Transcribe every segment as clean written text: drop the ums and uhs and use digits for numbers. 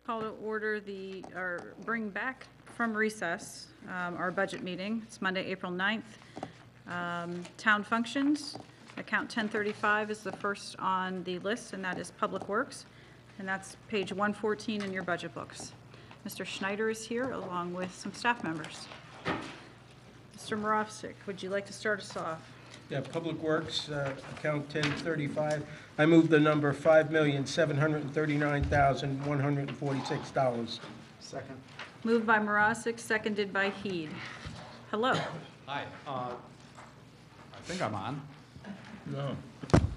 call to order or bring back from recess our budget meeting. It's Monday, April 9th. Town functions, account 1035 is the first on the list, and that is Public Works, and that's page 114 in your budget books. Mr. Schneider is here along with some staff members. Mr. Moravsik, would you like to start us off? Yeah, Public Works, account 1035. I move the number $5,739,146. Second. Moved by Moravsik, seconded by Heed. Hello. Hi. I think I'm on. No.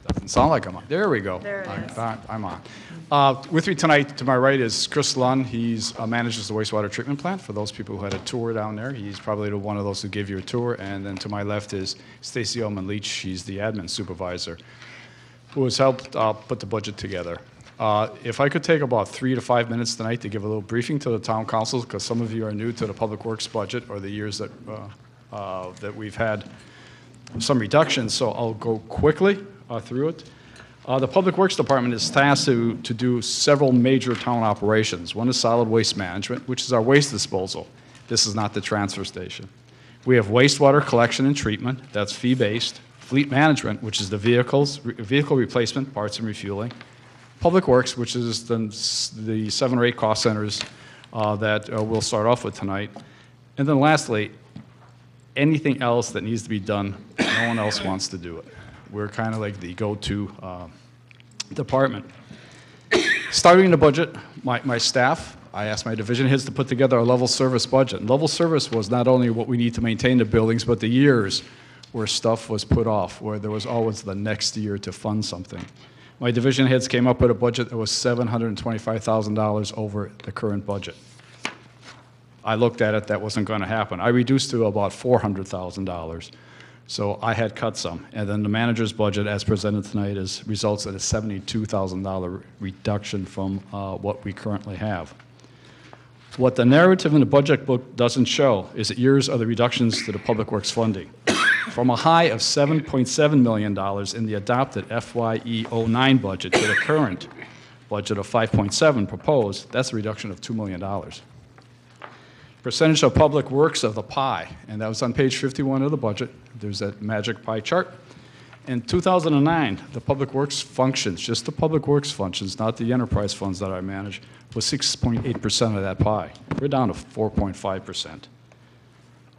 Doesn't sound like I'm on. There we go. There it is. I'm on. With me tonight, to my right, is Chris Lunn. He's manages the wastewater treatment plant. For those people who had a tour down there, he's probably one of those who gave you a tour. And then to my left is Stacy Ullman-Leach. She's the admin supervisor, who has helped put the budget together. If I could take about 3 to 5 minutes tonight to give a little briefing to the town council, because some of you are new to the Public Works budget or the years that that we've had some reductions, so I'll go quickly through it. The Public Works Department is tasked to do several major town operations. One is solid waste management, which is our waste disposal. This is not the transfer station. We have wastewater collection and treatment, that's fee-based. Fleet management, which is the vehicle replacement, parts and refueling. Public Works, which is the 7 or 8 cost centers that we'll start off with tonight. And then lastly, anything else that needs to be done, no one else wants to do it. We're kind of like the go-to department. Starting the budget, my staff, I asked my division heads to put together a level service budget. And level service was not only what we need to maintain the buildings, but the years where stuff was put off, where there was always the next year to fund something. My division heads came up with a budget that was $725,000 over the current budget. I looked at it, that wasn't going to happen. I reduced to about $400,000. So I had cut some. And then the manager's budget, as presented tonight, results in a $72,000 reduction from what we currently have. What the narrative in the budget book doesn't show is that years of the reductions to the Public Works funding. From a high of $7.7 million in the adopted FYE 09 budget to the current budget of $5.7 proposed, that's a reduction of $2 million. Percentage of Public Works of the pie, and that was on page 51 of the budget. There's that magic pie chart. In 2009, the Public Works functions, just the Public Works functions, not the enterprise funds that I manage, was 6.8% of that pie. We're down to 4.5%.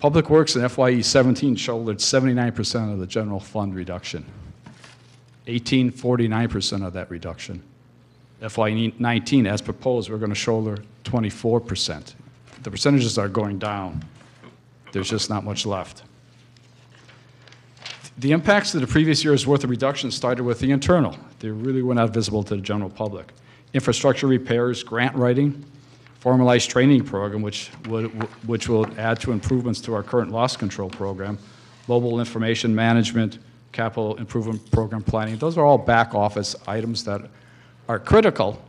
Public Works in FYE 17 shouldered 79% of the general fund reduction. 18, 49% of that reduction. FYE 19, as proposed, we're going to shoulder 24%. The percentages are going down. There's just not much left. The impacts of the previous year's worth of reductions started with the internal. They really were not visible to the general public. Infrastructure repairs, grant writing, formalized training program, which will add to improvements to our current loss control program, mobile information management, capital improvement program planning. Those are all back office items that are critical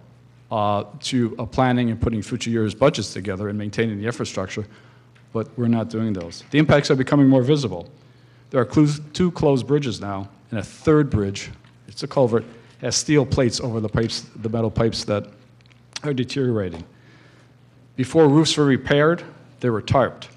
to planning and putting future years' budgets together and maintaining the infrastructure, but we're not doing those. The impacts are becoming more visible. There are 2 closed bridges now, and a third bridge, it's a culvert, has steel plates over the pipes, the metal pipes that are deteriorating. Before roofs were repaired, they were tarped.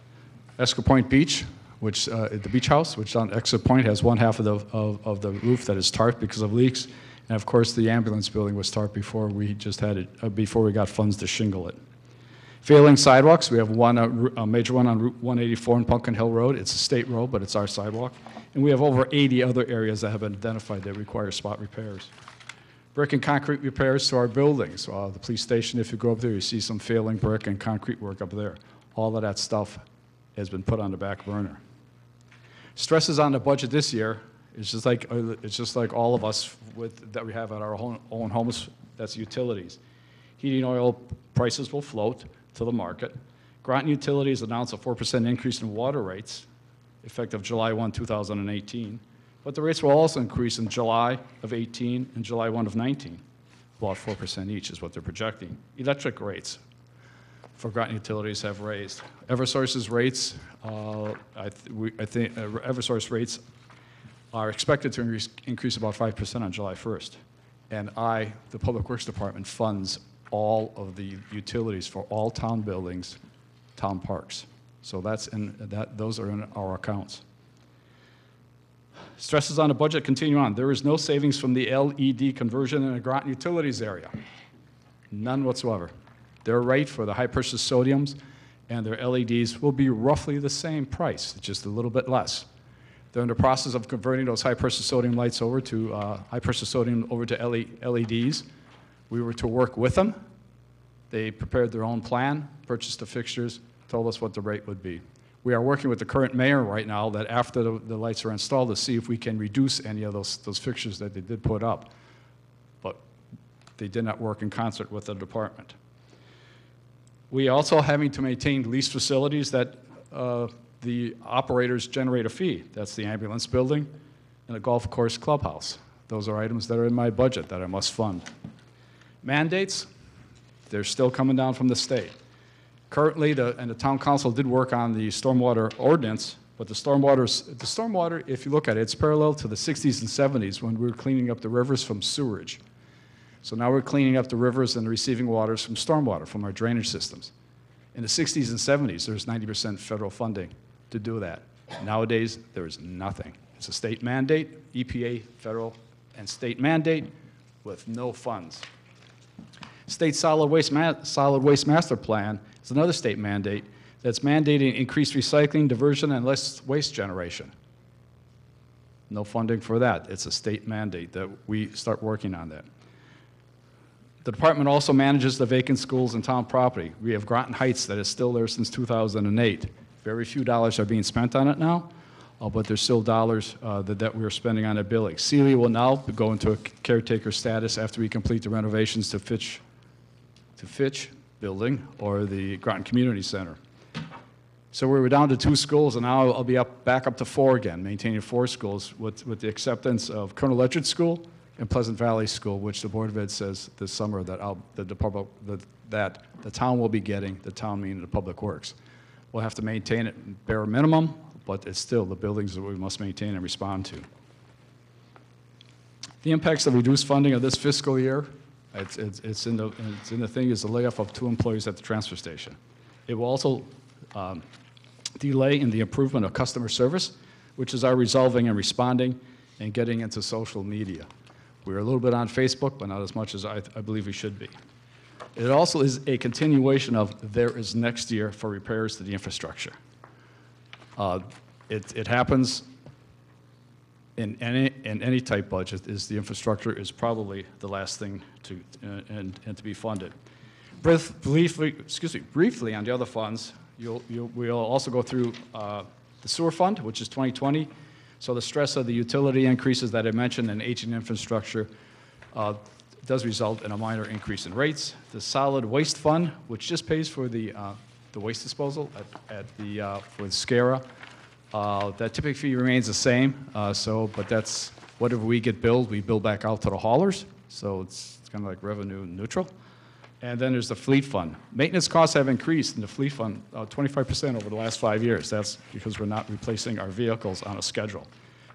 Esca Point Beach, which the beach house, which on Exit Point has one half of the roof that is tarped because of leaks. And of course, the ambulance building was tarped before we just had it, before we got funds to shingle it. Failing sidewalks, we have a major one on Route 184 in Pumpkin Hill Road. It's a state road, but it's our sidewalk. And we have over 80 other areas that have been identified that require spot repairs. Brick and concrete repairs to our buildings. The police station, if you go up there, you see some failing brick and concrete work up there. All of that stuff has been put on the back burner. Stresses on the budget this year. It's just like all of us that we have at our own homes, that's utilities. Heating oil prices will float to the market. Groton Utilities announced a 4% increase in water rates, effective July 1, 2018. But the rates will also increase in July of 18 and July 1 of 19. About 4% each is what they're projecting. Electric rates for Groton Utilities have raised. Eversource's rates, I think Eversource rates are expected to increase about 5% on July 1st. And the Public Works Department funds all of the utilities for all town buildings, town parks. So those are in our accounts. Stresses on the budget continue on. There is no savings from the LED conversion in the Groton utilities area. None whatsoever. Their rate for the high-pressure sodiums and their LEDs will be roughly the same price, just a little bit less. They're in the process of converting those high-pressure sodium lights over to LEDs. We were to work with them. They prepared their own plan, purchased the fixtures, told us what the rate would be. We are working with the current mayor right now that after the lights are installed to see if we can reduce any of those fixtures that they did put up. But they did not work in concert with the department. We are also having to maintain leased facilities that the operators generate a fee. That's the ambulance building and the golf course clubhouse. Those are items that are in my budget that I must fund. Mandates, they're still coming down from the state. Currently, the town council did work on the stormwater ordinance, but the stormwater, if you look at it, it's parallel to the 60s and 70s when we were cleaning up the rivers from sewerage. So now we're cleaning up the rivers and receiving waters from stormwater, from our drainage systems. In the 60s and 70s, there was 90% federal funding to do that. Nowadays, there is nothing. It's a state mandate, EPA, federal, and state mandate with no funds. State solid waste master plan is another state mandate that's mandating increased recycling, diversion, and less waste generation. No funding for that. It's a state mandate that we start working on that. The department also manages the vacant schools and town property. We have Groton Heights that is still there since 2008. Very few dollars are being spent on it now, but there's still dollars that we're spending on that building. Sealy will now go into a caretaker status after we complete the renovations to Fitch building or the Groton Community Center. So we were down to 2 schools, and now I'll be back up to 4 again, maintaining 4 schools with the acceptance of Colonel Ledgett School and Pleasant Valley School, which the Board of Ed says this summer that the town will be getting, the town meaning the Public Works. We'll have to maintain it bare minimum, but it's still the buildings that we must maintain and respond to. The impacts of reduced funding of this fiscal year, it's in the thing is the layoff of 2 employees at the transfer station. It will also delay in the improvement of customer service, which is our resolving and responding and getting into social media. We're a little bit on Facebook, but not as much as I believe we should be. It also is a continuation of there is next year for repairs to the infrastructure. It happens in any type budget. Is the infrastructure is probably the last thing to to be funded. Briefly on the other funds, we'll also go through the sewer fund, which is 2020. So the stress of the utility increases that I mentioned and aging infrastructure does result in a minor increase in rates. The solid waste fund, which just pays for the waste disposal for the SCARA, that typically fee remains the same. But that's whatever we get billed, we bill back out to the haulers. So it's kind of like revenue neutral. And then there's the fleet fund. Maintenance costs have increased in the fleet fund 25% over the last 5 years. That's because we're not replacing our vehicles on a schedule.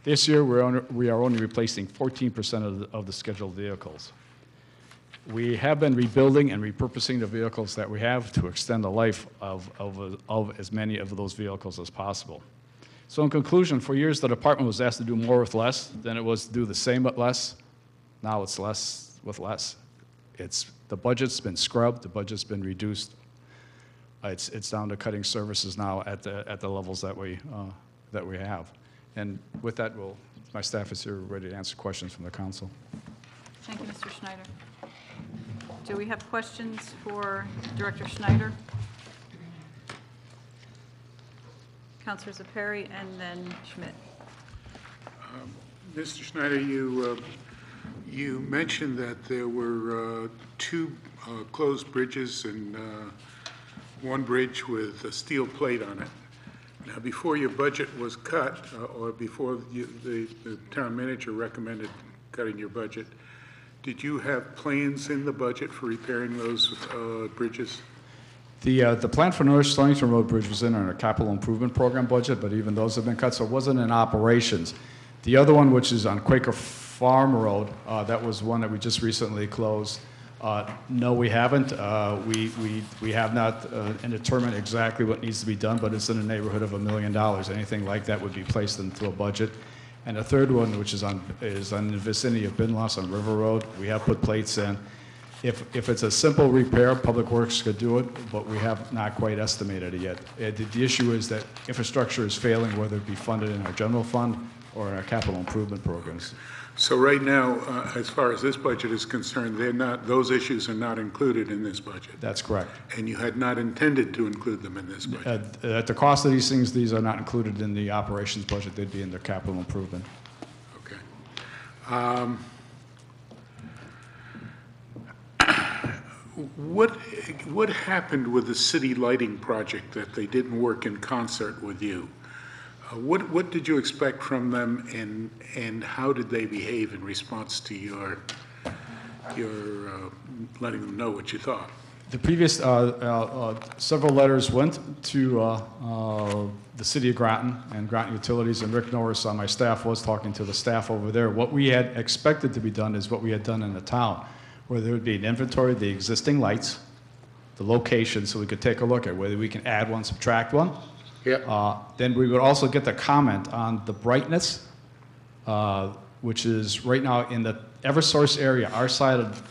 This year, we are only replacing 14% of the scheduled vehicles. We have been rebuilding and repurposing the vehicles that we have to extend the life of as many of those vehicles as possible. So in conclusion, for years, the department was asked to do more with less. Then it was to do the same but less. Now it's less with less. The budget's been scrubbed, the budget's been reduced. It's down to cutting services now at the levels that we have. And with that, my staff is here ready to answer questions from the council. Thank you, Mr. Schneider. Do we have questions for Director Schneider? Councilors Perry and then Schmidt. Mr. Schneider, you mentioned that there were 2 closed bridges and 1 bridge with a steel plate on it. Now, before your budget was cut, or before the town manager recommended cutting your budget, did you have plans in the budget for repairing those bridges? The plan for North Stonington Road Bridge was in our capital improvement program budget, but even those have been cut, so it wasn't in operations. The other one, which is on Quaker Farm Road, that was one that we just recently closed. No, we haven't. We have not determined exactly what needs to be done, but it's in the neighborhood of $1 million. Anything like that would be placed into a budget. And the third one, which is on the vicinity of Binloss on River Road, we have put plates in. If it's a simple repair, Public Works could do it, but we have not quite estimated it yet. The issue is that infrastructure is failing, whether it be funded in our general fund or in our capital improvement programs. So right now, as far as this budget is concerned, those issues are not included in this budget. That's correct. And you had not intended to include them in this budget. At the cost of these things, these are not included in the operations budget. They'd be in the capital improvement. Okay. What happened with the city lighting project that they didn't work in concert with you? What did you expect from them, and how did they behave in response to your letting them know what you thought? The previous several letters went to the city of Groton and Groton Utilities, and Rick Norris on my staff was talking to the staff over there. What we had expected to be done is what we had done in the town, where there would be an inventory of the existing lights, the location, so we could take a look at whether we can add one, subtract one. Yeah. Then we would also get the comment on the brightness, which is right now in the Eversource area, our side of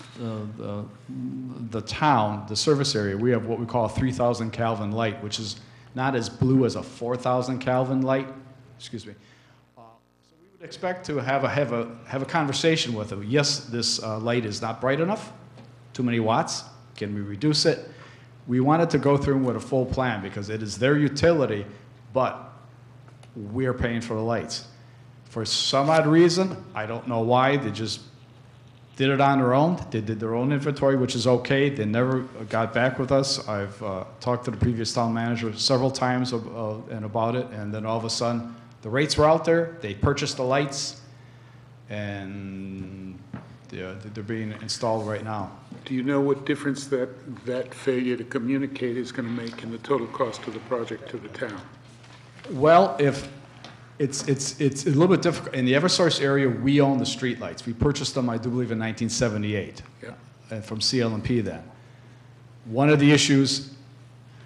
the town, the service area, we have what we call a 3,000 Kelvin light, which is not as blue as a 4,000 Kelvin light. Excuse me. So we would expect to have a conversation with them. Yes, this light is not bright enough, too many watts. Can we reduce it? We wanted to go through with a full plan because it is their utility, but we're paying for the lights. For some odd reason, I don't know why, they just did it on their own. They did their own inventory, which is okay. They never got back with us. I've talked to the previous town manager several times and about it, and then all of a sudden, the rates were out there, they purchased the lights, and they're being installed right now. Do you know what difference that failure to communicate is going to make in the total cost of the project to the town? Well, if it's a little bit difficult. In the Eversource area, we own the streetlights. We purchased them, I do believe, in 1978 from CL&P then. One of the issues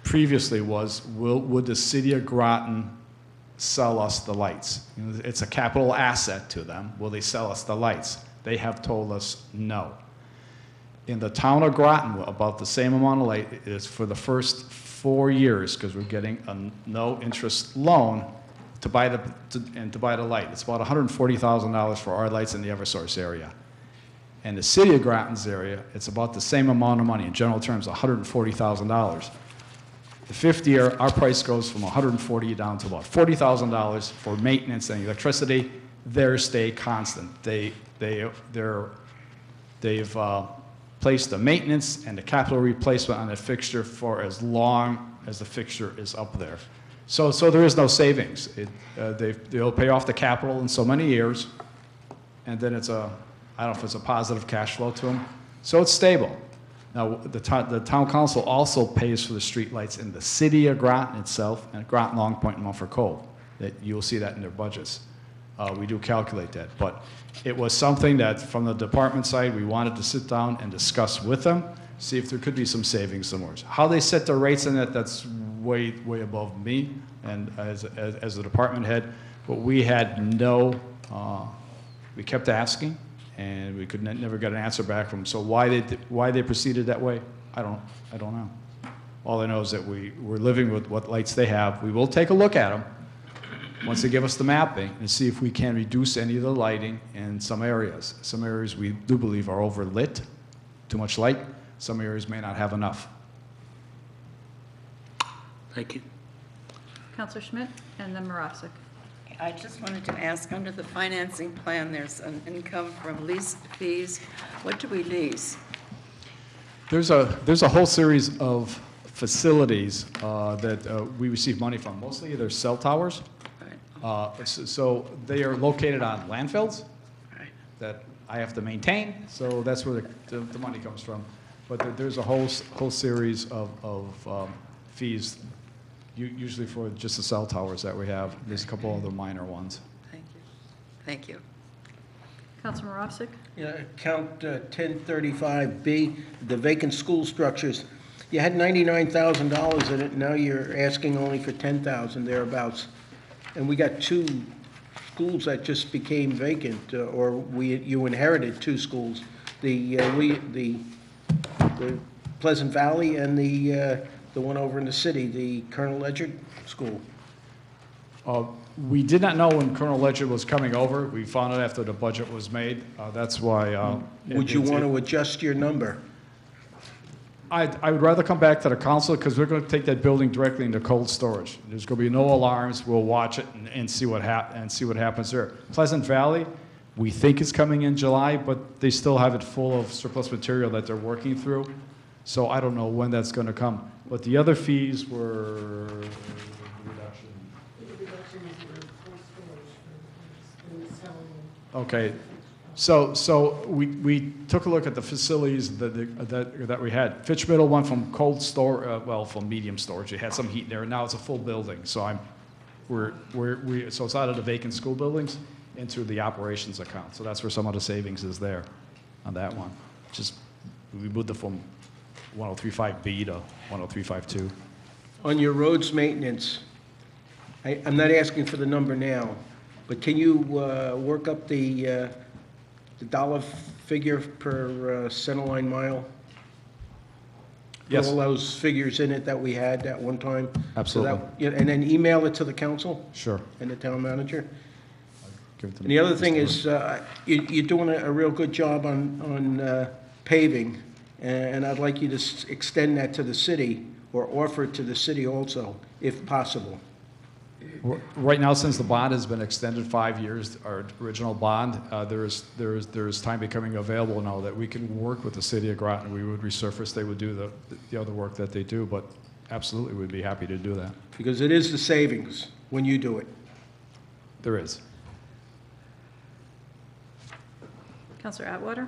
previously was, would the city of Groton sell us the lights? You know, it's a capital asset to them. Will they sell us the lights? They have told us no. In the town of Groton, about the same amount of light is for the first 4 years, because we're getting a no-interest loan to buy the light. It's about $140,000 for our lights in the Eversource area. In the city of Groton's area, it's about the same amount of money. In general terms, $140,000. The 5th year, our price goes from $140,000 down to about $40,000 for maintenance and electricity. Theirs stay constant. They've placed the maintenance and the capital replacement on the fixture for as long as the fixture is up there. So there is no savings. They'll pay off the capital in so many years, and then I don't know if it's a positive cash flow to them. So it's stable. Now, the town council also pays for the streetlights in the city of Groton itself, and Groton, Long Point, and Mumford Cove. You'll see that in their budgets. We do calculate that. But it was something that, from the department side, we wanted to sit down and discuss with them, see if there could be some savings somewhere. How they set their rates in it, that's way above me and as a department head. But we had we kept asking, and we could never get an answer back from them. So why they proceeded that way, I don't know. All I know is that we're living with what lights they have. We will take a look at them once they give us the mapping and see if we can reduce any of the lighting in some areas. Some areas we do believe are overlit, too much light. Some areas may not have enough. Thank you. Councilor Schmidt, and then Marasek. I just wanted to ask, under the financing plan, there's an income from lease fees. What do we lease? There's a whole series of facilities that we receive money from. Mostly they're cell towers. So they are located on landfills that I have to maintain. So that's where the money comes from. But there's a whole series of fees, usually for just the cell towers that we have. There's a couple other minor ones. Thank you. Thank you. Counselor Moravsik? Yeah, account 1035B, the vacant school structures. You had $99,000 in it, now you're asking only for 10,000 thereabouts. And we got 2 schools that just became vacant, you inherited 2 schools. The Pleasant Valley and the one over in the city, the Colonel Ledger School. We did not know when Colonel Ledger was coming over. We found out after the budget was made. That's why. Would you want to adjust your number? I would rather come back to the council because we're going to take that building directly into cold storage. There's going to be no alarms. We'll watch it and see what happens there. Pleasant Valley, we think is coming in July, but they still have it full of surplus material that they're working through. So I don't know when that's going to come. But the other fees were okay. So we took a look at the facilities that we had. Fitch Middle went from cold store, from medium storage. It had some heat there. Now it's a full building. So so it's out of the vacant school buildings into the operations account. So that's where some of the savings is there on that one. We moved it from 1035B to 1035-2. On your roads maintenance, I'm not asking for the number now, but can you work up the dollar figure per centerline mile? Yes. All those figures in it that we had at one time? Absolutely. And then email it to the council? Sure. And the town manager? Give it to And the other thing is, you're doing a real good job on paving, and I'd like you to extend that to the city, or offer it to the city also, if possible. Right now, since the bond has been extended 5 years, our original bond, there is time becoming available now that we can work with the city of Groton. We would resurface, they would do the other work that they do, but absolutely, we'd be happy to do that. Because it is the savings when you do it. There is. Counselor Atwater?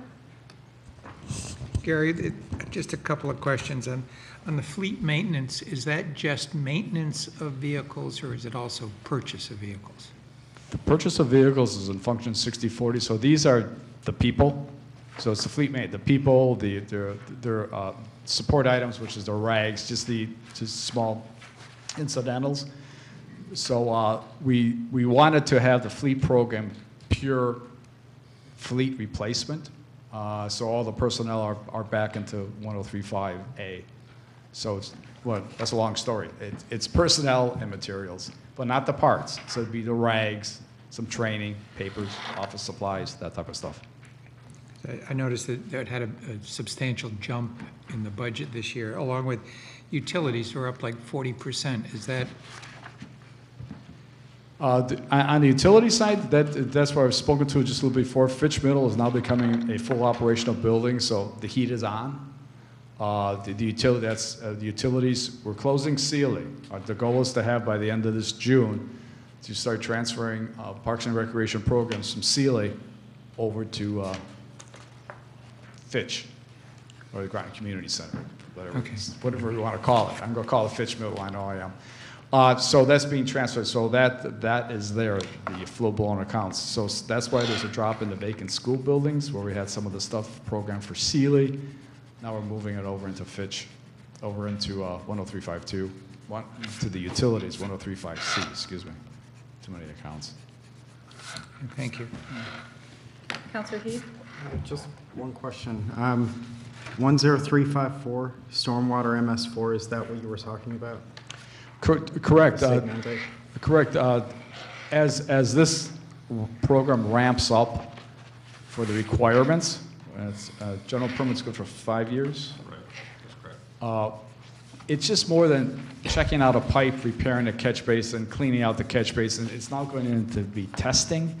Gary, just a couple of questions. On the fleet maintenance, is that just maintenance of vehicles, or is it also purchase of vehicles? The purchase of vehicles is in function 60/40, so these are the people. So it's the fleet mate, the people, their support items, which is the rags, just small incidentals. So we wanted to have the fleet program pure fleet replacement. So all the personnel are back into 1035A. So that's a long story. It's personnel and materials, but not the parts. So it'd be the rags, some training, papers, office supplies, that type of stuff. I noticed that it had a substantial jump in the budget this year, along with utilities were up like 40%. Is that? On the utility side, that's what I've spoken to just a little before. Fitch Middle is now becoming a full operational building, so the heat is on. The utilities, we're closing Sealy. The goal is to have by the end of this June to start transferring Parks and Recreation programs from Sealy over to Fitch, or the Groton Community Center, whatever you want to call it. I'm going to call it Fitch Middle, I know I am. So that's being transferred, so that is there, the flow-blown accounts. So that's why there's a drop in the vacant school buildings, where we had some of the stuff programmed for Sealy. Now we're moving it over into Fitch, over into 10352, to the utilities, 103.5C, excuse me. Too many accounts. Thank you. Counselor Heath? Just one question. 10354, stormwater MS4, is that what you were talking about? Correct. Segmentation? Correct. As this program ramps up for the requirements, general permits go for 5 years. Right, that's correct. It's just more than checking out a pipe, repairing a catch basin, cleaning out the catch basin. It's not going into be testing.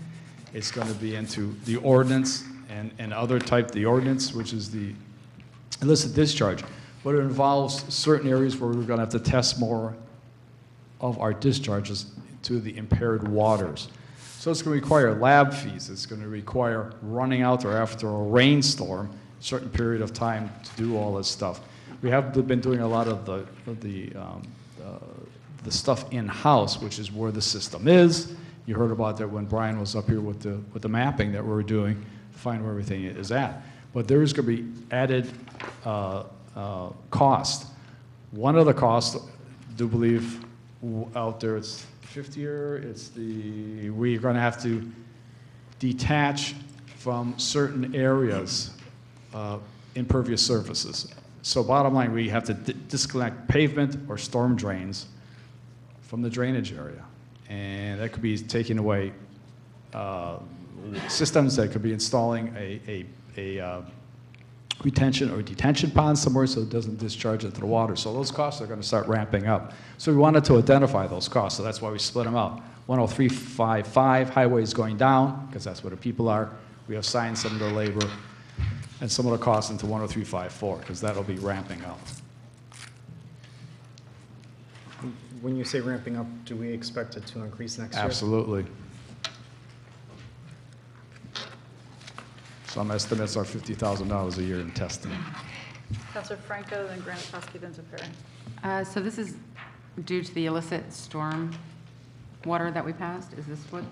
It's going to be into the ordinance and other type, the ordinance, which is the illicit discharge. But it involves certain areas where we're going to have to test more of our discharges to the impaired waters. So it's going to require lab fees. It's going to require running out there after a rainstorm, a certain period of time to do all this stuff. We have been doing a lot of the stuff in-house, which is where the system is. You heard about that when Brian was up here with the mapping that we were doing. find where everything is at. But there is going to be added cost. One of the costs, I do believe out there, it's 50-year, we're going to have to detach from certain areas impervious surfaces. So bottom line, we have to disconnect pavement or storm drains from the drainage area. And that could be taking away systems, that could be installing a retention or detention pond somewhere so it doesn't discharge into the water. So those costs are going to start ramping up. So we wanted to identify those costs, so that's why we split them up. 10355, highways going down, because that's where the people are. We assigned some of the labor and some of the costs into 10354, because that'll be ramping up. When you say ramping up, do we expect it to increase next year? Absolutely. Some estimates are $50,000 a year in testing. Counselor Franco, then Granatowski, then Zafari. So this is due to the illicit storm water that we passed? Is this what?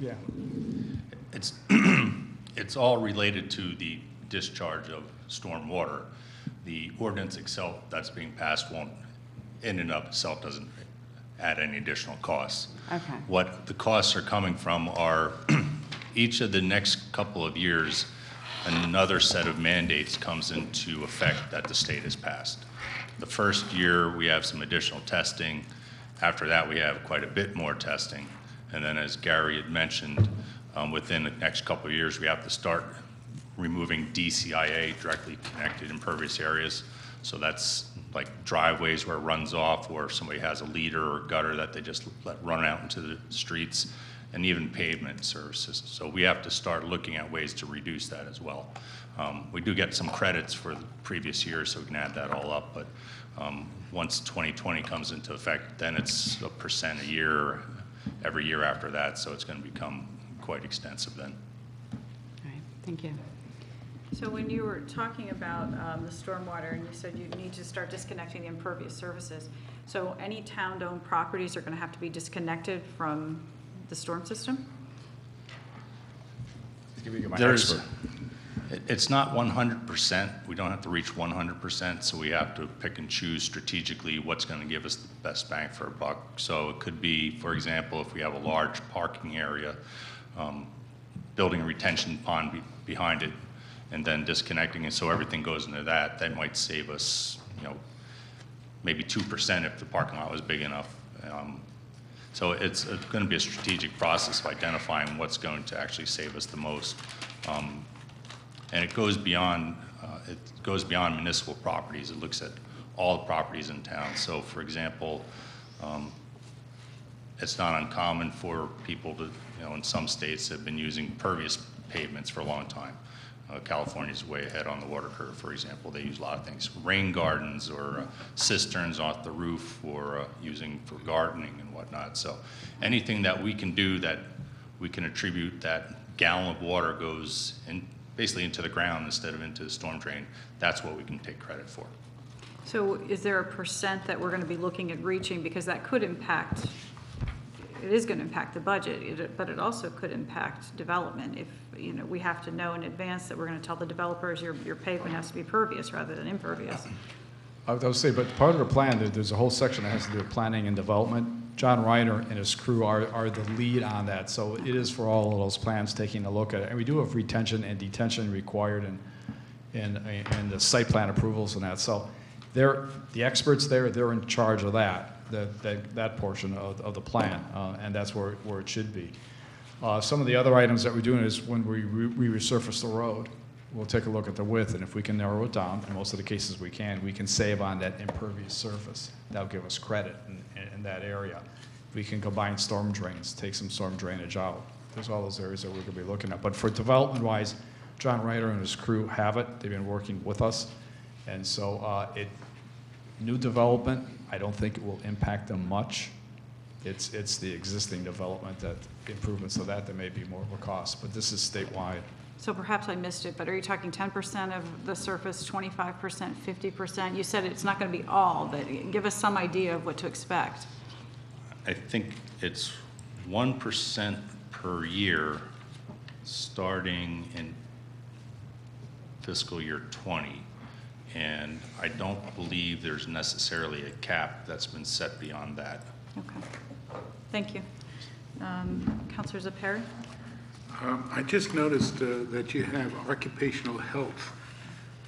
Yeah. It's, it's all related to the discharge of storm water. The ordinance itself that's being passed won't, in and of itself, doesn't add any additional costs. Okay. What the costs are coming from are each of the next couple of years, another set of mandates comes into effect that the state has passed. The first year, we have some additional testing. After that, we have quite a bit more testing. And then, as Gary had mentioned, within the next couple of years, we have to start removing DCIA, directly connected impervious areas. So that's like driveways where it runs off, or somebody has a leader or gutter that they just let run out into the streets, and even pavement services. So we have to start looking at ways to reduce that as well. We do get some credits for the previous year, so we can add that all up, but once 2020 comes into effect, then it's a % a year, every year after that, so it's going to become quite extensive then. All right, thank you. So when you were talking about the stormwater, and you said you need to start disconnecting the impervious surfaces, so any town-owned properties are going to have to be disconnected from the storm system? It's not 100%. We don't have to reach 100%, so we have to pick and choose strategically what's going to give us the best bang for a buck. So it could be, for example, if we have a large parking area, building a retention pond behind it, and then disconnecting it so everything goes into that. That might save us, maybe 2% if the parking lot was big enough. So it's going to be a strategic process of identifying what's going to actually save us the most. And it goes beyond municipal properties. It looks at all the properties in town. So, for example, it's not uncommon for people to, in some states have been using pervious pavements for a long time. California's way ahead on the water curve, for example. They use a lot of things, rain gardens or cisterns off the roof, or using for gardening and whatnot. So anything that we can do that we can attribute that gallon of water goes in, basically into the ground instead of into the storm drain, that's what we can take credit for. So is there a % that we're going to be looking at reaching? Because that could impact, it is going to impact the budget, but it also could impact development. If, we have to know in advance that we're going to tell the developers your pavement has to be pervious rather than impervious. I would say, but part of the plan, there's a whole section that has to do with planning and development. John Reiner and his crew are the lead on that. So it is for all of those plans, taking a look at it. And we do have retention and detention required in the site plan approvals and that. So the experts there, they're in charge of that portion of the plan, and that's where it should be. Some of the other items that we're doing is when we resurface the road, we'll take a look at the width, and if we can narrow it down, in most of the cases we can save on that impervious surface. That'll give us credit in that area. We can combine storm drains, take some storm drainage out. There's all those areas that we're going to be looking at. But for development-wise, John Reiter and his crew have it. They've been working with us. And so new development, I don't think it will impact them much. It's the existing development, that improvements of that may be more of a cost, but this is statewide. So perhaps I missed it, but are you talking 10% of the surface, 25%, 50%? You said it's not going to be all, but give us some idea of what to expect. I think it's 1% per year starting in fiscal year '20. And I don't believe there's necessarily a cap that's been set beyond that. Okay. Thank you. Counselor Zepari? I just noticed that you have occupational health,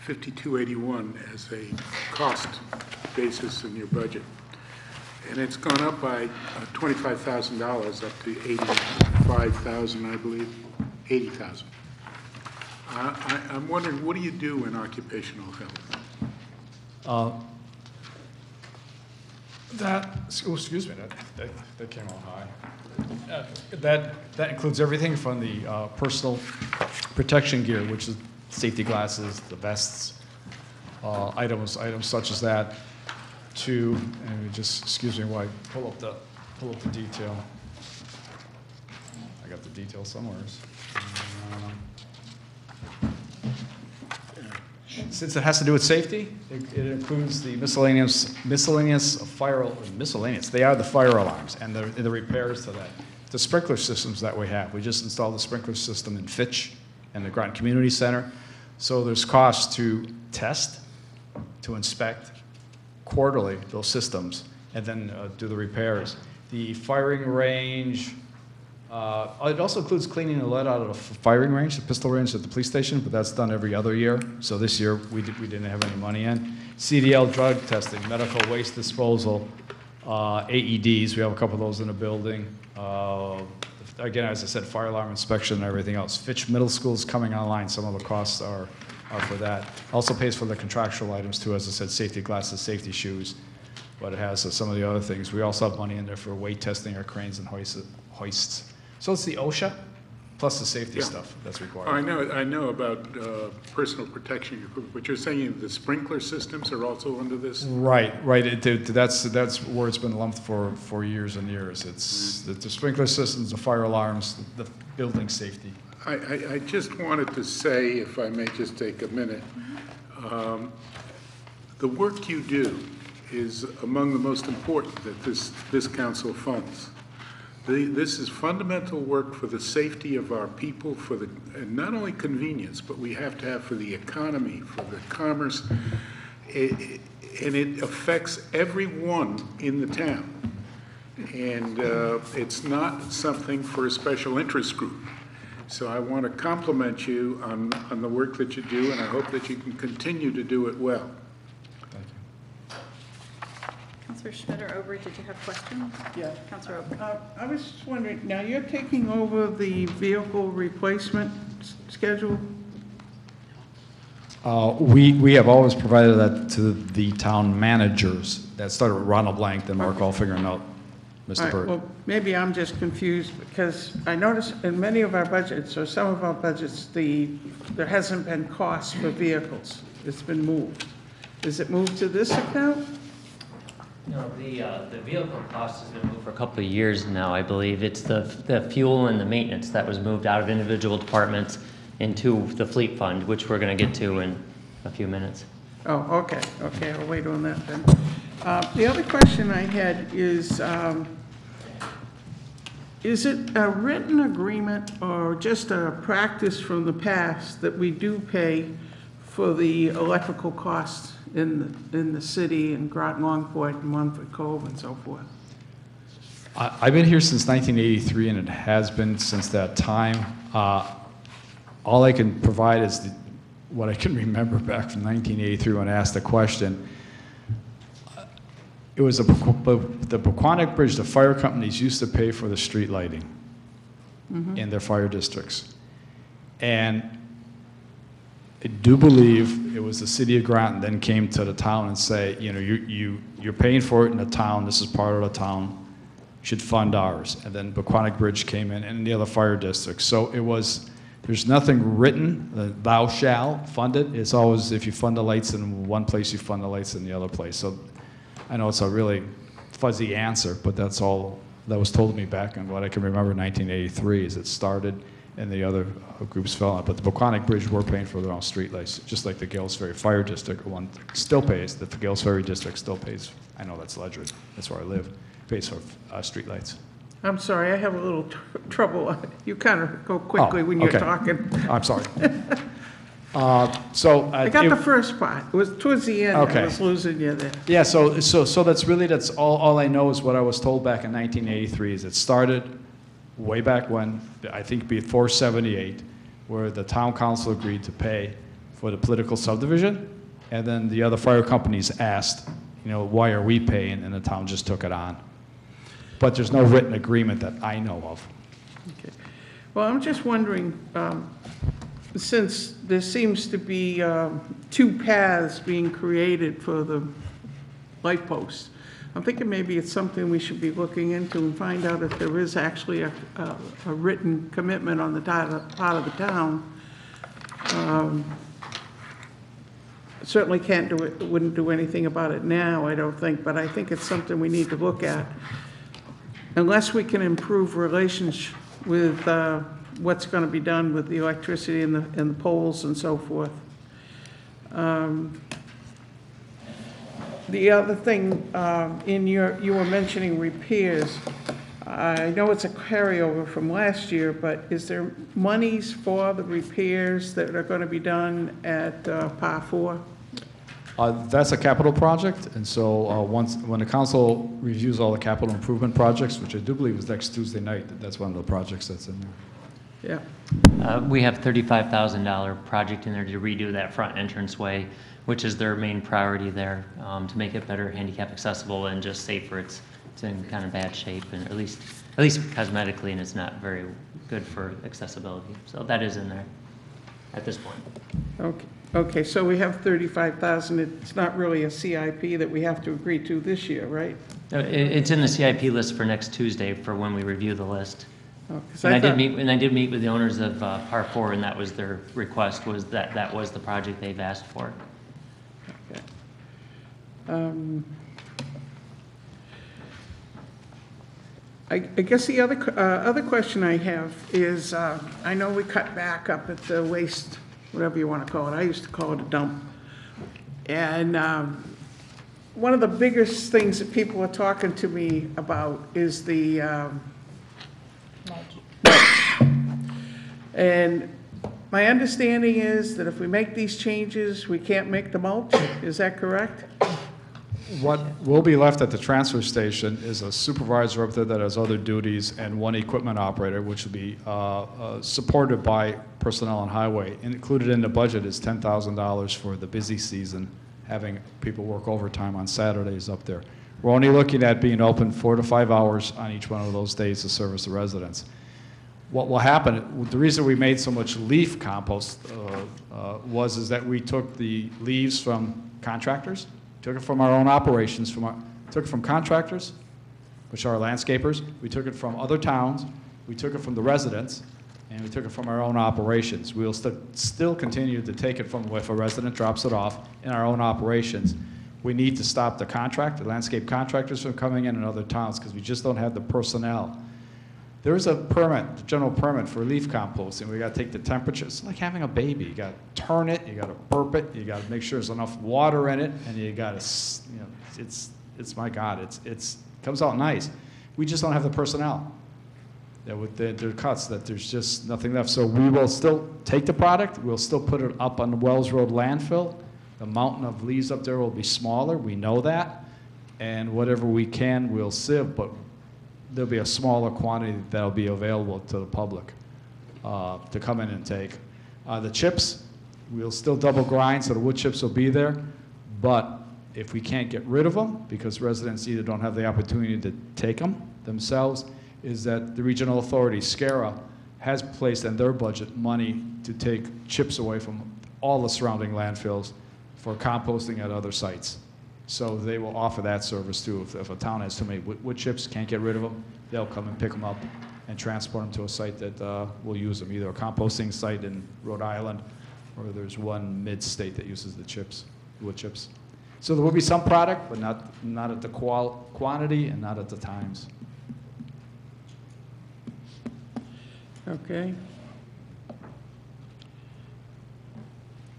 5281, as a cost basis in your budget. And it's gone up by $25,000 up to $85,000, I believe, $80,000. I'm wondering, what do you do in occupational health? Excuse me, that came out high. That includes everything from the personal protection gear, which is safety glasses, the vests, items such as that, to, and just excuse me while I pull up the detail. I got the detail somewhere. Since it has to do with safety, it includes the miscellaneous fire, miscellaneous, they are the fire alarms and the repairs to that. The sprinkler systems that we have, we just installed the sprinkler system in Fitch and the Groton Community Center. So there's costs to test, to inspect quarterly those systems, and then do the repairs. The firing range, it also includes cleaning the lead out of the firing range, the pistol range at the police station, but that's done every other year. So this year, we didn't have any money in. CDL drug testing, medical waste disposal, AEDs, we have a couple of those in the building. Again, as I said, fire alarm inspection and everything else. Fitch Middle School is coming online. Some of the costs are for that. Also pays for the contractual items too, as I said, safety glasses, safety shoes, but it has some of the other things. We also have money in there for weight testing our cranes and hoists. So it's the OSHA plus the safety stuff that's required. I know about personal protection equipment, but you're saying the sprinkler systems are also under this? Right. That's where it's been lumped for years and years. It's the sprinkler systems, the fire alarms, the building safety. I just wanted to say, if I may just take a minute, the work you do is among the most important that this council funds. This is fundamental work for the safety of our people, and not only convenience, but we have to have for the economy, for the commerce, and it affects everyone in the town. And it's not something for a special interest group. So I want to compliment you on the work that you do, and I hope that you can continue to do it well. Counselor Schmidt or Obrey, did you have questions? Yeah. Counselor Obrey. I was just wondering, now you're taking over the vehicle replacement schedule? We have always provided that to the town managers. That started with Ronald Blank, then Mark Alfinger, and now Mr. All right, Burt. well, maybe I'm just confused because I noticed in many of our budgets, or some of our budgets, there hasn't been cost for vehicles. It's been moved. Is it moved to this account? No, the vehicle cost has been moved for a couple of years now, I believe. It's the fuel and the maintenance that was moved out of individual departments into the fleet fund, which we're going to get to in a few minutes. Oh, okay, I'll wait on that then. The other question I had is it a written agreement or just a practice from the past that we do pay for the electrical costs in the city and Groton, Longport, and Munford Cove and so forth? I've been here since 1983, and it has been since that time. All I can provide is what I can remember back from 1983 when I asked the question. It was the Pequannock Bridge, the fire companies used to pay for the street lighting in their fire districts. And I do believe it was the city of Groton then came to the town and say, you know, you're paying for it in the town, this is part of the town, you should fund ours. And then Pequannock Bridge came in and the other fire districts. So it was, there's nothing written, thou shall fund it. It's always, if you fund the lights in one place, you fund the lights in the other place. So I know it's a really fuzzy answer, but that's all that was told to me back in what I can remember in 1983 is it started and the other groups fell on it. But the Pequannock Bridge were paying for their own street lights, just like the Gales Ferry Fire District one still pays. The Gales Ferry District still pays. I know that's Ledger. That's where I live. Pays for street lights. I'm sorry, I have a little trouble. You kind of go quickly when you're okay. talking. I'm sorry. I got the first part. It was towards the end, Okay. I was losing you there. Yeah, so that's all I know is what I was told back in 1983, is it started way back when, I think before 78, where the town council agreed to pay for the political subdivision, and then the other fire companies asked, why are we paying, and the town just took it on. But there's no written agreement that I know of. Okay. Well, I'm just wondering, since there seems to be two paths being created for the light posts, I'm thinking maybe it's something we should be looking into and find out if there is actually a written commitment on the part of the town. Certainly can't do it, wouldn't do anything about it now, I don't think, but I think it's something we need to look at. Unless we can improve relations with what's going to be done with the electricity and the poles and so forth. The other thing, you were mentioning repairs. I know it's a carryover from last year, but is there monies for the repairs that are going to be done at Par 4? That's a capital project, and so when the council reviews all the capital improvement projects, which I do believe is next Tuesday night, that's one of the projects that's in there. Yeah. We have $35,000 project in there to redo that front entranceway, which is their main priority there, to make it better handicap accessible and just safer. It's in kind of bad shape, and at least cosmetically, and it's not very good for accessibility. So that is in there at this point. Okay, so we have 35,000. It's not really a CIP that we have to agree to this year, right? It's in the CIP list for next Tuesday for when we review the list. Oh, 'cause And I thought- did meet with the owners of Par 4, and that was their request, was that was the project they've asked for. Okay. I guess the other question I have is, I know we cut back up at the waste, whatever you want to call it. I used to call it a dump. And one of the biggest things that people are talking to me about is the and my understanding is that if we make these changes, we can't make the mulch. Is that correct? What will be left at the transfer station is a supervisor up there that has other duties and one equipment operator, which will be supported by personnel on highway. And included in the budget is $10,000 for the busy season, having people work overtime on Saturdays up there. We're only looking at being open 4 to 5 hours on each one of those days to service the residents. What will happen, the reason we made so much leaf compost is that we took the leaves from contractors, took it from our own operations, took it from contractors, which are landscapers, we took it from other towns, we took it from the residents, and we took it from our own operations. We'll still continue to take it from if a resident drops it off in our own operations. We need to stop the landscape contractors from coming in other towns because we just don't have the personnel. There is a permit, general permit for leaf composting. We got to take the temperature. It's like having a baby. You got to turn it, you got to burp it, you got to make sure there's enough water in it, and you got to, it's my God, it comes out nice. We just don't have the personnel. With their cuts, that there's just nothing left. So we will still take the product. We'll still put it up on the Wells Road landfill. The mountain of leaves up there will be smaller. We know that. And whatever we can, we'll sieve. But there'll be a smaller quantity that'll be available to the public to come in and take. The chips, we'll still double grind, so the wood chips will be there. But if we can't get rid of them, because residents either don't have the opportunity to take them themselves, is that the regional authority, SCARA, has placed in their budget money to take chips away from all the surrounding landfills for composting at other sites. So they will offer that service too. If a town has too many wood chips, can't get rid of them, they'll come and pick them up and transport them to a site that will use them, either a composting site in Rhode Island, or there's one mid-state that uses the wood chips. So there will be some product, but not at the quantity and not at the times. Okay.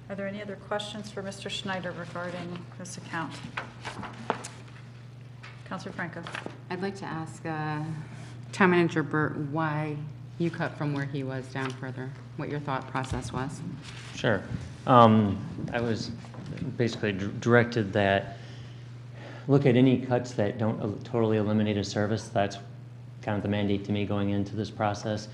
Are there any other questions for Mr. Schneider regarding this account? Councilor Franco. I'd like to ask Town Manager Burt, why you cut from where he was down further, what your thought process was. Sure. I was basically directed that look at any cuts that don't totally eliminate a service. That's kind of the mandate to me going into this process.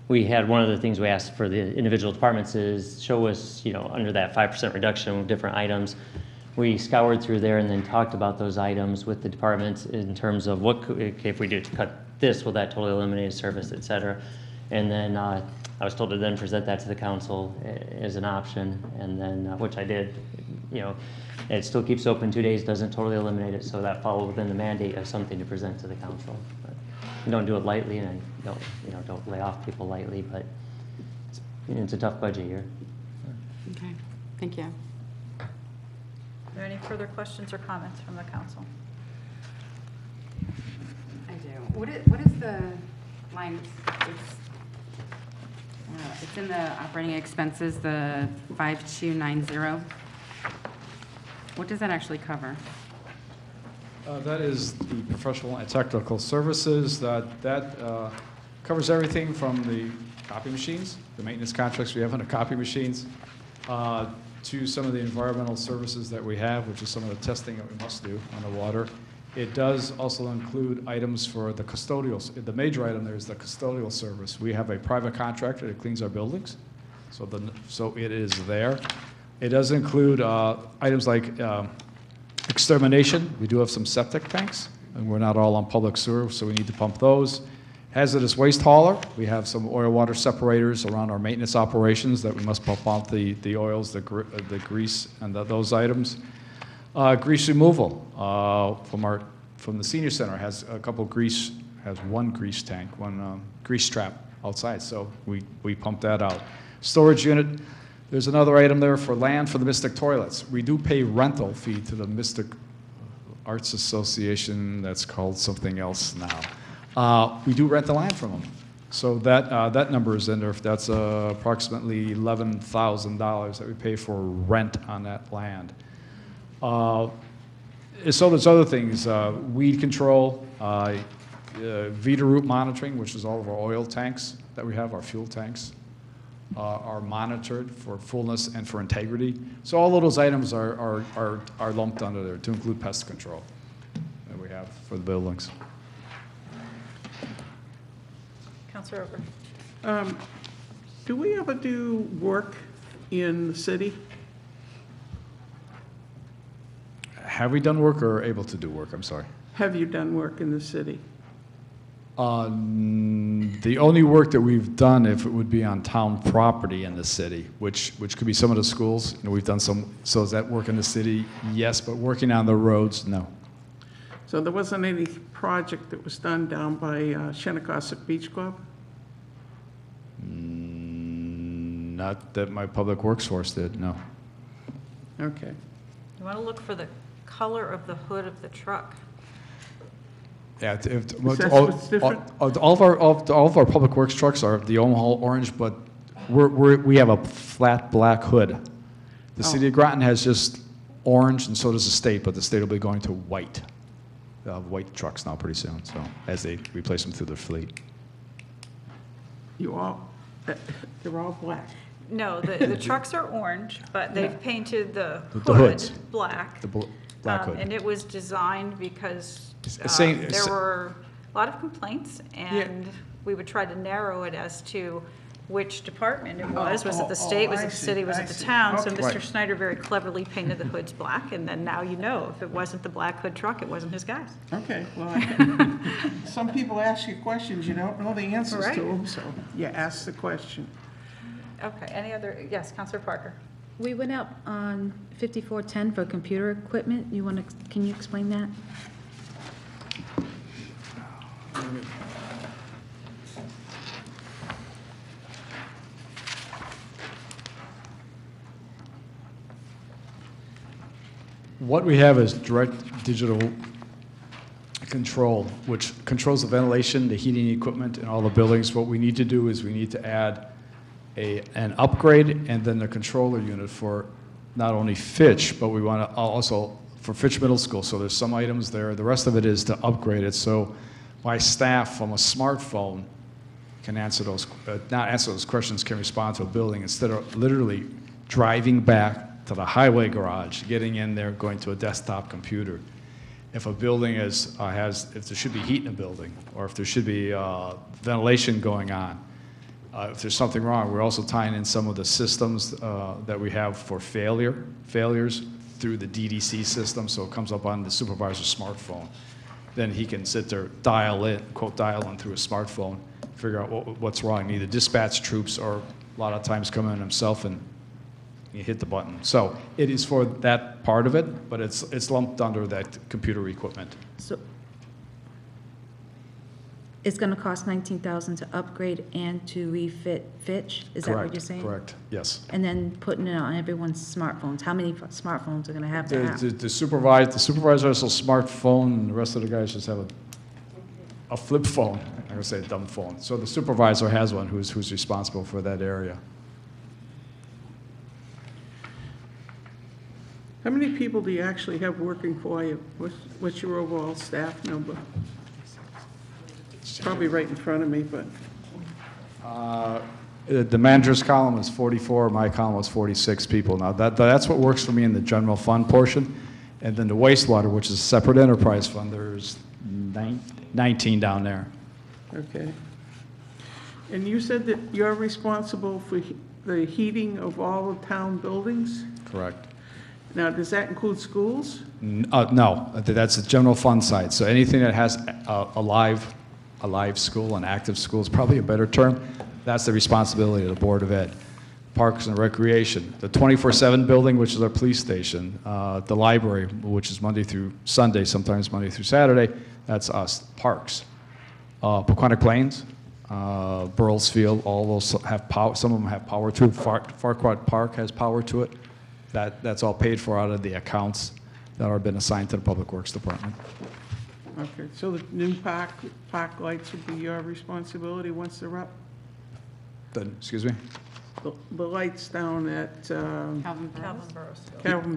We had one of the things we asked for the individual departments is show us, under that 5% reduction with different items. We scoured through there and then talked about those items with the departments in terms of if we do to cut this, will that totally eliminate a service, et cetera. And then I was told to then present that to the council as an option, and then, which I did. It still keeps open 2 days, doesn't totally eliminate it, so that followed within the mandate of something to present to the council. But you don't do it lightly, and don't lay off people lightly, but it's a tough budget year. Okay, thank you. Are there any further questions or comments from the council? I do. What is the line, it's in the operating expenses, the 5290. What does that actually cover? That is the professional and technical services. That covers everything from the copy machines, the maintenance contracts we have on the copy machines, to some of the environmental services that we have, which is some of the testing that we must do on the water. It does also include items for the custodial. The major item there is the custodial service. We have a private contractor that cleans our buildings, so it is there. It does include items like extermination. We do have some septic tanks, and we're not all on public sewer, so we need to pump those. Hazardous waste hauler. We have some oil water separators around our maintenance operations that we must pump out the oils, the grease, and those items. Grease removal from the senior center has one grease tank, one grease trap outside, so we pump that out. Storage unit. There's another item there for land for the Mystic toilets. We do pay rental fee to the Mystic Arts Association. That's called something else now. We do rent the land from them. So that number is in there. That's approximately $11,000 that we pay for rent on that land. So there's other things, weed control, Vita root monitoring, which is all of our oil tanks that we have, our fuel tanks. Are monitored for fullness and for integrity. So all of those items are lumped under there to include pest control that we have for the buildings. Councilor Over. Do we ever do work in the city? Have we done work or are able to do work? I'm sorry. Have you done work in the city? The only work that we've done, if it would be on town property in the city, which could be some of the schools, we've done some. So is that work in the city? Yes, but working on the roads, no. So there wasn't any project that was done down by Shennecossett Beach Club? Not that my public works force did, no. Okay. You want to look for the color of the hood of the truck. Yeah, what's different? all of our public works trucks are the Omaha orange, but we have a flat black hood. The city of Groton has just orange, and so does the state, but the state will be going to white. They'll have white trucks now pretty soon, so as they replace them through their fleet. They're all black. No, the trucks are orange, but they've painted the The hood hoods. black. The black hood. And it was designed because Same- there were a lot of complaints, and we would try to narrow it as to which department it was. Was it the state, was it the city, was it the town? So Okay. Mr. Snyder very cleverly painted the hoods black, and then now you know, if it wasn't the black hood truck, it wasn't his guys. Okay, well, some people ask you questions, you don't know the answers to Right. them, so you ask the question. Okay, any other, yes, Counselor Parker? We went up on 5410 for computer equipment. Can you explain that? What we have is direct digital control, which controls the ventilation, the heating equipment in all the buildings. What we need to do is we need to add an upgrade and then the controller unit for not only Fitch, but we want to also for Fitch Middle School. So there's some items there. The rest of it is to upgrade it. So my staff from a smartphone can answer those, not answer those questions, can respond to a building instead of literally driving back to the highway garage, getting in there, going to a desktop computer. If a building is, if there should be heat in a building, or if there should be ventilation going on, if there's something wrong, we're also tying in some of the systems that we have for failures through the DDC system, so it comes up on the supervisor's smartphone. Then he can sit there, dial in, quote, dial in through a smartphone, figure out what's wrong, either dispatch troops or a lot of times come in himself and you hit the button. So it is for that part of it, but it's lumped under that computer equipment. So it's going to cost $19,000 to upgrade and to refit Fitch? Is that what you're saying? Correct, yes. And then putting it on everyone's smartphones. How many smartphones are going to have that? The supervisor has a smartphone, and the rest of the guys just have a flip phone. I'm going to say a dumb phone. So the supervisor has one who's responsible for that area. How many people do you actually have working for you? What's your overall staff number? It's probably right in front of me, but The manager's column is 44, my column is 46 people. Now, that's what works for me in the general fund portion. And then the wastewater, which is a separate enterprise fund, there's 19 down there. okay. And you said that you're responsible for the heating of all the town buildings? Correct. Now, does that include schools? No, that's the general fund side. So anything that has a live school, an active school is probably a better term. That's the responsibility of the Board of Ed. Parks and Recreation, the 24/7 building, which is our police station, the library, which is Monday through Sunday, sometimes Monday through Saturday, that's us. Parks, Pequannock Plains, Burles Field, all those have power. Some of them have power to it. Farquhar Park has power to it. That's all paid for out of the accounts that are been assigned to the Public Works Department. Okay, so the new park lights would be your responsibility once they're up? Excuse me? The lights down at Calvin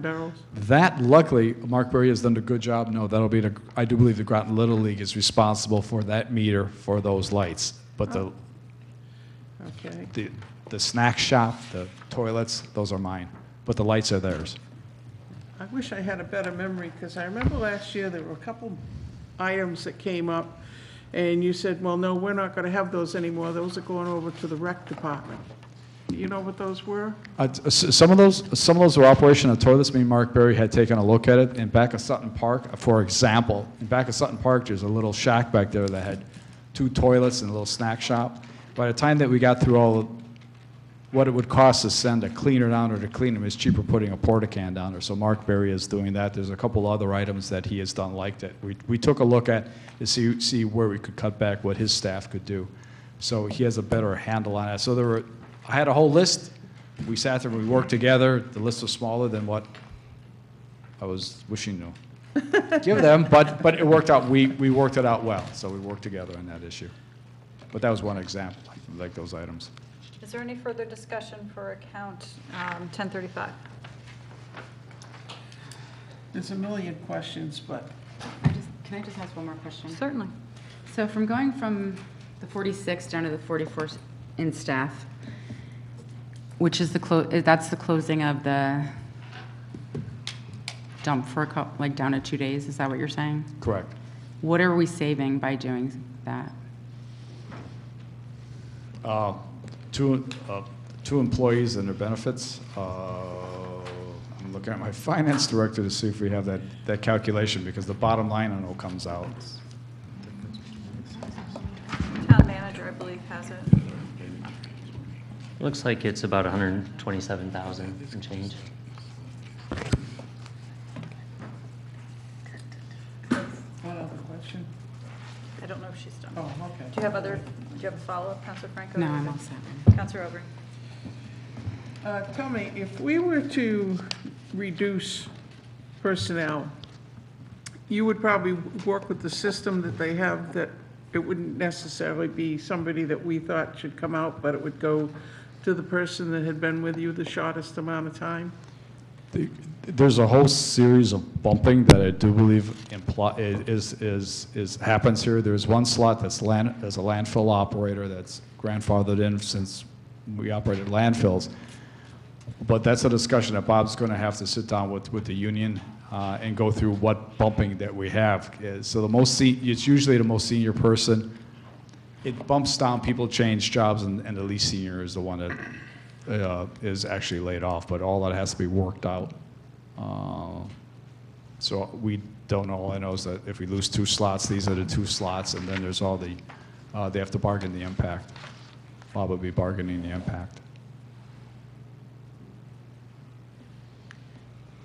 Barrows? That, luckily, Mark Berry has done a good job. No, that'll be I do believe the Groton Little League is responsible for that meter for those lights. But Okay. the snack shop, the toilets, those are mine. But the lights are theirs. I wish I had a better memory, because I remember last year there were a couple items that came up, and you said, well, no, we're not going to have those anymore. Those are going over to the rec department. Do you know what those were? Some of those were operational toilets. Me and Mark Berry had taken a look at it. In back of Sutton Park, for example, in back of Sutton Park, there's a little shack back there that had 2 toilets and a little snack shop. By the time that we got through all what it would cost to send a cleaner down there to clean them, is cheaper putting a porta-can down there. So Mark Berry is doing that. There's a couple other items that he has done like that. We took a look at to see where we could cut back, what his staff could do. So he has a better handle on it. So I had a whole list. We sat there and we worked together. The list was smaller than what I was wishing to give them, but it worked out. We worked it out well. So we worked together on that issue. But that was one example, like those items. Is there any further discussion for account 1035? There's a million questions, but Can I just ask one more question? Certainly. So from going from the 46 down to the 44 in staff, which is that's the closing of the dump for down to 2 days, is that what you're saying? Correct. What are we saving by doing that? Two employees and their benefits. I'm looking at my finance director to see if we have that calculation, because the bottom line, I know, comes out. Town manager, I believe, has it. Looks like it's about 127,000 and change. one other question. I don't know if she's done. Oh, okay. Do you have a follow-up, Counselor Franco? No, I'm all set. Counselor Aubrey? Tell me, if we were to reduce personnel, you would probably work with the system that they have, that it wouldn't necessarily be somebody that we thought should come out, but it would go to the person that had been with you the shortest amount of time? There's a whole series of bumping that I do believe happens here. There's one slot that's as a landfill operator that's grandfathered in since we operated landfills. But that's a discussion that Bob's going to have to sit down with the union and go through what bumping that we have. So it's usually the most senior person. It bumps down, people change jobs, and the least senior is the one that is actually laid off. But all that has to be worked out. So we don't know. All I know is that if we lose 2 slots, these are the 2 slots, and then there's all the, they have to bargain the impact. Bob would be bargaining the impact.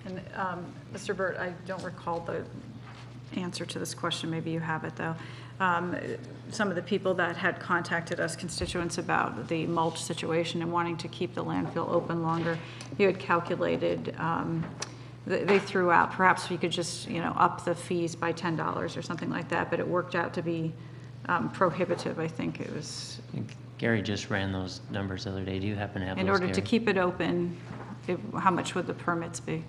And Mr. Burt, I don't recall the answer to this question. Maybe you have it, though. Some of the people that had contacted us, constituents, about the mulch situation and wanting to keep the landfill open longer, you had calculated, they threw out, perhaps we could just, up the fees by $10 or something like that, but it worked out to be prohibitive, I think it was. I think Gary just ran those numbers the other day. Do you happen to have those, In order to Gary? keep it open, how much would the permits be?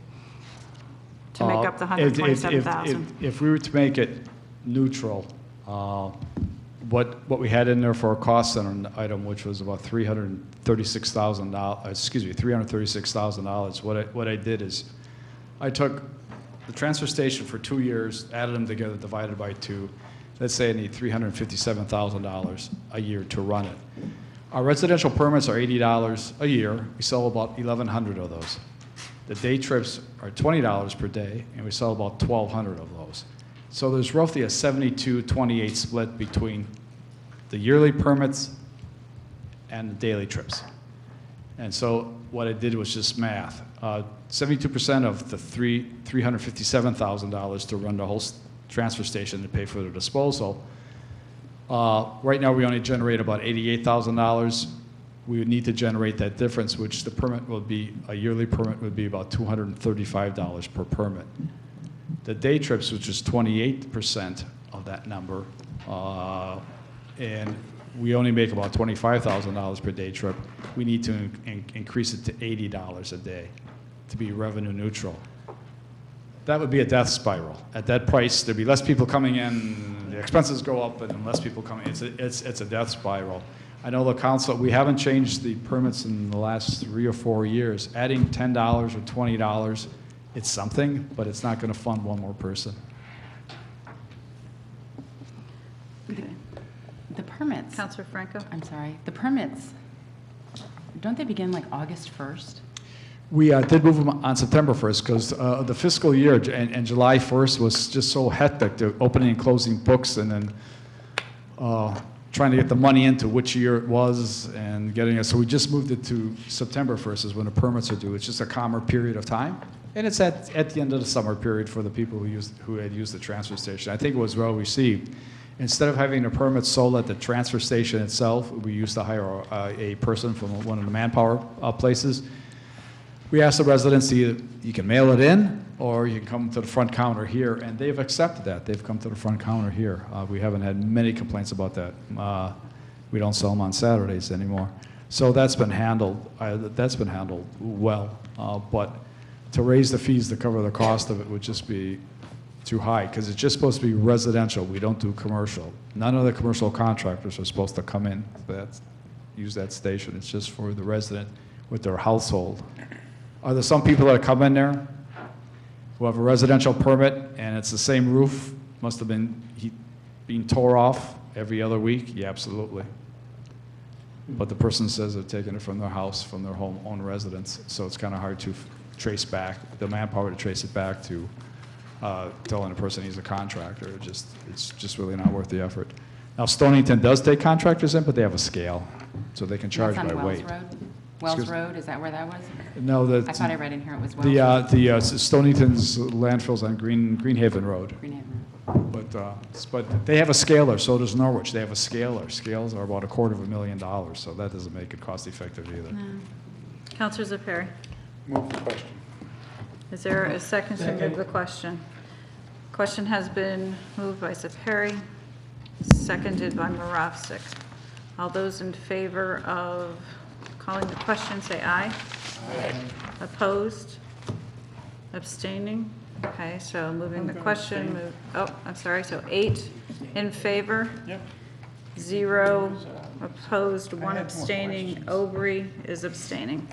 To make up the 127,000? If we were to make it neutral, what we had in there for a cost center item, which was about $336,000, what I did is I took the transfer station for 2 years, added them together, divided by 2. Let's say I need $357,000 a year to run it. Our residential permits are $80 a year. We sell about 1,100 of those. The day trips are $20 per day, and we sell about 1,200 of those. So there's roughly a 72-28 split between the yearly permits and the daily trips. And so what I did was just math. 72% of the $357,000 to run the whole transfer station to pay for the disposal. Right now we only generate about $88,000. We would need to generate that difference, which the permit will be, a yearly permit would be about $235 per permit. The day trips, which is 28% of that number, and we only make about $25,000 per day trip, we need to increase it to $80 a day to be revenue neutral. That would be a death spiral. At that price, there'd be less people coming in, the expenses go up, and less people coming in. It's a death spiral. I know the council, we haven't changed the permits in the last 3 or 4 years. Adding $10 or $20, it's something, but it's not going to fund one more person. The permits. Councilor Franco? I'm sorry. The permits, don't they begin like August 1st? We did move them on September 1st because the fiscal year and July 1st was just so hectic, the opening and closing books, and then trying to get the money into which year it was and getting it. So we just moved it to September 1st is when the permits are due. It's just a calmer period of time. And it's at the end of the summer period for the people who had used the transfer station. I think it was well received. Instead of having the permits sold at the transfer station itself, we used to hire a person from one of the manpower places. We asked the residents either you can mail it in or you can come to the front counter here, and they've accepted that. They've come to the front counter here. We haven't had many complaints about that. We don't sell them on Saturdays anymore. So that's been handled. That's been handled well. But to raise the fees to cover the cost of it would just be too high because it's just supposed to be residential. We don't do commercial. None of the commercial contractors are supposed to come in use that station. It's just for the resident with their household. Are there some people that come in there who have a residential permit and it's the same roof, must have been being tore off every other week? Yeah, absolutely. But the person says they're taking it from their house, from their own residence, so it's kind of hard to trace back, the manpower to trace it back to telling a person he's a contractor. It's just really not worth the effort. Now, Stonington does take contractors in, but they have a scale, so they can charge That's by on weight. Wells Road? Wells Road, is that where that was? No, I thought I read in here it was Wells Road. Stonington's landfills on Greenhaven Road. Greenhaven. But they have a scaler, so does Norwich. They have a scaler. Scales are about $250,000, so that doesn't make it cost effective either. No. Councilor Zepari? Move the question. Is there a second to move the question? Question has been moved by Zepari, seconded by Marovsek. All those in favor of calling the question, say aye. Aye. Opposed? Abstaining? Okay, so moving the question, I'm sorry, so 8 in favor? Yep. 0 opposed, 1 abstaining. Aubrey is abstaining.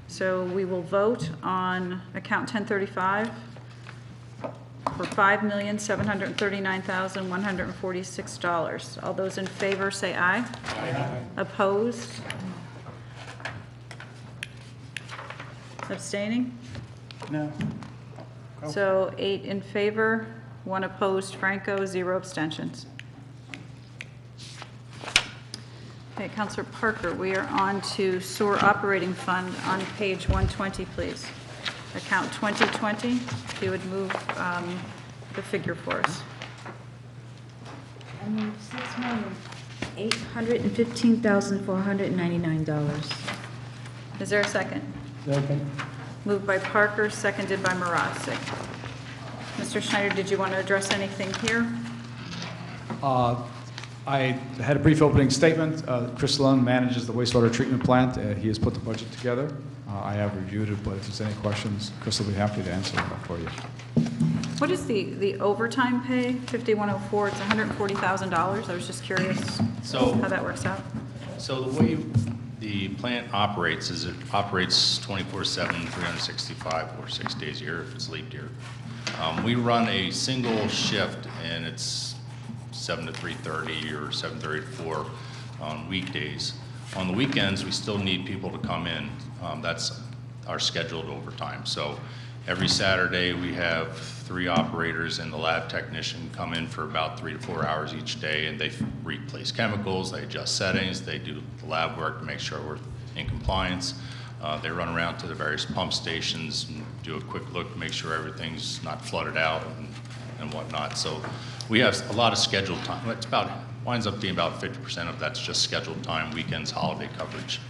So we will vote on account 1035 for $5,739,146. All those in favor say aye. Aye. Opposed? Abstaining? No. So 8 in favor, 1 opposed, Franco, 0 abstentions. Okay, Counselor Parker, we are on to sewer operating fund on page 120, please. Account 2020, if you would move the figure for us. I mean, $6,815,499. Is there a second? Second. Moved by Parker, seconded by Marazek. Mr. Schneider, did you want to address anything here? I had a brief opening statement. Chris Lund manages the wastewater treatment plant. He has put the budget together. I have reviewed it, but if there's any questions, Chris will be happy to answer them for you. What is the overtime pay, 5104? It's $140,000. I was just curious how that works out. So the way the plant operates is it operates 24/7, 365 or 6 days a year if it's leap year. We run a single shift, and it's 7 to 3:30 or 7:30 to 4 on weekdays. On the weekends, we still need people to come in. That's our scheduled overtime. So every Saturday, we have 3 operators and the lab technician come in for about 3 to 4 hours each day, and they replace chemicals, they adjust settings, they do the lab work to make sure we're in compliance. They run around to the various pump stations and do a quick look to make sure everything's not flooded out and whatnot. So we have a lot of scheduled time. It's winds up being about 50% of that's just scheduled time, weekends, holiday coverage.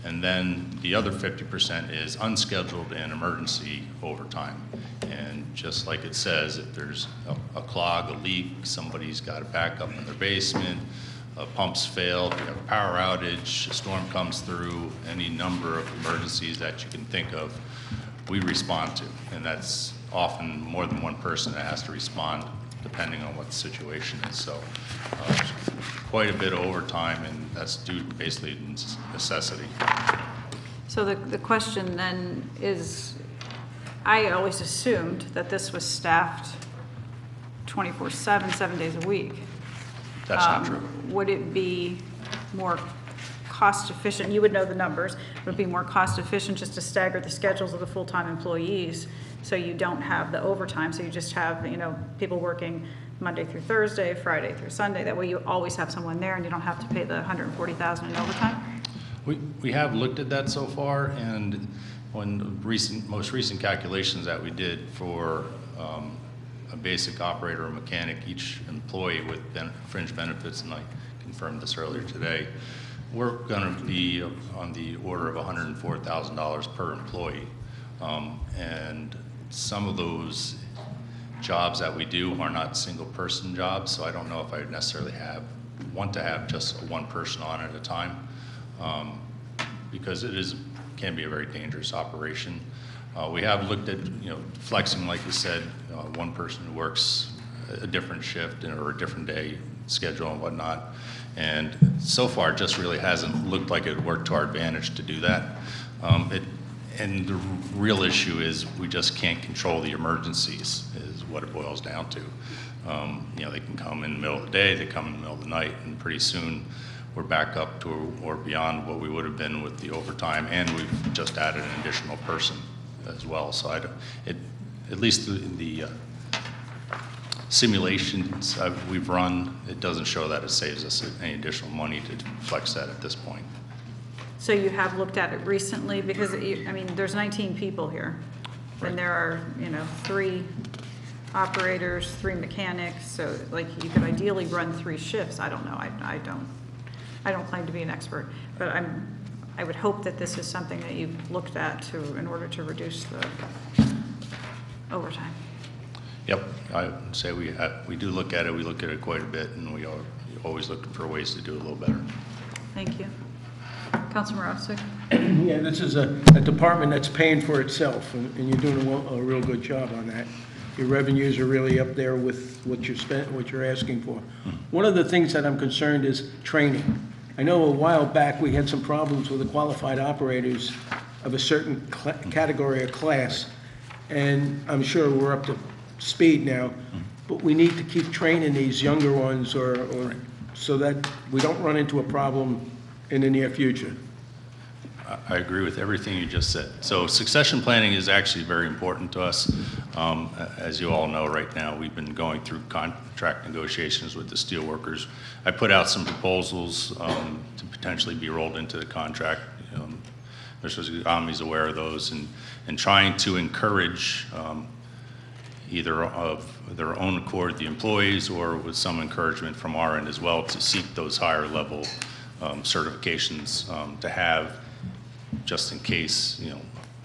And then the other 50% is unscheduled and emergency overtime. And just like it says, if there's a clog, a leak, somebody's got a backup in their basement, pumps failed, we have a power outage, a storm comes through, any number of emergencies that you can think of, we respond to. And that's often more than one person that has to respond depending on what the situation is. So quite a bit of overtime, and that's due to basically necessity. So the question then is, I always assumed that this was staffed 24/7, 7 days a week. That's not true. Would it be more cost efficient? You would know the numbers. Would it be more cost efficient just to stagger the schedules of the full-time employees so you don't have the overtime, so you just have, people working Monday through Thursday, Friday through Sunday? That way you always have someone there and you don't have to pay the $140,000 in overtime? We have looked at that so far, and on the most recent calculations that we did for a basic operator or mechanic, each employee with fringe benefits, and I confirmed this earlier today, we're going to be on the order of $104,000 per employee. And some of those jobs that we do are not single person jobs, so I don't know if I would necessarily want to have just one person on at a time, because it can be a very dangerous operation. We have looked at flexing, like you said, one person who works a different shift or a different day schedule and whatnot, and so far it just really hasn't looked like it would work to our advantage to do that. And the real issue is we just can't control the emergencies, is what it boils down to. They can come in the middle of the day, they come in the middle of the night, and pretty soon we're back up to or beyond what we would have been with the overtime, and we've just added an additional person as well. So at least the simulations we've run, it doesn't show that it saves us any additional money to flex that at this point. So you have looked at it recently, because there's 19 people here, and there are 3 operators, 3 mechanics. So you could ideally run 3 shifts. I don't know. I don't claim to be an expert, but I would hope that this is something that you've looked at in order to reduce the overtime. Yep, I would say we do look at it. We look at it quite a bit, and we are always looking for ways to do it a little better. Thank you. Councilor Morosik? Yeah, this is a department that's paying for itself, and you're doing a real good job on that. Your revenues are really up there with what you're asking for. One of the things that I'm concerned is training. I know a while back we had some problems with the qualified operators of a certain category of class, and I'm sure we're up to speed now, but we need to keep training these younger ones or so that we don't run into a problem in the near future. I agree with everything you just said. So succession planning is actually very important to us. As you all know, right now, we've been going through contract negotiations with the steelworkers. I put out some proposals to potentially be rolled into the contract. Mr. Zagami's aware of those, and trying to encourage either of their own accord, the employees, or with some encouragement from our end as well to seek those higher level certifications to have, just in case,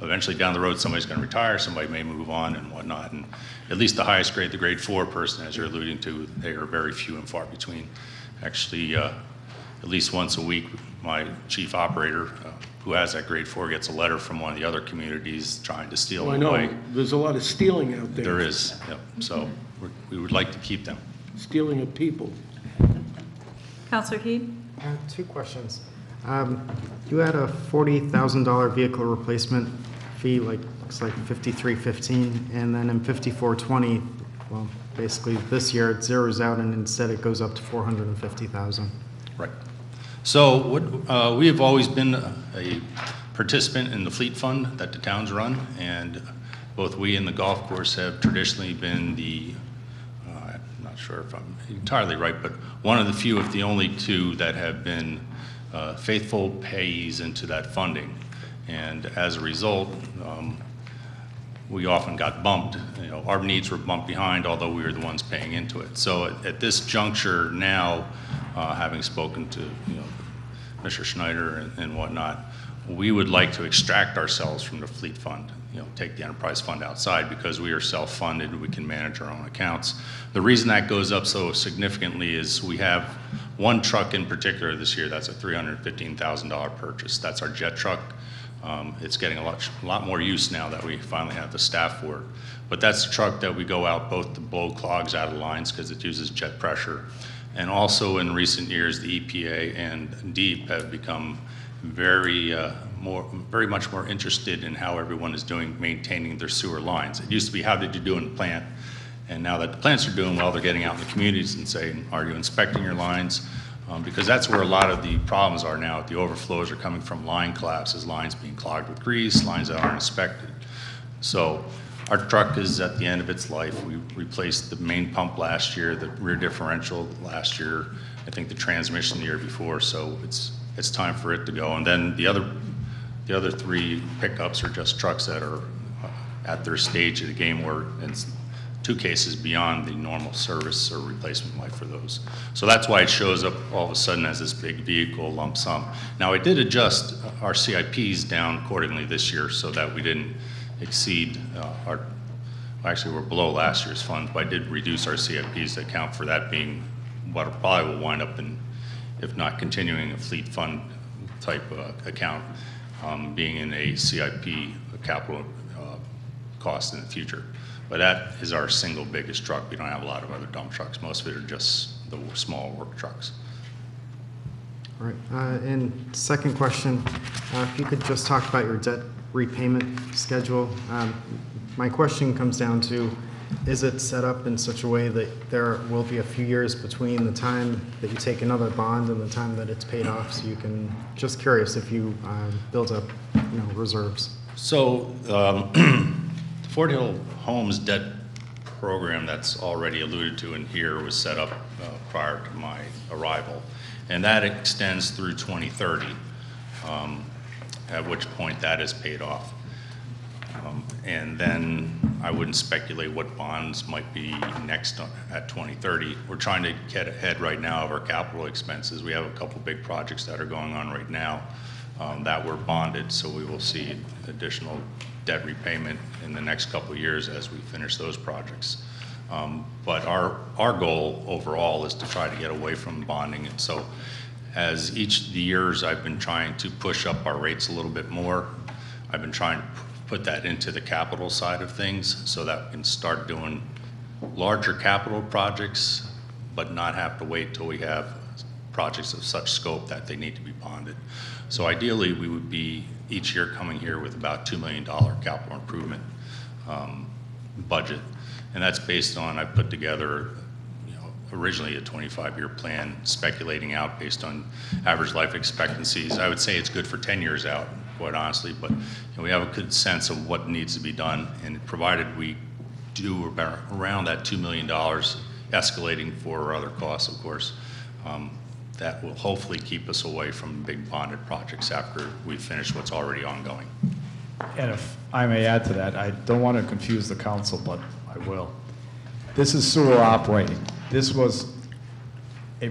eventually down the road somebody's going to retire, somebody may move on and whatnot. And at least the highest grade, the grade 4 person, as you're alluding to, they are very few and far between. Actually, at least once a week, my chief operator, who has that grade 4, gets a letter from one of the other communities trying to steal Well, I away. know, there's a lot of stealing out there. There is, yep. So we would like to keep them. Stealing of people. Councilor Heed? 2 questions. You had a $40,000 vehicle replacement fee, looks like 5315, and then in 5420, well, basically this year it zeroes out and instead it goes up to 450,000. Right. So we have always been a participant in the fleet fund that the towns run, and both we and the golf course have traditionally been the, I'm not sure if I'm entirely right, but one of the few, if the only 2, that have been faithful payees into that funding. And as a result, we often got bumped. Our needs were bumped behind, although we were the ones paying into it. So at this juncture now, having spoken to Mr. Schneider and whatnot, we would like to extract ourselves from the fleet fund, take the enterprise fund outside, because we are self-funded, we can manage our own accounts. The reason that goes up so significantly is we have one truck in particular this year that's a $315,000 purchase. That's our jet truck. It's getting a lot more use now that we finally have the staff for it. But that's the truck that we go out both to blow clogs out of lines because it uses jet pressure. And also in recent years, the EPA and DEEP have become very much more interested in how everyone is maintaining their sewer lines. It used to be, how did you do in the plant? And now that the plants are doing well, they're getting out in the communities and saying, are you inspecting your lines? Because that's where a lot of the problems are now. The overflows are coming from line collapses, lines being clogged with grease, lines that aren't inspected. So our truck is at the end of its life. We replaced the main pump last year, the rear differential last year, I think the transmission the year before, so it's time for it to go. And then the other 3 pickups are just trucks that are at their stage of the game where it's 2 cases beyond the normal service or replacement life for those. So that's why it shows up all of a sudden as this big vehicle lump sum. Now, I did adjust our CIPs down accordingly this year so that we didn't exceed actually we're below last year's funds, but I did reduce our CIPs to account for that being what probably will wind up in, if not continuing a fleet fund type account, being in a CIP capital cost in the future. But that is our single biggest truck. We don't have a lot of other dump trucks. Most of it are just the small work trucks. All right, and second question, if you could just talk about your debt repayment schedule. My question comes down to, is it set up in such a way that there will be a few years between the time that you take another bond and the time that it's paid off, so you can, just curious if you build up reserves? So the Fort Hill Homes debt program that's already alluded to in here was set up prior to my arrival, and that extends through 2030, at which point that is paid off. And then I wouldn't speculate what bonds might be next at 2030. We're trying to get ahead right now of our capital expenses. We have a couple big projects that are going on right now that were bonded, so we will see additional debt repayment in the next couple of years as we finish those projects. But our goal overall is to try to get away from bonding. And so As each of the years, I've been trying to push up our rates a little bit more. I've been trying to put that into the capital side of things so that we can start doing larger capital projects, but not have to wait till we have projects of such scope that they need to be bonded. So ideally, we would be each year coming here with about $2 million capital improvement budget. And that's based on, I put together, originally a 25-year plan, speculating out based on average life expectancies. I would say it's good for 10 years out, quite honestly, but we have a good sense of what needs to be done, and provided we do about around that $2 million, escalating for other costs, of course, that will hopefully keep us away from big bonded projects after we finish what's already ongoing. And if I may add to that, I don't want to confuse the council, but I will. This is sewer operating. This was a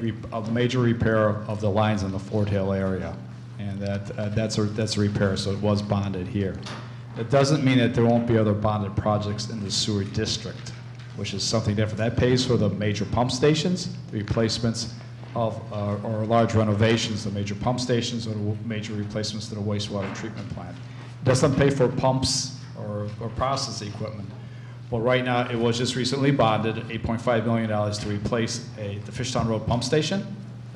major repair of the lines in the Fort Hill area, and that's a repair, so it was bonded here. It doesn't mean that there won't be other bonded projects in the sewer district, which is something different. That pays for the major pump stations, the replacements of, or large renovations, the major pump stations, or the major replacements to the wastewater treatment plant. It doesn't pay for pumps or process equipment. Well, right now, it was just recently bonded, $8.5 million to replace the Fishtown Road pump station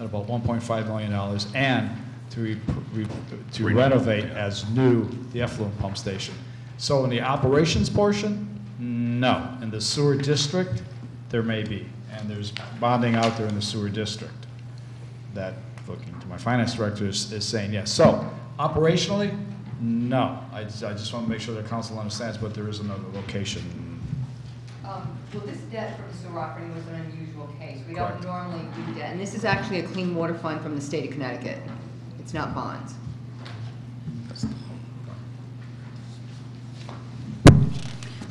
at about $1.5 million, and to renovate as new the effluent pump station. So in the operations portion, no. In the sewer district, there may be, and there's bonding out there in the sewer district that, looking to my finance director, is saying yes. So operationally, no. I just want to make sure the council understands, but there is another location. Well, this debt from sewer operating was an unusual case. We Correct. don't normally do debt, and this is actually a clean water fund from the state of Connecticut. It's not bonds.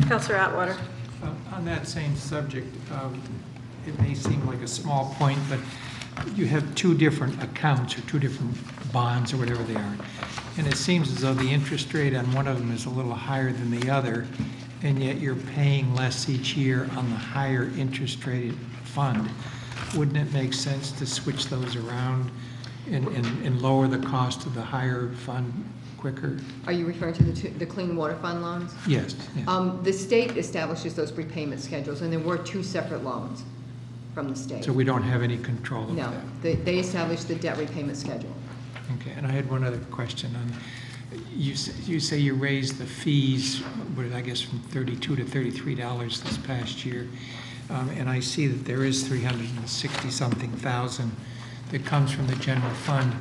Councilor Atwater. On that same subject, it may seem like a small point, but you have two different accounts or two different bonds or whatever they are. And it seems as though the interest rate on one of them is a little higher than the other, and yet you're paying less each year on the higher interest rate fund. Wouldn't it make sense to switch those around and lower the cost of the higher fund quicker? Are you referring to the clean water fund loans? Yes. Yeah. The state establishes those repayment schedules, and there were two separate loans from the state. So we don't have any control of No, that? they established the debt repayment schedule. Okay, and I had one other question on, you say you raised the fees, I guess from $32 to $33 this past year, and I see that there is 360-something thousand that comes from the general fund.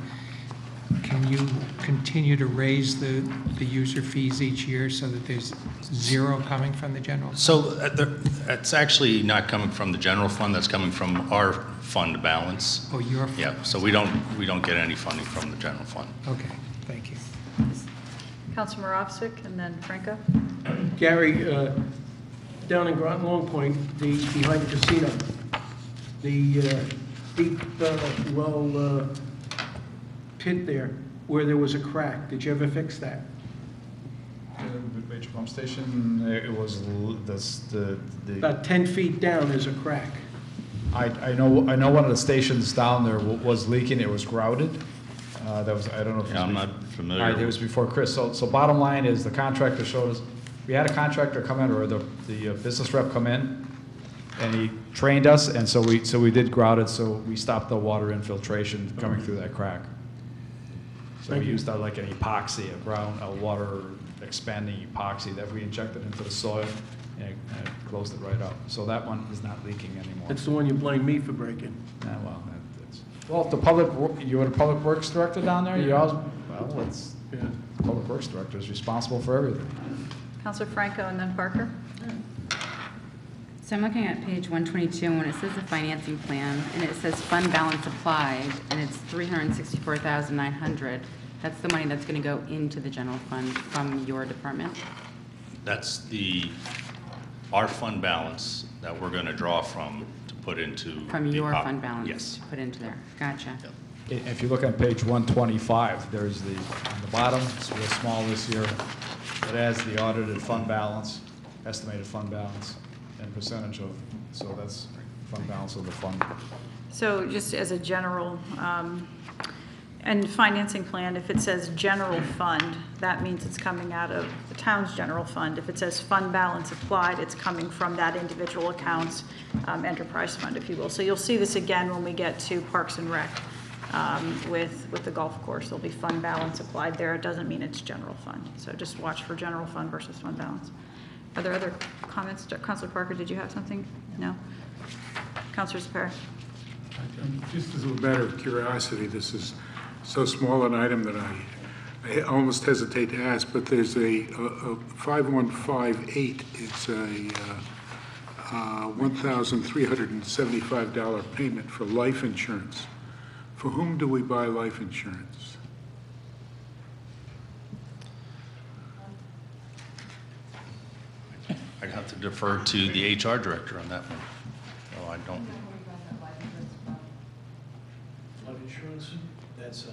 Can you continue to raise the user fees each year so that there's zero coming from the general fund? So that's actually not coming from the general fund, that's coming from our fund balance. Oh, your fund? Yeah, so we don't get any funding from the general fund. Okay, thank you. Councilor Moravsik, and then Franco. Gary, down in Groton Long Point, behind the casino, the deep well pit there where there was a crack, did you ever fix that? The major pump station, it was the About 10 feet down, there's a crack. I know one of the stations down there was leaking. It was grouted. That was, I don't know if it was. Yeah, I'm not familiar. All right, it was before Chris. So bottom line is the contractor showed us, we had a contractor come in, or the business rep come in, and he trained us, and so we did grout it, so we stopped the water infiltration coming through that crack. So we used like an epoxy, a water expanding epoxy that we injected into the soil, and it closed it right up. So that one is not leaking anymore. That's the one you blame me for breaking. Well, if you were the public works director down there, you always, well, it's, the public works director is responsible for everything. Councilor Franco, and then Parker. So I'm looking at page 122, and it says the financing plan, and it says fund balance applied, and it's $364,900. That's the money that's going to go into the general fund from your department? That's Our fund balance that we're going to draw from to put into. From your fund balance? Yes. To put into there. Gotcha. Yep. If you look on page 125, there's on the bottom, it's real small this year, it has the audited fund balance, estimated fund balance, and percentage of, so that's fund balance of the fund. So just as a general, and financing plan, if it says general fund, that means it's coming out of the town's general fund. If it says fund balance applied, it's coming from that individual account's enterprise fund, if you will. So you'll see this again when we get to Parks and Rec with the golf course. There'll be fund balance applied there. It doesn't mean it's general fund. So just watch for general fund versus fund balance. Are there other comments? Councilor Parker, did you have something? No? Councilor Zapata? Just as a matter of curiosity, this is so small an item that I almost hesitate to ask, but there's a 5158. It's a $1,375 payment for life insurance. For whom do we buy life insurance? I have to defer to the HR director on that one. No, I don't. Life insurance, that's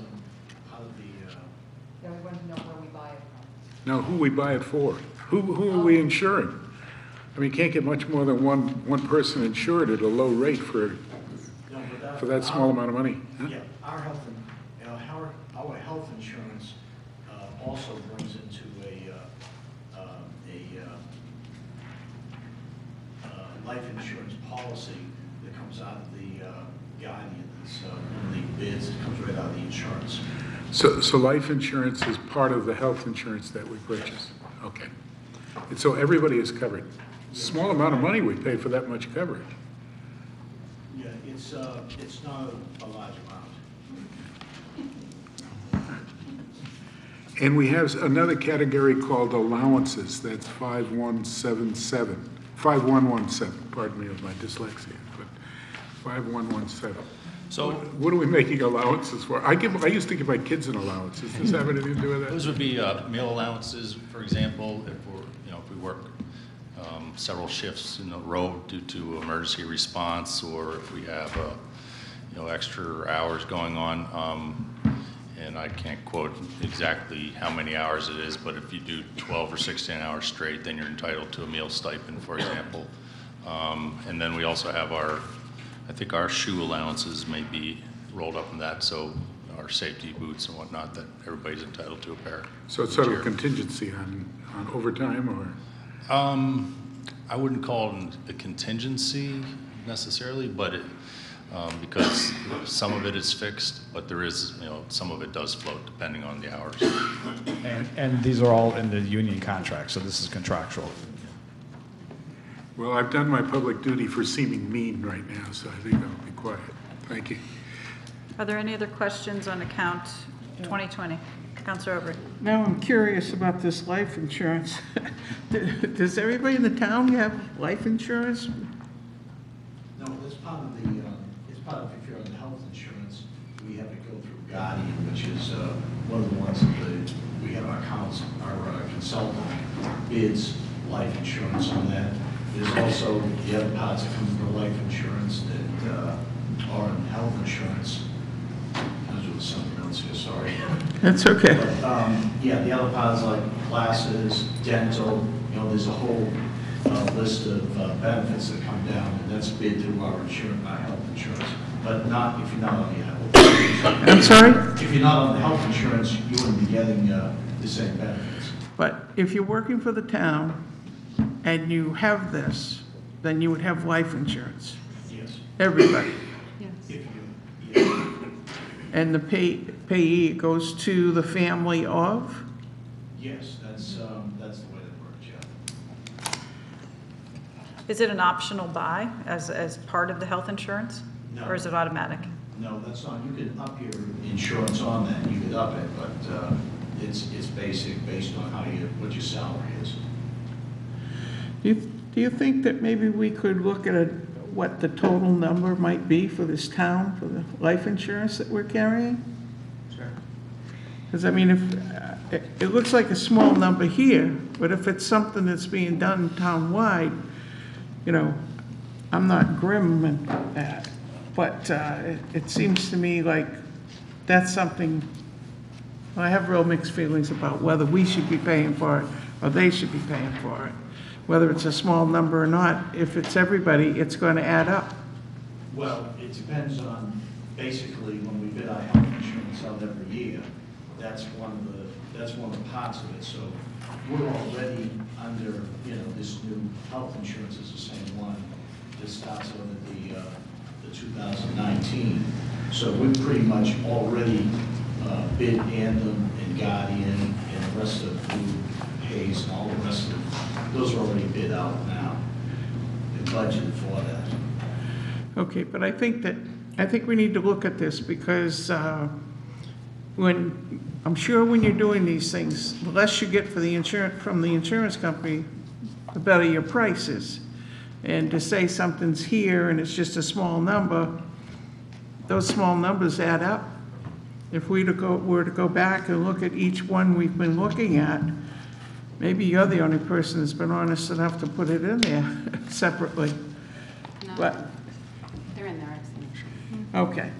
part of the... Then we want to know where we buy it from. No, who we buy it for? Who are we insuring? I mean, you can't get much more than one person insured at a low rate for that small amount of money. Huh? Yeah, our health insurance also brings into a life insurance policy that comes out of the Guardian. It's one of the bids that comes right out of the insurance. So life insurance is part of the health insurance that we purchase? Okay. And so everybody is covered. Small amount of money we pay for that much coverage. Yeah, it's not a large amount. And we have another category called allowances. That's 5117, pardon me of my dyslexia, but 5117. So what are we making allowances for? I used to give my kids an allowance. Does this have anything to do with that? those would be meal allowances, for example, if we work several shifts in a row due to emergency response, or if we have extra hours going on. And I can't quote exactly how many hours it is, but if you do 12 or 16 hours straight, then you're entitled to a meal stipend, for example. And then we also have I think our shoe allowances may be rolled up in that, so our safety boots and whatnot, that everybody's entitled to a pair. So it's sort of a contingency on overtime, or? I wouldn't call it a contingency necessarily, but because some of it is fixed, but there is, some of it does float depending on the hours. And these are all in the union contract, so this is contractual. Well, I've done my public duty for seeming mean right now, so I think I'll be quiet. Thank you. Are there any other questions on account 2020? Councilor Aubrey. Now I'm curious about this life insurance. Does everybody in the town have life insurance? No, it's part of if you're on the health insurance, we have to go through Guardian, which is one of the ones that we have our consultant bids life insurance on that. There's also the other parts that come from life insurance that are in health insurance. I was doing something else here, sorry. That's okay. But, yeah, the other parts like classes, dental, there's a whole list of benefits that come down, and that's bid through our health insurance. But not if you're not on the health insurance. I'm sorry? If you're not on the health insurance, you wouldn't be getting the same benefits. But if you're working for the town and you have this, then you would have life insurance. Yes. Everybody. Yes. Yes. And the payee goes to the family of? Yes, that's the way that works, yeah. Is it an optional buy as part of the health insurance? No. Or is it automatic? No, that's not. You could up your insurance on that. You could up it, but it's basic based on what your salary is. Do you think that maybe we could look at what the total number might be for this town, for the life insurance that we're carrying? Sure. Because, I mean, if it looks like a small number here, but if it's something that's being done town-wide, I'm not grim at that, but it seems to me like that's something, I have real mixed feelings about whether we should be paying for it or they should be paying for it. Whether it's a small number or not, if it's everybody, it's going to add up. Well, it depends on, basically, when we bid our health insurance out every year, that's one of the parts of it. So we're already under, this new health insurance is the same one that starts out at the 2019. So we've pretty much already bid Anthem and Guardian and the rest of Blue, Hayes, and all the rest of those are already bid out now and budgeted for that. Okay, but I think we need to look at this because I'm sure when you're doing these things, the less you get for the from the insurance company, the better your price is. And to say something's here and it's just a small number, those small numbers add up. If we were to go back and look at each one we've been looking at, maybe you're the only person that's been honest enough to put it in there separately. No, But, they're in there, I've seen. okay.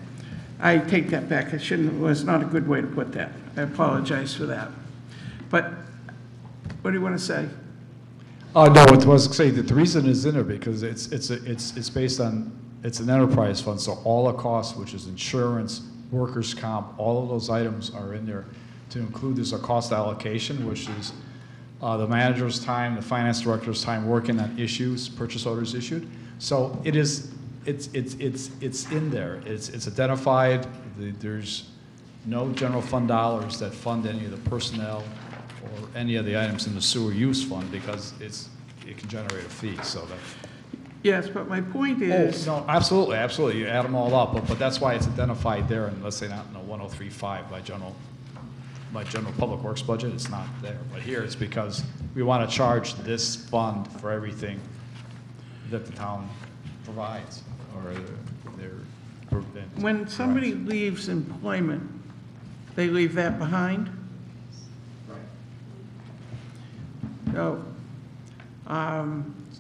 I take that back. It was not a good way to put that. I apologize for that. But what do you want to say? No, what I was saying, that the reason it's in there because it's based on, it's an enterprise fund, so all the costs, which is insurance, workers' comp, all of those items are in there to include. There's a cost allocation, which is the manager's time, the finance director's time working on issues, purchase orders issued. So it's in there. It's identified. There's no general fund dollars that fund any of the personnel or any of the items in the sewer use fund because it can generate a fee. So that. Yes, but my point is. Oh, no, absolutely, absolutely. You add them all up, but that's why it's identified there. And let's say not in the 1035 by general public works budget, it's not there. But here it's because we want to charge this fund for everything that the town provides or When somebody leaves employment, they leave that behind? Right. So,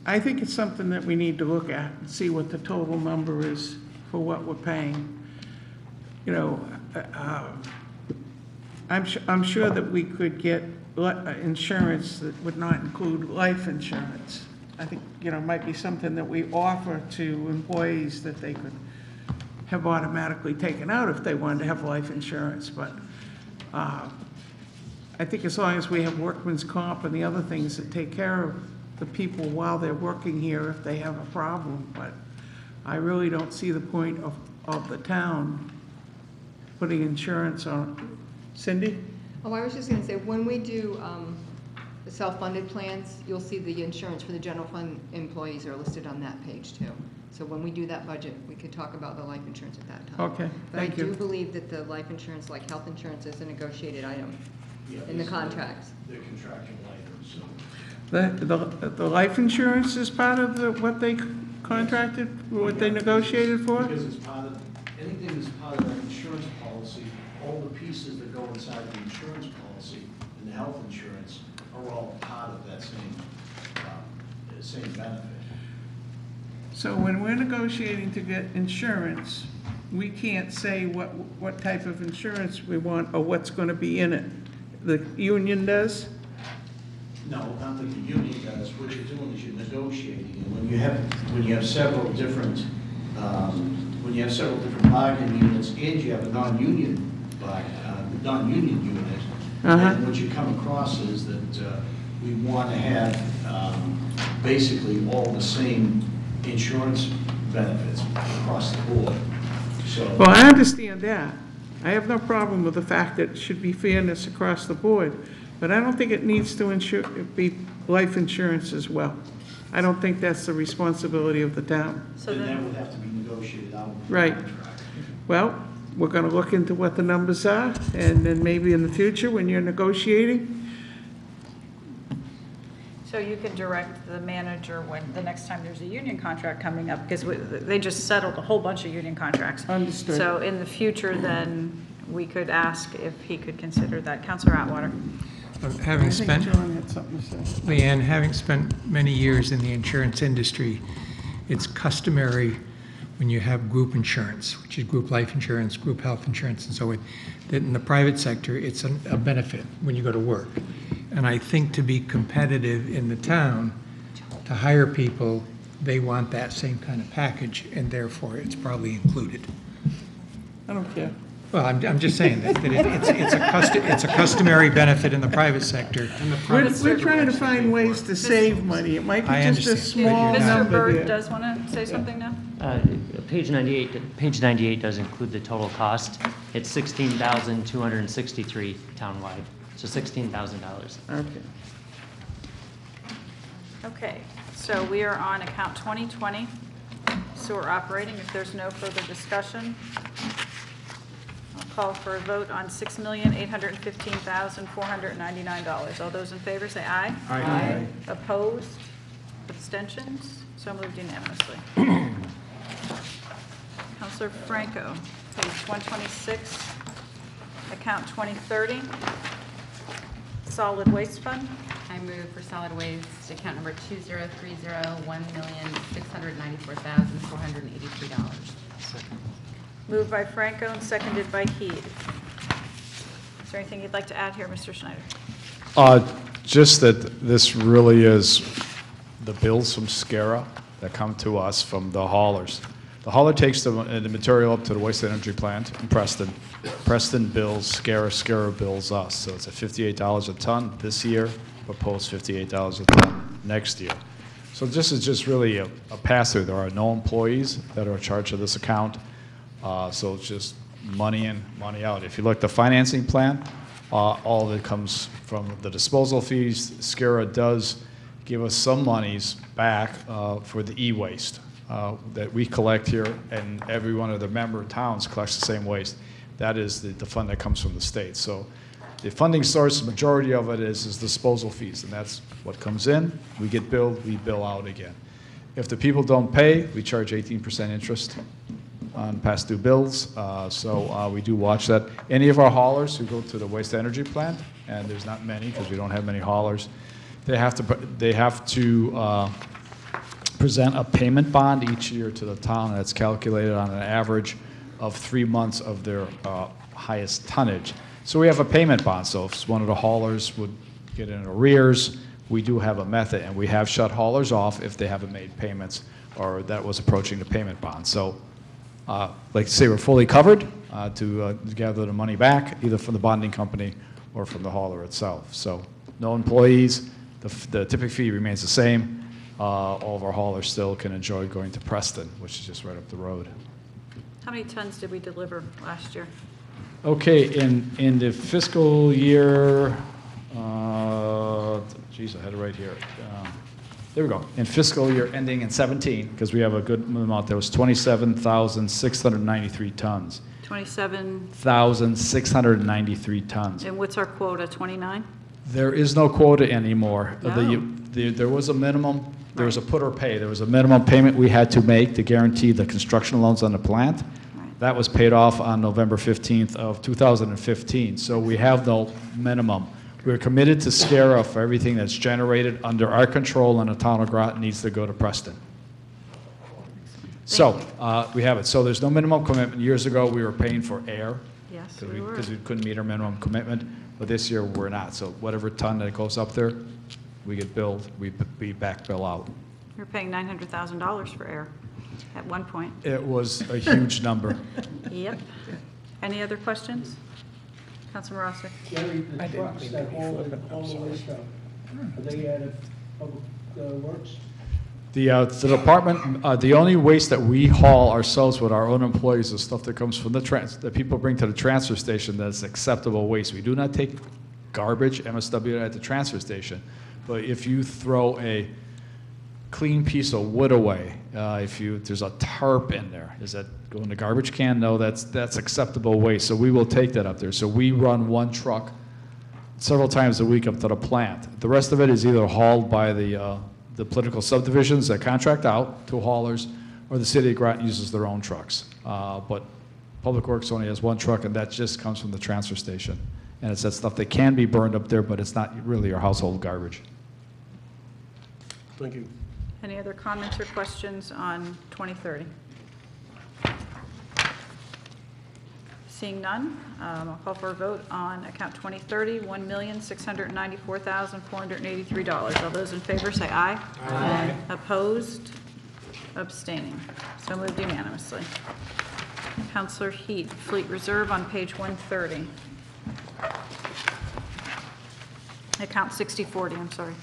I think it's something that we need to look at and see what the total number is for what we're paying. I'm sure that we could get insurance that would not include life insurance. I think, it might be something that we offer to employees that they could have automatically taken out if they wanted to have life insurance. But I think as long as we have workman's comp and the other things that take care of the people while they're working here if they have a problem. But I really don't see the point of the town putting insurance on. Cindy? Oh, I was just going to say, when we do the self-funded plans, you'll see the insurance for the general fund employees are listed on that page too. So when we do that budget, we could talk about the life insurance at that time. Okay, But thank I you. do believe that the life insurance, like health insurance, is a negotiated item Yeah, in the these are contracts. They're contractual items, so. The life insurance is part of what they contracted, what they negotiated for? Because it's part of, anything that's part of that insurance policy, all the pieces that go inside the insurance policy and the health insurance are all part of that same benefit. So when we're negotiating to get insurance, we can't say what type of insurance we want or what's going to be in it. The union does? No, not that the union does. What you're doing is you're negotiating, and when you have several different bargaining units, and you have a non-union unit, and what you come across is that we want to have basically all the same insurance benefits across the board. So. Well, I understand that. I have no problem with the fact that it should be fairness across the board, but I don't think it needs to be life insurance as well. I don't think that's the responsibility of the town. So then that then, would have to be negotiated out. With the Right. contract. Well, we're going to look into what the numbers are, and then maybe in the future, when you're negotiating, so you can direct the manager when, the next time there's a union contract coming up, because they just settled a whole bunch of union contracts. Understood. So in the future, then, we could ask if he could consider that. Counselor Atwater? Having I think spent, John had something to say. Leanne, having spent many years in the insurance industry, it's customary when you have group insurance, which is group life insurance, group health insurance, and so on, that in the private sector, it's a benefit when you go to work. And I think to be competitive in the town, to hire people they want that same kind of package, and therefore it's probably included. I don't care. Well, I'm just saying that it's a customary benefit in the private sector. We're trying to find ways to save money. It might be I just a understand, but small you're not- Mr. number Byrd there. does want to say something now? Page 98 does include the total cost. It's $16,263 townwide, so $16,000. Okay. Okay, so we are on account 2020, sewer operating. If there's no further discussion, I'll call for a vote on $6,815,499. All those in favor say aye. Aye. Opposed? Abstentions? So moved unanimously. Counselor Franco, page 126, account 2030, solid waste fund. I move for solid waste, account number 2030, $1,694,483. Moved by Franco and seconded by Heed. Is there anything you'd like to add here, Mr. Schneider? Just that this really is the bills from SCARA that come to us from the haulers. The hauler takes the material up to the waste energy plant in Preston. Preston bills SCARA, SCARA bills us. So it's at $58 a ton this year, proposed $58 a ton next year. So this is just really a pass-through. There are no employees that are in charge of this account. So it's just money in, money out. If you look at the financing plan, all of it comes from the disposal fees. SCARA does give us some monies back for the e-waste that we collect here, and every one of the member towns collects the same waste. That is the fund that comes from the state. So the funding source, the majority of it is disposal fees, and that's what comes in. We get billed, we bill out again. If the people don't pay, we charge 18% interest on past due bills. So we do watch that. Any of our haulers who go to the waste energy plant, and there's not many because we don't have many haulers, they have to present a payment bond each year to the town that's calculated on an average of 3 months of their highest tonnage. So we have a payment bond. So if one of the haulers would get in arrears, we do have a method, and we have shut haulers off if they haven't made payments or that was approaching the payment bond. So like to say, we're fully covered to gather the money back, either from the bonding company or from the hauler itself. So no employees, the tipping fee remains the same. All of our haulers still can enjoy going to Preston, which is just right up the road. How many tons did we deliver last year? Okay, in the fiscal year, geez, I had it right here. There we go. In fiscal year ending in 17, because we have a good amount, there was 27,693 tons. 27,693 tons. And what's our quota, 29? There is no quota anymore. No. There was a minimum, there was a put or pay. There was a minimum payment we had to make to guarantee the construction loans on the plant. Right. That was paid off on November 15th of 2015. So we have no minimum. We're committed to SCARA for everything that's generated under our control, and the town of Groton needs to go to Preston. So we have it. So there's no minimum commitment. Years ago, we were paying for air. Yes, we were. Because we couldn't meet our minimum commitment, but this year we're not. So whatever ton that goes up there, we get billed, we back bill out. We were paying $900,000 for air at one point. It was a huge number. Yep. Any other questions? Councilman Rosser. Gary, the trucks that haul the waste out, are they at Public Works? The department, the only waste that we haul ourselves with our own employees is stuff that comes from that people bring to the transfer station that's acceptable waste. We do not take garbage, MSW, at the transfer station. But if you throw a clean piece of wood away, there's a tarp in there, does that go in the garbage can? No, that's acceptable waste. So we will take that up there. So we run one truck several times a week up to the plant. The rest of it is either hauled by the political subdivisions that contract out to haulers, or the city of Groton uses their own trucks. But Public Works only has one truck, and that just comes from the transfer station. And it's that stuff that can be burned up there, but it's not really your household garbage. Thank you. Any other comments or questions on 2030? Seeing none, I'll call for a vote on account 2030, $1,694,483. All those in favor say aye. Aye. Opposed? Abstaining. So moved unanimously. Counselor Heat, Fleet Reserve on page 130. Account 6040, I'm sorry.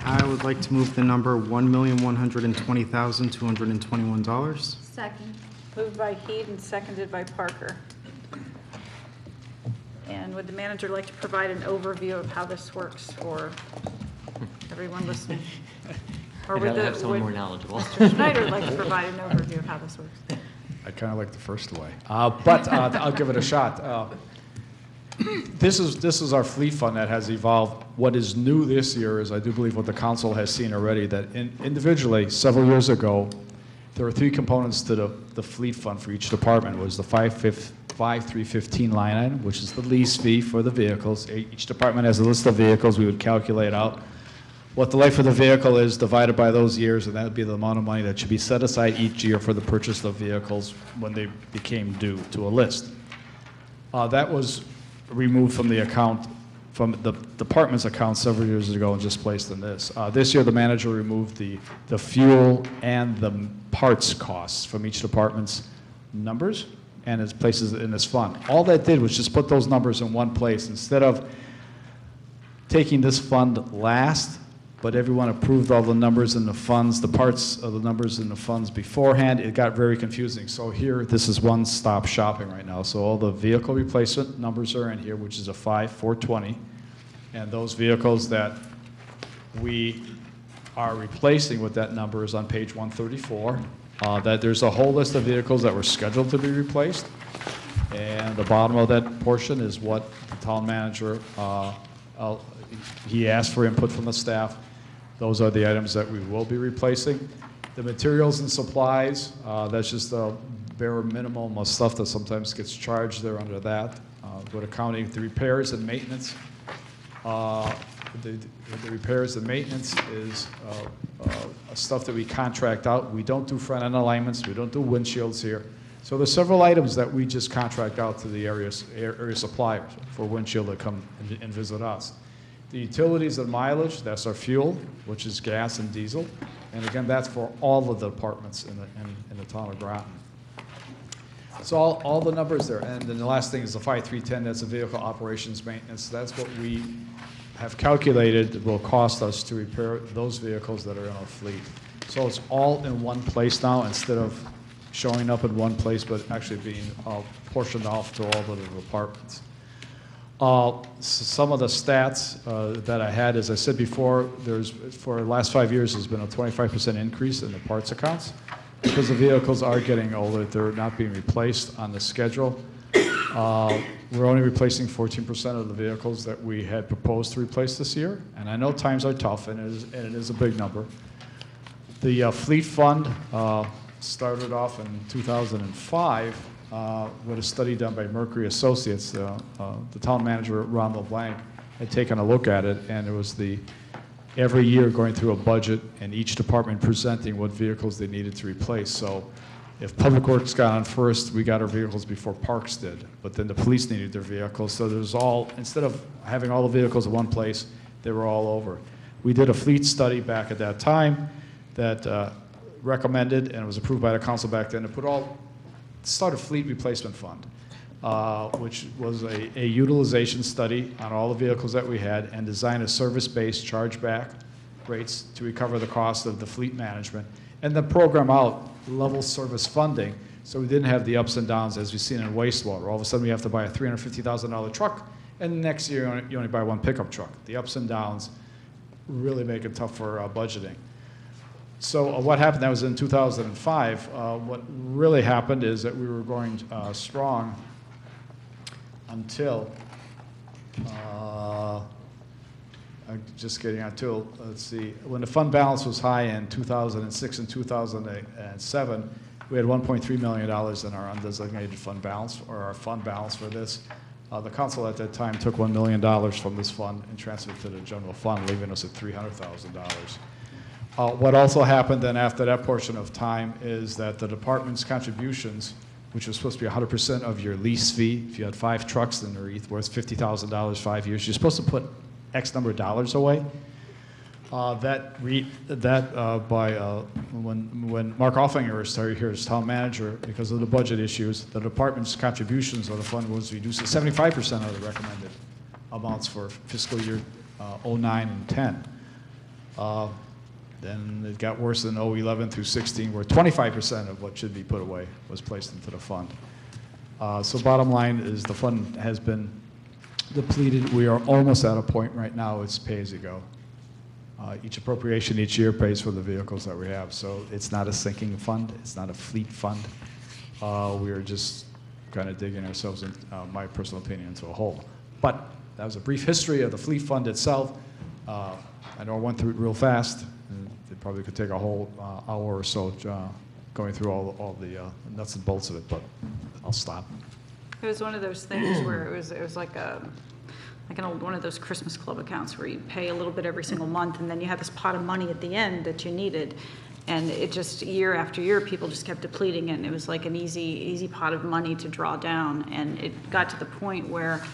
I would like to move the number $1,120,221. Second. Moved by Heat and seconded by Parker. And would the manager like to provide an overview of how this works for everyone listening? Or I'd would rather have someone more knowledgeable. Mr. Schneider like to provide an overview of how this works? I kind of like the first way, but I'll give it a shot. This is our fleet fund that has evolved. What is new this year is, I do believe what the council has seen already, that individually, several years ago, there were three components to the fleet fund for each department. It was the 5315 line item, which is the lease fee for the vehicles. Each department has a list of vehicles. We would calculate out what the life of the vehicle is divided by those years, and that would be the amount of money that should be set aside each year for the purchase of vehicles when they became due to a list. That was removed from the account, from the department's account several years ago and just placed in this. This year, the manager removed the fuel and the parts costs from each department's numbers and it places it in this fund. All that did was just put those numbers in one place. Instead of taking this fund last, but everyone approved all the numbers in the funds, the parts of the numbers in the funds beforehand, it got very confusing. So here, this is one-stop shopping right now. So all the vehicle replacement numbers are in here, which is a 5420. And those vehicles that we are replacing with that number is on page 134. That there's a whole list of vehicles that were scheduled to be replaced. And the bottom of that portion is what the town manager, he asked for input from the staff. Those are the items that we will be replacing. The materials and supplies, that's just the bare minimum of stuff that sometimes gets charged there under that. Go to accounting, the repairs and maintenance. The repairs and maintenance is stuff that we contract out. We don't do front end alignments. We don't do windshields here. So there's several items that we just contract out to the area suppliers for windshield to come and visit us. The utilities and mileage, that's our fuel, which is gas and diesel. And again, that's for all of the departments in the town of Groton. So all the numbers there. And then the last thing is the 5310, that's the vehicle operations maintenance. That's what we have calculated will cost us to repair those vehicles that are in our fleet. So it's all in one place now instead of showing up in one place, but actually being portioned off to all of the departments. Some of the stats that I had, as I said before, for the last 5 years, there's been a 25% increase in the parts accounts because the vehicles are getting older. They're not being replaced on the schedule. We're only replacing 14% of the vehicles that we had proposed to replace this year. And I know times are tough, and it is a big number. The fleet fund started off in 2005 with a study done by Mercury Associates. The town manager, Ron LeBlanc, had taken a look at it, and it was every year going through a budget and each department presenting what vehicles they needed to replace. So if Public Works got on first, we got our vehicles before Parks did, but then the police needed their vehicles. So there's instead of having all the vehicles in one place, they were all over. We did a fleet study back at that time that recommended, and it was approved by the council back then, to start a fleet replacement fund, which was a utilization study on all the vehicles that we had and design a service-based chargeback rates to recover the cost of the fleet management, and then program out level service funding so we didn't have the ups and downs as we've seen in wastewater. All of a sudden we have to buy a $350,000 truck, and the next year you only buy one pickup truck. The ups and downs really make it tough for budgeting. So what happened, that was in 2005. What really happened is that we were going strong until, let's see, when the fund balance was high in 2006 and 2007, we had $1.3 million in our undesignated fund balance, or our fund balance for this. The council at that time took $1 million from this fund and transferred it to the general fund, leaving us at $300,000. What also happened then after that portion of time is that the department's contributions, which was supposed to be 100% of your lease fee, if you had 5 trucks and they're worth $50,000 5 years, you're supposed to put X number of dollars away. When Mark Offinger was here as town manager, because of the budget issues, the department's contributions of the fund was reduced to 75% of the recommended amounts for fiscal year 09 and 10. Then it got worse in 011 through 16, where 25% of what should be put away was placed into the fund. So bottom line is the fund has been depleted. We are almost at a point right now, it's pay as you go. Each appropriation each year pays for the vehicles that we have. So it's not a sinking fund. It's not a fleet fund. We are just kind of digging ourselves, in my personal opinion, into a hole. But that was a brief history of the fleet fund itself. I know I went through it real fast. And it probably could take a whole hour or so going through all the nuts and bolts of it, but I'll stop. It was one of those things where it was like an old one of those Christmas club accounts where you pay a little bit every single month, and then you have this pot of money at the end that you needed. And it just, year after year, people just kept depleting it, and it was like an easy pot of money to draw down. And it got to the point where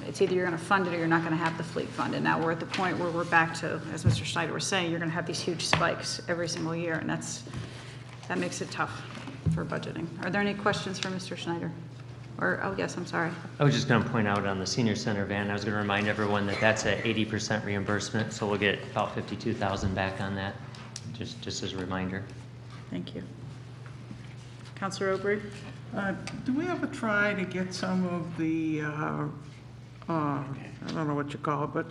it's either you're going to fund it or you're not going to have the fleet fund. And now we're at the point where we're back to, as Mr. Schneider was saying, you're going to have these huge spikes every single year, and that makes it tough for budgeting. Are there any questions for Mr. Schneider? Or, oh yes, I'm sorry. I was just going to point out on the senior center van, I was going to remind everyone that that's a 80% reimbursement, so we'll get about $52,000 back on that, just as a reminder. Thank you. Councilor Aubry? Do we ever try to get some of the, I don't know what you call it, but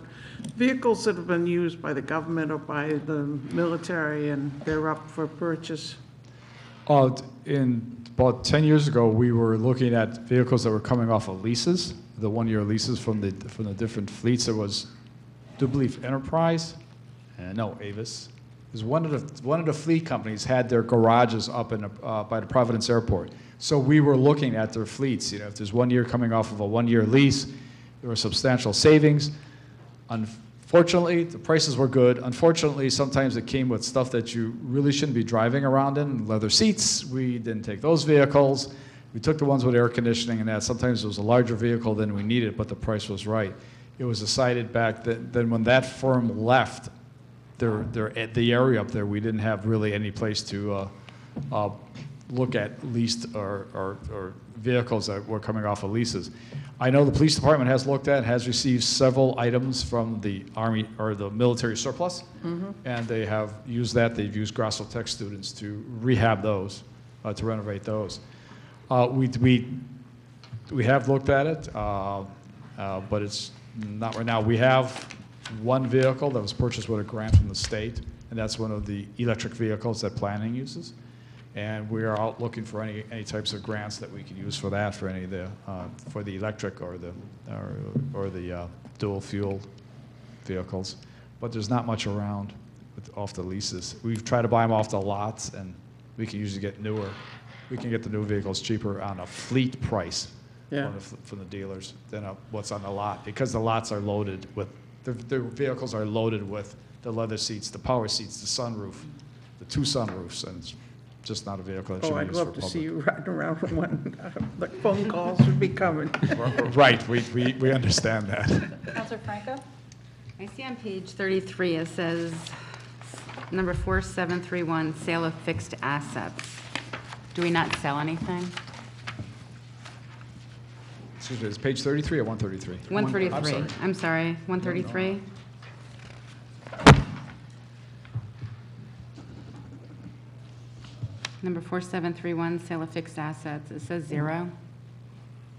vehicles that have been used by the government or by the military and they're up for purchase? About 10 years ago, we were looking at vehicles that were coming off of leases, the one-year leases from the different fleets. There was, I do believe, Enterprise, no, Avis. Because one of the fleet companies had their garages up by the Providence Airport. So we were looking at their fleets. You know, if there's 1 year coming off of a one-year lease, there were substantial savings. Unfortunately, the prices were good. Unfortunately, sometimes it came with stuff that you really shouldn't be driving around in, leather seats. We didn't take those vehicles. We took the ones with air conditioning and that. Sometimes it was a larger vehicle than we needed, but the price was right. It was decided back then when that firm left the area up there, we didn't have really any place to look at leased or vehicles that were coming off of leases. I know the police department has looked at, has received several items from the Army or the military surplus, and they have used that. They've used Grosso Tech students to rehab those, to renovate those. We have looked at it, but it's not right now. We have one vehicle that was purchased with a grant from the state, and that's one of the electric vehicles that planning uses. And we are out looking for any types of grants that we can use for that, for any of the for the electric or the dual fuel vehicles. But there's not much around off the leases. We've tried to buy them off the lots, and we can usually get newer. We can get the new vehicles cheaper on a fleet price from the dealers than what's on the lot, because the lots are loaded with the vehicles are loaded with the leather seats, the power seats, the sunroof, the 2 sunroofs, and it's just not a vehicle that should be used for public. I'd love to see you riding around with one. The phone calls would be coming. Right, we understand that. Councilor Franco? I see on page 33, it says number 4731, sale of fixed assets. Do we not sell anything? Excuse me, is it page 33 or 133? 133, I'm sorry, 133. Number 4731, sale of fixed assets, it says 0.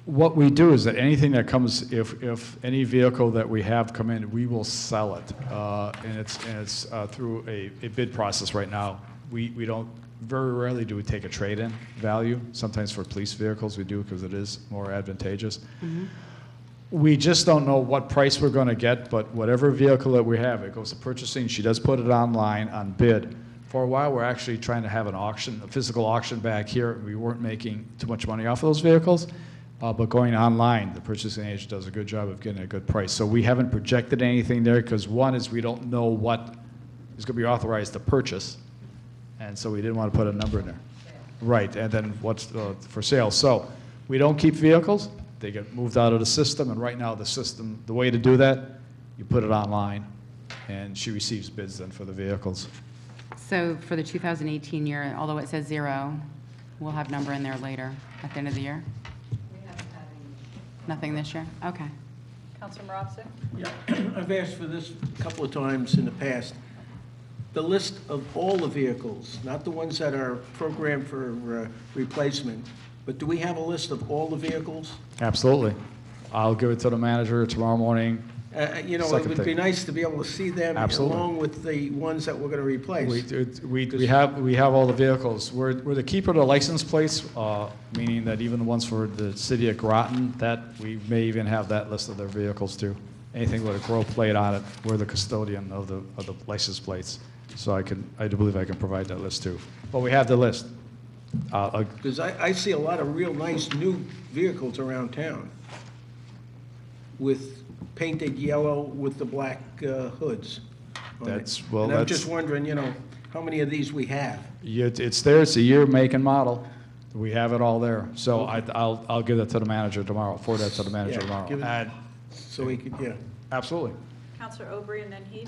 What we do is that anything that comes, if any vehicle that we have come in, we will sell it. And it's through a bid process right now. We don't, very rarely do we take a trade-in value. Sometimes for police vehicles we do, because it is more advantageous. We just don't know what price we're going to get, but whatever vehicle that we have, it goes to purchasing. She does put it online on bid. For a while, we're actually trying to have an auction, a physical auction back here. We weren't making too much money off of those vehicles, but going online, the purchasing agent does a good job of getting a good price. So we haven't projected anything there, because one is we don't know what is going to be authorized to purchase, and so we didn't want to put a number in there. Right, and then what's for sale. So we don't keep vehicles. They get moved out of the system, and right now the system, the way to do that, you put it online, and she receives bids then for the vehicles. So for the 2018 year, although it says 0, we'll have number in there later, at the end of the year? Nothing this year? Okay. Counselor Marovsek? Yeah, I've asked for this a couple of times in the past. The list of all the vehicles, not the ones that are programmed for replacement, but do we have a list of all the vehicles? Absolutely. I'll give it to the manager tomorrow morning. You know, it Second would thing. be nice to be able to see them Absolutely. along with the ones that we're going to replace. We have all the vehicles. We're the keeper of the license plates, meaning that even the ones for the city of Groton, that we may even have that list of their vehicles too. Anything with a Grow plate on it, we're the custodian of the license plates. So I do believe I can provide that list too. But we have the list. Because I see a lot of real nice new vehicles around town with painted yellow with the black hoods on it. And I'm just wondering, you know, how many of these we have? It's there. It's a year, make, and model. We have it all there. So I'll give that to the manager tomorrow. Forward that to the manager tomorrow. give it- So we could, yeah. Absolutely. Counselor Aubry and then Heed?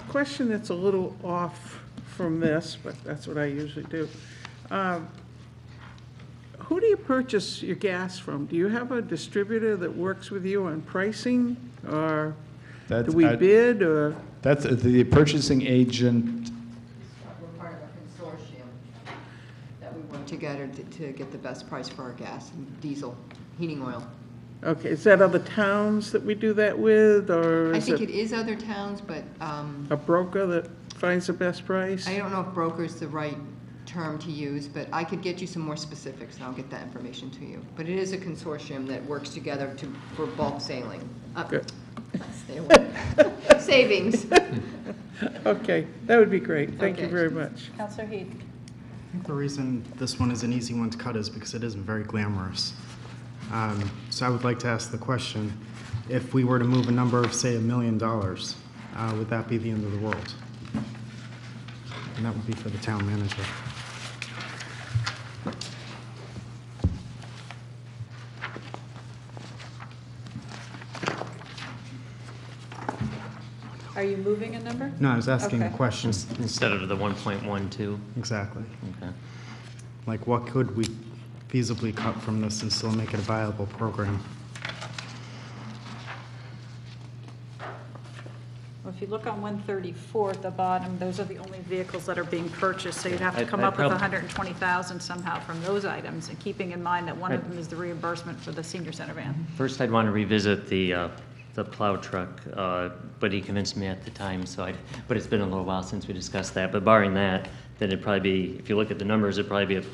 Question that's a little off from this, but that's what I usually do. Who do you purchase your gas from? Do you have a distributor that works with you on pricing, or do we bid, or? That's the purchasing agent. We're part of a consortium that we work together to get the best price for our gas and diesel, heating oil. Okay, is that other towns that we do that with, or I is think it it is other towns, but a broker that finds the best price? I don't know if broker is the right term to use, but I could get you some more specifics, and I'll get that information to you. But it is a consortium that works together for bulk sailing. Good. Stay away. Savings. Okay, that would be great. Thank you Okay. very much. Counselor Heed? I think the reason this one is an easy one to cut is because it isn't very glamorous. So I would like to ask the question, if we were to move a number of, say, $1 million, would that be the end of the world? And that would be for the town manager. Are you moving a number? No, I was asking the Okay. question. Instead of the 1.12? Exactly. Okay. Like, what could we feasibly cut from this and still make it a viable program? Well, if you look on 134 at the bottom, those are the only vehicles that are being purchased, so you'd have to I'd come up with prob- 120,000 somehow from those items, and keeping in mind that one of Right. them is the reimbursement for the senior center van. First, I'd want to revisit the plow truck, but he convinced me at the time, but it's been a little while since we discussed that. But barring that, then it'd probably be, if you look at the numbers, it'd probably be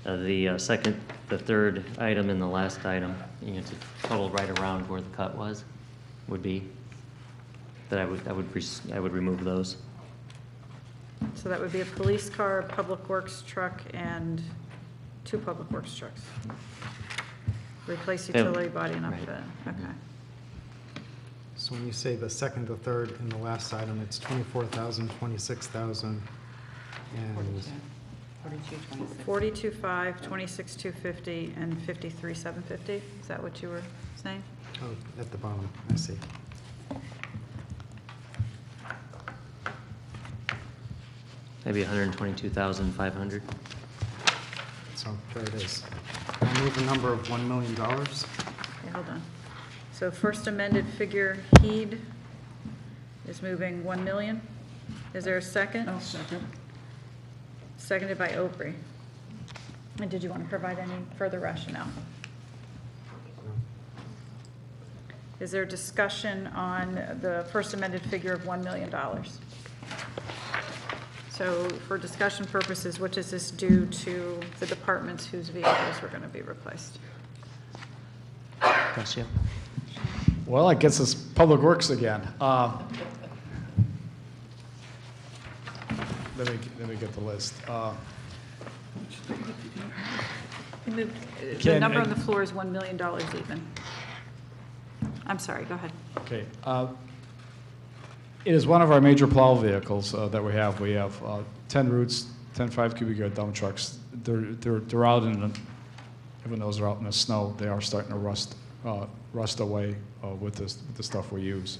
the second, the third item, and the last item. You know, to total right around where the cut would be. That I would remove those. So that would be a police car, a public works truck, and 2 public works trucks. Replace Yeah. utility body and outfit. Okay. So when you say the second, the third, and the last item, it's 24,000, 26,000, and 4226. 42,500, 26,250, and 53,750? Is that what you were saying? oh, at the bottom, I see. Maybe 122,500. So there it is. I move a number of $1 million. Okay, hold on. So first amended figure, Heed is moving 1 million. Is there a second? I'll second. Seconded by Aubry. And did you want to provide any further rationale? Is there discussion on the first amended figure of $1 million? So for discussion purposes, what does this do to the departments whose vehicles are going to be replaced? Bless you. Well, I guess it's Public Works again. Let me get the list. The Ken, number on the floor is $1 million even. I'm sorry, go ahead. Okay. It is one of our major plow vehicles that we have. We have 10 routes, 10 5 cubic yard dump trucks. They're out in the, even though they're out in the snow, they are starting to rust away with the stuff we use.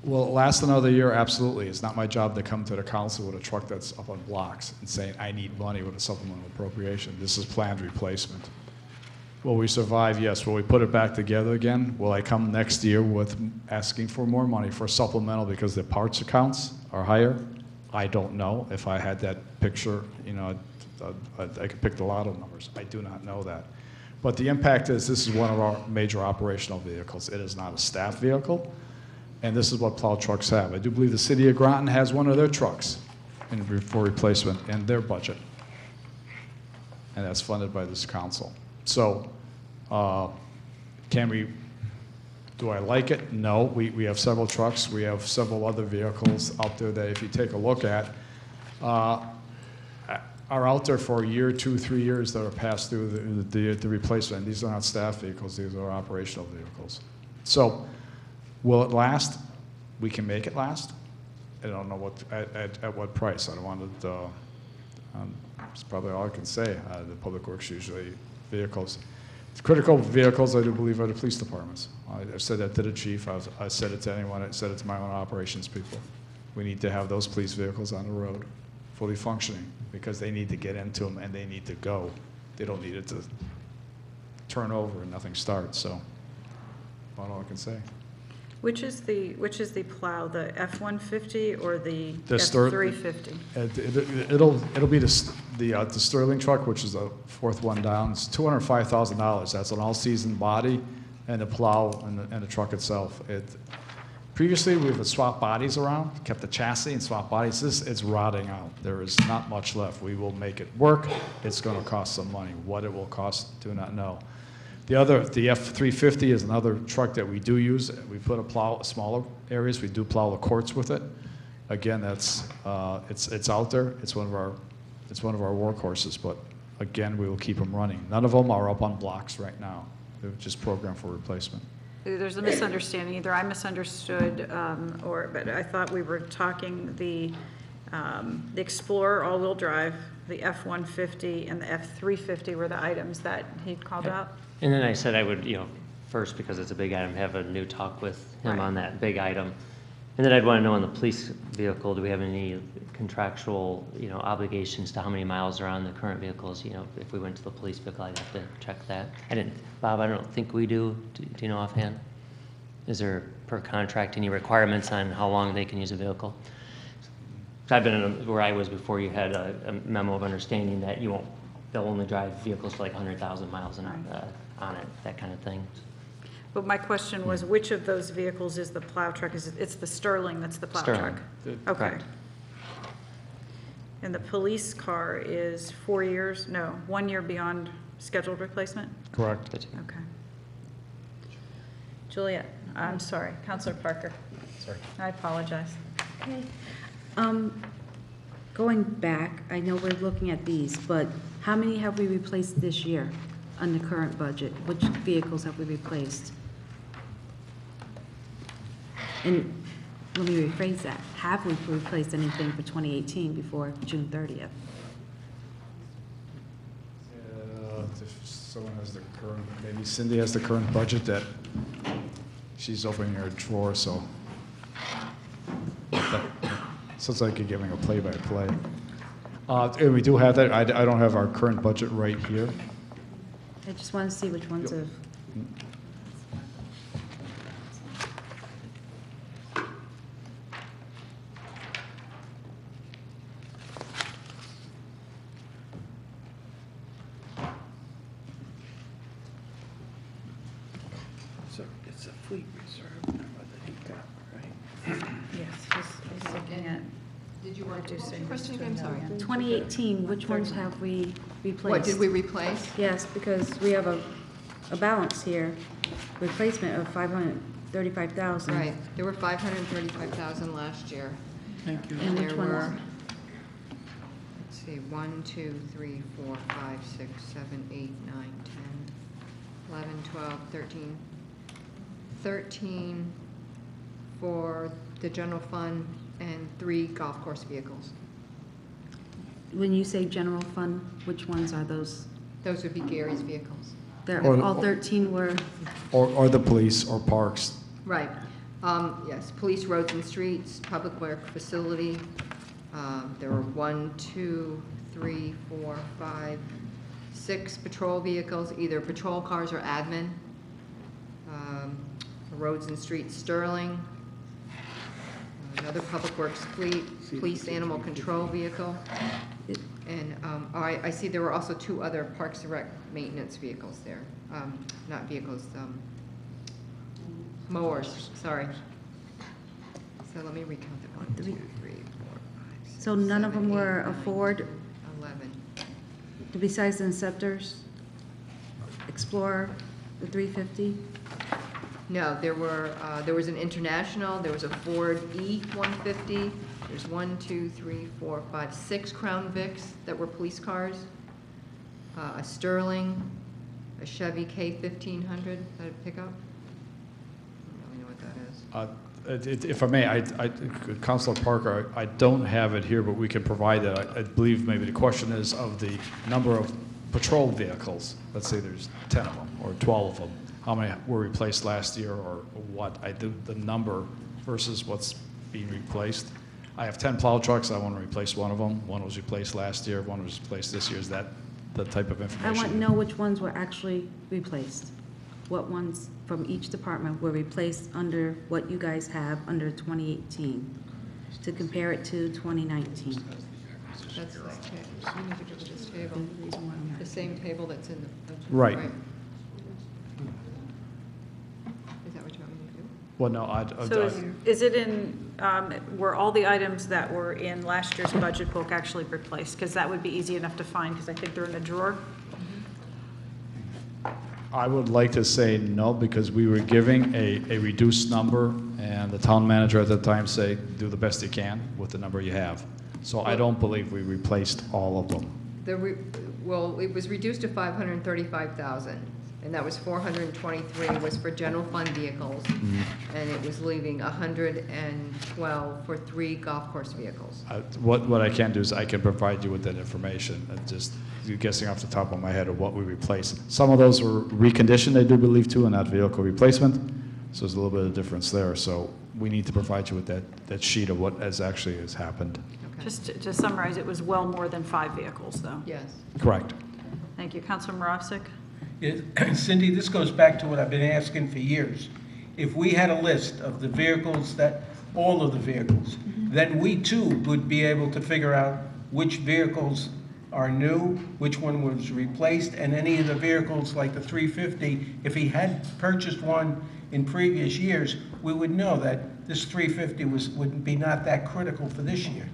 Will it last another year? Absolutely. It's not my job to come to the council with a truck that's up on blocks and saying, I need money with a supplemental appropriation. This is planned replacement. Will we survive? Yes. Will we put it back together again? Will I come next year with asking for more money for supplemental because the parts accounts are higher? I don't know. If I had that picture, you know, I could pick the lotto numbers. I do not know that. But the impact is this is one of our major operational vehicles. It is not a staff vehicle, and this is what plow trucks have. I do believe the city of Groton has one of their trucks for replacement in their budget, and that's funded by this council. So do I like it? No. We have several trucks. We have several other vehicles out there that if you take a look at, are out there for a year, 2, 3 years that are passed through the replacement. These are not staff vehicles. These are operational vehicles. So will it last? We can make it last. I don't know at what price. I don't want to, it's probably all I can say. The public works usually vehicles. Critical vehicles, I do believe, are the police departments. I said that to the chief. I said it to anyone. I said it to my own operations people. We need to have those police vehicles on the road, fully functioning, because they need to get into them and they need to go. They don't need it to turn over and nothing starts. So, that's all I can say. Which is the plow, the F-150 or the F-350? It'll be the Sterling truck, which is the fourth one down. It's $205,000. That's an all-season body and a plow and the truck itself. Previously, we would swap bodies around, kept the chassis and swap bodies. This is rotting out. There is not much left. We will make it work. It's going to cost some money. What it will cost, do not know. The F-350 is another truck that we do use. We put a plow smaller areas. We do plow the courts with it. Again, that's it's out there. It's one of our workhorses. But again, we will keep them running. None of them are up on blocks right now. They're just programmed for replacement. There's a misunderstanding. Either I misunderstood, but I thought we were talking the Explorer all-wheel drive, the F-150, and the F-350 were the items that he called out. And then I said I would, first, because it's a big item, have a new talk with him on that big item. And then I'd want to know on the police vehicle, do we have any contractual, obligations to how many miles are on the current vehicles? If we went to the police vehicle, I'd have to check that. Bob, I don't think we do. Do you know offhand? Is there, per contract, any requirements on how long they can use a vehicle? So I've been where I was before. You had a memo of understanding that they'll only drive vehicles for like 100,000 miles on it, that kind of thing. But my question was, which of those vehicles is the plow truck? It's the Sterling that's the plow truck? Okay. Correct. And the police car is 4 years, 1 year beyond scheduled replacement? Correct. Okay. Juliet, I'm sorry, Counselor Parker. Sorry. I apologize. Okay. Going back, I know we're looking at these, but how many have we replaced this year on the current budget? Which vehicles have we replaced? And let me rephrase that. Have we replaced anything for 2018 before June 30th? If someone has the current, maybe Cindy has the current budget that she's opening her drawer, so. Sounds like you're giving a play-by-play. And we do have that. I don't have our current budget right here. I just want to see which ones have. So it's a fleet reserve number that he got, right? Yes, he's looking at. Did you want to reducing do question this again? to Sorry. 2018, which ones have we replaced? What did we replace? Yes, because we have a balance here, replacement of 535,000. Right, there were 535,000 last year. Thank you. And which There ones? were, let's see, 1, 2, 3, 4, 5, 6, 7, 8, 9, 10, 11, 12, 13. 13 for the general fund and 3 golf course vehicles. When you say general fund, which ones are those? Those would be Gary's vehicles. They're Or- all 13 were, Or the police or parks. Right. Yes, police roads and streets, public work facility. There were 1, 2, 3, 4, 5, 6 patrol vehicles, either patrol cars or admin. Roads and streets, Sterling. Another public works fleet, police animal control vehicle. And I see there were also 2 other Parks and Rec maintenance vehicles there. Not vehicles, mowers, sorry. So let me recount that. 1, 2, 3, 4, 5, 6, So none of 7, them 8, were 9, a Ford, 11. besides the Inceptors, Explorer, the 350? No, there was an International, there was a Ford E-150, there's 1, 2, 3, 4, 5, 6 Crown Vics that were police cars, a Sterling, a Chevy K-1500, that a pickup? I don't really know what that is. If I may, Councilor Parker, I don't have it here, but we can provide that. I believe maybe the question is of the number of patrol vehicles. Let's say there's 10 of them or 12 of them. How many were replaced last year or what? I do the number versus what's being replaced. I have 10 plow trucks. I want to replace one of them. One was replaced last year. One was replaced this year. Is that the type of I information? want to know which ones were actually replaced. What ones from each department were replaced under what you guys have under 2018 to compare it to 2019. That's this table, you need to go to this table, the same table that's in the budget. Right. Is that what you want me to do? Well, no, So is it in, were all the items that were in last year's budget book actually replaced? Because that would be easy enough to find, because I think they're in a drawer. I would like to say no, because we were giving a reduced number, and the town manager at the time said, do the best you can with the number you have. So I don't believe we replaced all of them. Well, it was reduced to 535,000, and that was 423 was for general fund vehicles, and it was leaving 112 for 3 golf course vehicles. What I can do is I can provide you with that information, just guessing off the top of my head of what we replaced. Some of those were reconditioned, I do believe, too, and not vehicle replacement, so there's a little bit of difference there. So we need to provide you with that sheet of what has happened. Okay. Just to summarize, it was well more than 5 vehicles, though. Yes. Correct. Thank you. Councilor Moravsik? Cindy, this goes back to what I've been asking for years. If we had a list of the vehicles all of the vehicles, then we too would be able to figure out which vehicles are new, which one was replaced, and any of the vehicles like the 350, if he had purchased one in previous years, we would know that this 350 would be not that critical for this year.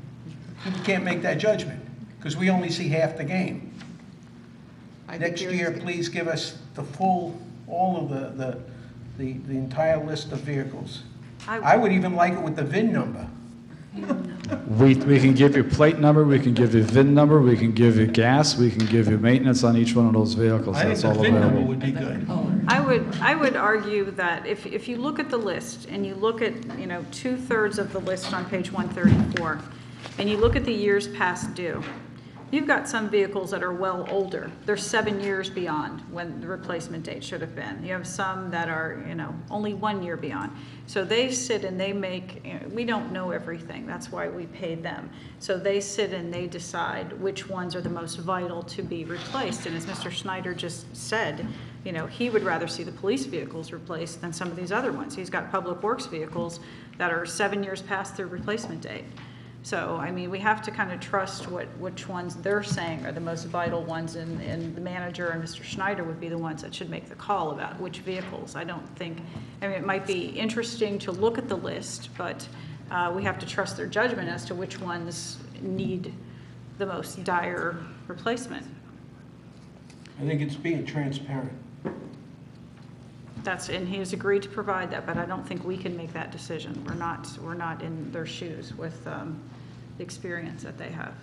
We can't make that judgment because we only see half the game. Next year, please give us the full, all of the entire list of vehicles. I would even like it with the VIN number. We can give you plate number, we can give you VIN number, we can give you gas, we can give you maintenance on each one of those vehicles. I think That's the all VIN number available. would be good. I would argue that if you look at the list and you look at, 2/3 of the list on page 134, and you look at the years past due, you've got some vehicles that are well older. They're 7 years beyond when the replacement date should have been. You have some that are, only 1 year beyond. So they sit and they make, we don't know everything. That's why we pay them. So they sit and they decide which ones are the most vital to be replaced. And as Mr. Schneider just said, he would rather see the police vehicles replaced than some of these other ones. He's got public works vehicles that are 7 years past their replacement date. So, we have to kind of trust which ones they're saying are the most vital ones, and the manager and Mr. Schneider would be the ones that should make the call about which vehicles. I don't think, it might be interesting to look at the list, but we have to trust their judgment as to which ones need the most dire replacement. I think it's being transparent. And he has agreed to provide that, but I don't think we can make that decision. We're not in their shoes with the experience that they have.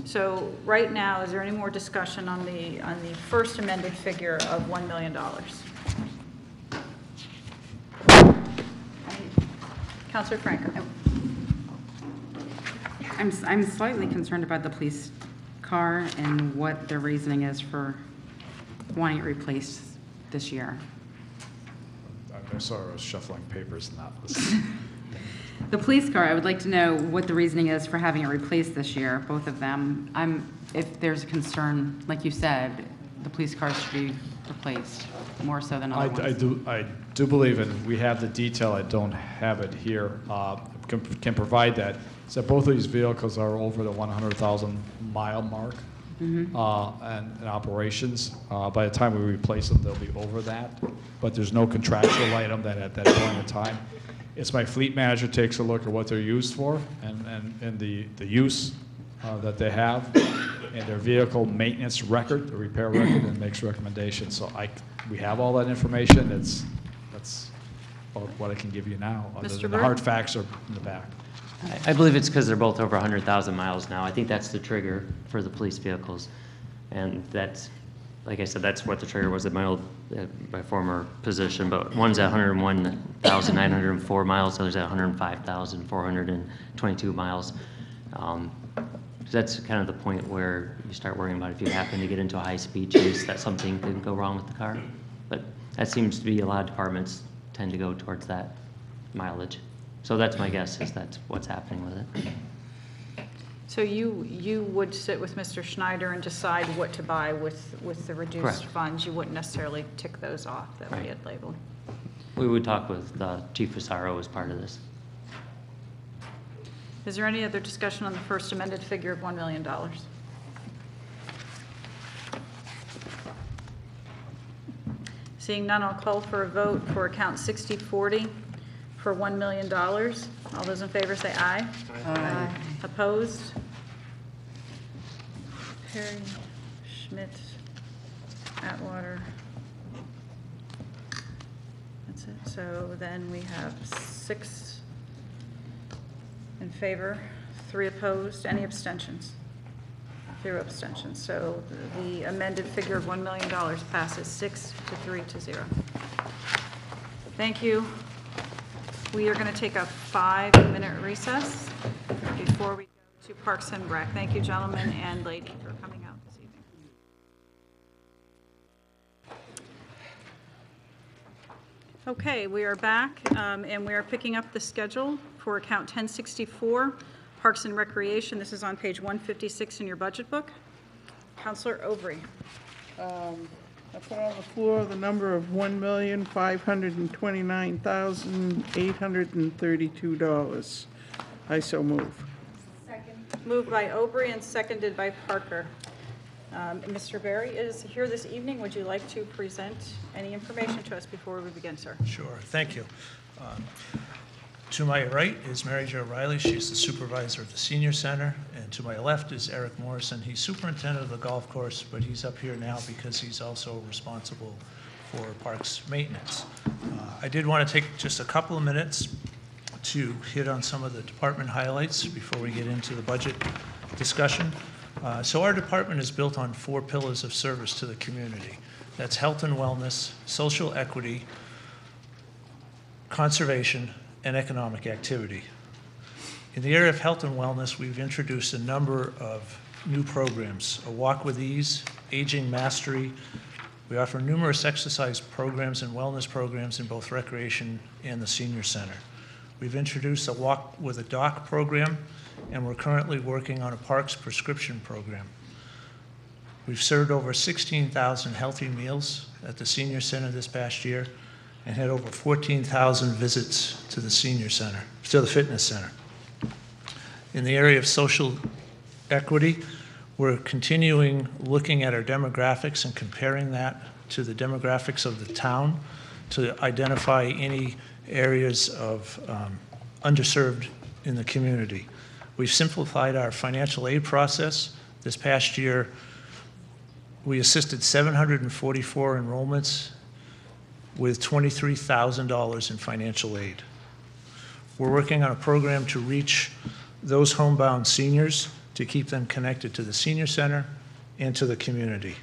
So right now, is there any more discussion on the first amended figure of $1 million? Councilor Franco. I'm slightly concerned about the police car and what their reasoning is for wanting it replaced this year. sorry, I was shuffling papers and not listening. The police car, I would like to know what the reasoning is for having it replaced this year, both of them. If there's a concern, like you said, the police cars should be replaced more so than other ones. I do believe, and we have the detail, I don't have it here, can provide that. So both of these vehicles are over the 100,000 mile mark and in operations. By the time we replace them, they'll be over that, but there's no contractual item that at that point in time. It's my fleet manager takes a look at what they're used for and the use that they have and their vehicle maintenance record, the repair record, and makes recommendations. So we have all that information. That's about what I can give you now. Mr. The hard facts are in the back. I believe it's because they're both over 100,000 miles now. I think that's the trigger for the police vehicles. And that's, like I said, that's what the trigger was at my former position. But one's at 101,904 miles, the other's at 105,422 miles. That's kind of the point where you start worrying about if you happen to get into a high-speed chase, that something could go wrong with the car. But that seems to be a lot of departments tend to go towards that mileage. So that's my guess, is that's what's happening with it. So you would sit with Mr. Schneider and decide what to buy with the reduced Correct. funds? You wouldn't necessarily tick those off that we had labeled? We would talk with Chief Fusaro as part of this. Is there any other discussion on the first amended figure of $1 million? Seeing none, I'll call for a vote for account 6040 for $1 million. All those in favor say aye. Aye. Opposed? Perry, Schmidt, Atwater. That's it. So then we have 6 in favor, 3 opposed. Any abstentions? 0 abstentions. So the amended figure of $1 million passes 6-3 to 0. Thank you. We are going to take a 5-minute recess before we go to Parks and Rec. Thank you, gentlemen and lady, for coming out this evening. Okay, we are back, and we are picking up the schedule for account 1064, Parks and Recreation. This is on page 156 in your budget book. Counselor Overy. I put on the floor the number of $1,529,832. I so move. Moved by Overy and seconded by Parker. Mr. Berry is here this evening. Would you like to present any information to us before we begin, sir? Sure, thank you. To my right is Mary Jo Riley. She's the supervisor of the senior center. And to my left is Eric Morrison. He's superintendent of the golf course, but he's up here now because he's also responsible for parks maintenance. I did want to take just a couple of minutes to hit on some of the department highlights before we get into the budget discussion. So our department is built on 4 pillars of service to the community. That's health and wellness, social equity, conservation, and economic activity. In the area of health and wellness, we've introduced a number of new programs: A Walk with Ease, Aging Mastery. We offer numerous exercise programs and wellness programs in both recreation and the senior center. We've introduced a Walk with a Doc program, and we're currently working on a parks prescription program. We've served over 16,000 healthy meals at the senior center this past year, and had over 14,000 visits to the senior center, to the fitness center. In the area of social equity, we're continuing looking at our demographics and comparing that to the demographics of the town to identify any areas of underserved in the community. We've simplified our financial aid process. This past year, we assisted 744 enrollments with $23,000 in financial aid. We're working on a program to reach those homebound seniors to keep them connected to the senior center and to the community.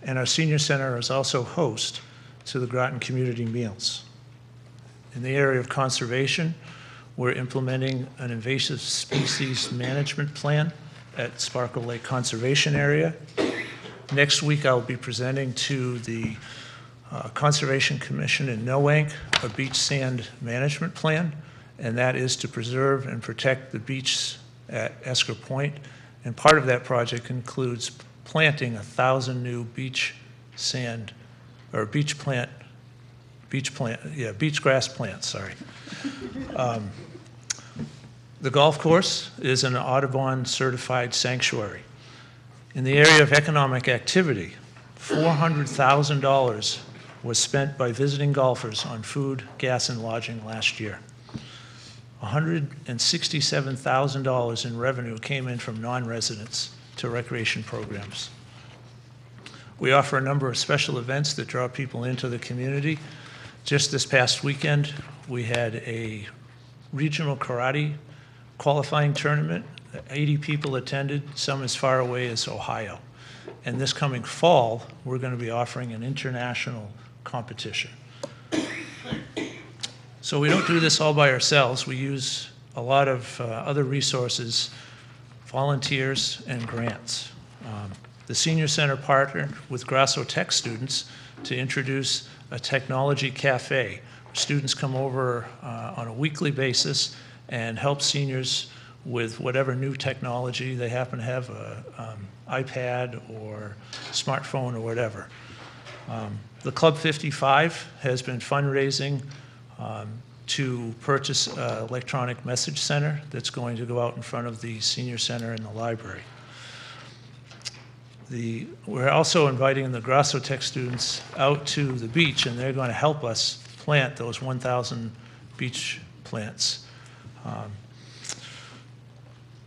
And our senior center is also host to the Groton Community Meals. In the area of conservation, we're implementing an invasive species management plan at Sparkle Lake Conservation Area. Next week, I'll be presenting to the Conservation Commission in Noank a beach sand management plan, and that is to preserve and protect the beach at Esker Point. And part of that project includes planting 1,000 new beach sand, or beach grass plants, sorry. The golf course is an Audubon certified sanctuary. In the area of economic activity, $400,000 was spent by visiting golfers on food, gas, and lodging last year. $167,000 in revenue came in from non-residents to recreation programs. We offer a number of special events that draw people into the community. Just this past weekend, we had a regional karate qualifying tournament. 80 people attended, some as far away as Ohio. And this coming fall, we're going to be offering an international competition. So we don't do this all by ourselves. We use a lot of other resources, volunteers, and grants. The Senior Center partnered with Groton Tech students to introduce a technology cafe. Students come over on a weekly basis and help seniors with whatever new technology they happen to have, an iPad or smartphone or whatever. The Club 55 has been fundraising to purchase an electronic message center that's going to go out in front of the senior center and the library. We're also inviting the Groton Tech students out to the beach, and they're going to help us plant those 1,000 beach plants.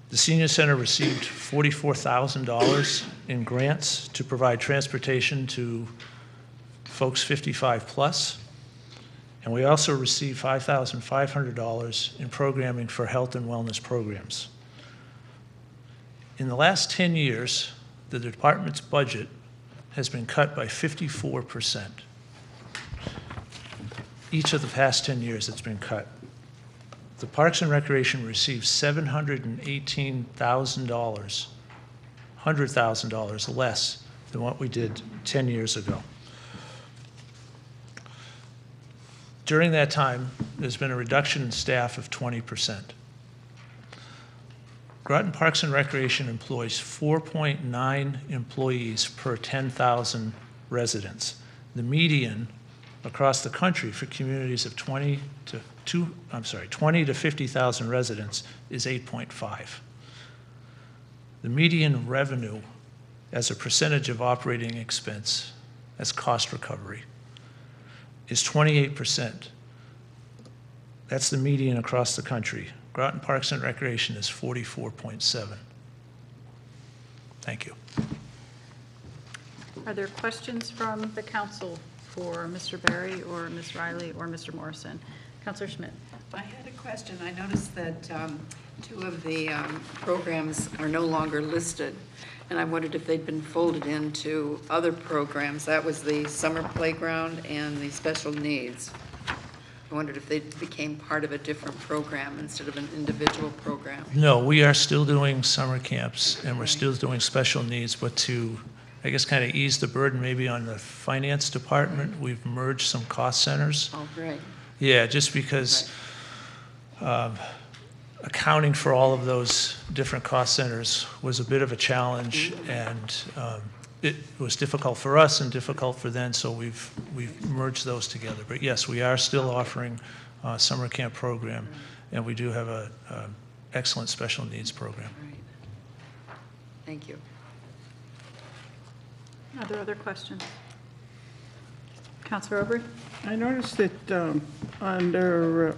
The Senior Center received $44,000 in grants to provide transportation to folks 55 plus. And we also received $5,500 in programming for health and wellness programs. In the last 10 years, the department's budget has been cut by 54%. Each of the past 10 years it's been cut. The Parks and Recreation received $718,000, $100,000 less than what we did 10 years ago. During that time, there's been a reduction in staff of 20%. Groton Parks and Recreation employs 4.9 employees per 10,000 residents. The median across the country for communities of 20 to 50,000 residents is 8.5. The median revenue as a percentage of operating expense as cost recovery is 28%. That's the median across the country. Groton Parks and Recreation is 44.7. Thank you. Are there questions from the council for Mr. Barry or Ms. Riley or Mr. Morrison? Councilor Schmidt. I had a question. I noticed that two of the programs are no longer listed, and I wondered if they'd been folded into other programs. That was the summer playground and the special needs. I wondered if they became part of a different program instead of an individual program. No, we are still doing summer camps, and we're still doing special needs, but to, I guess, kind of ease the burden maybe on the finance department, we've merged some cost centers. Oh, great. Yeah, just because accounting for all of those different cost centers was a bit of a challenge, and it was difficult for us and difficult for them, so we've merged those together. But yes, we are still offering a summer camp program, and we do have an excellent special needs program. Right. Thank you. Are there other questions? Councilor Aubrey? I noticed that under,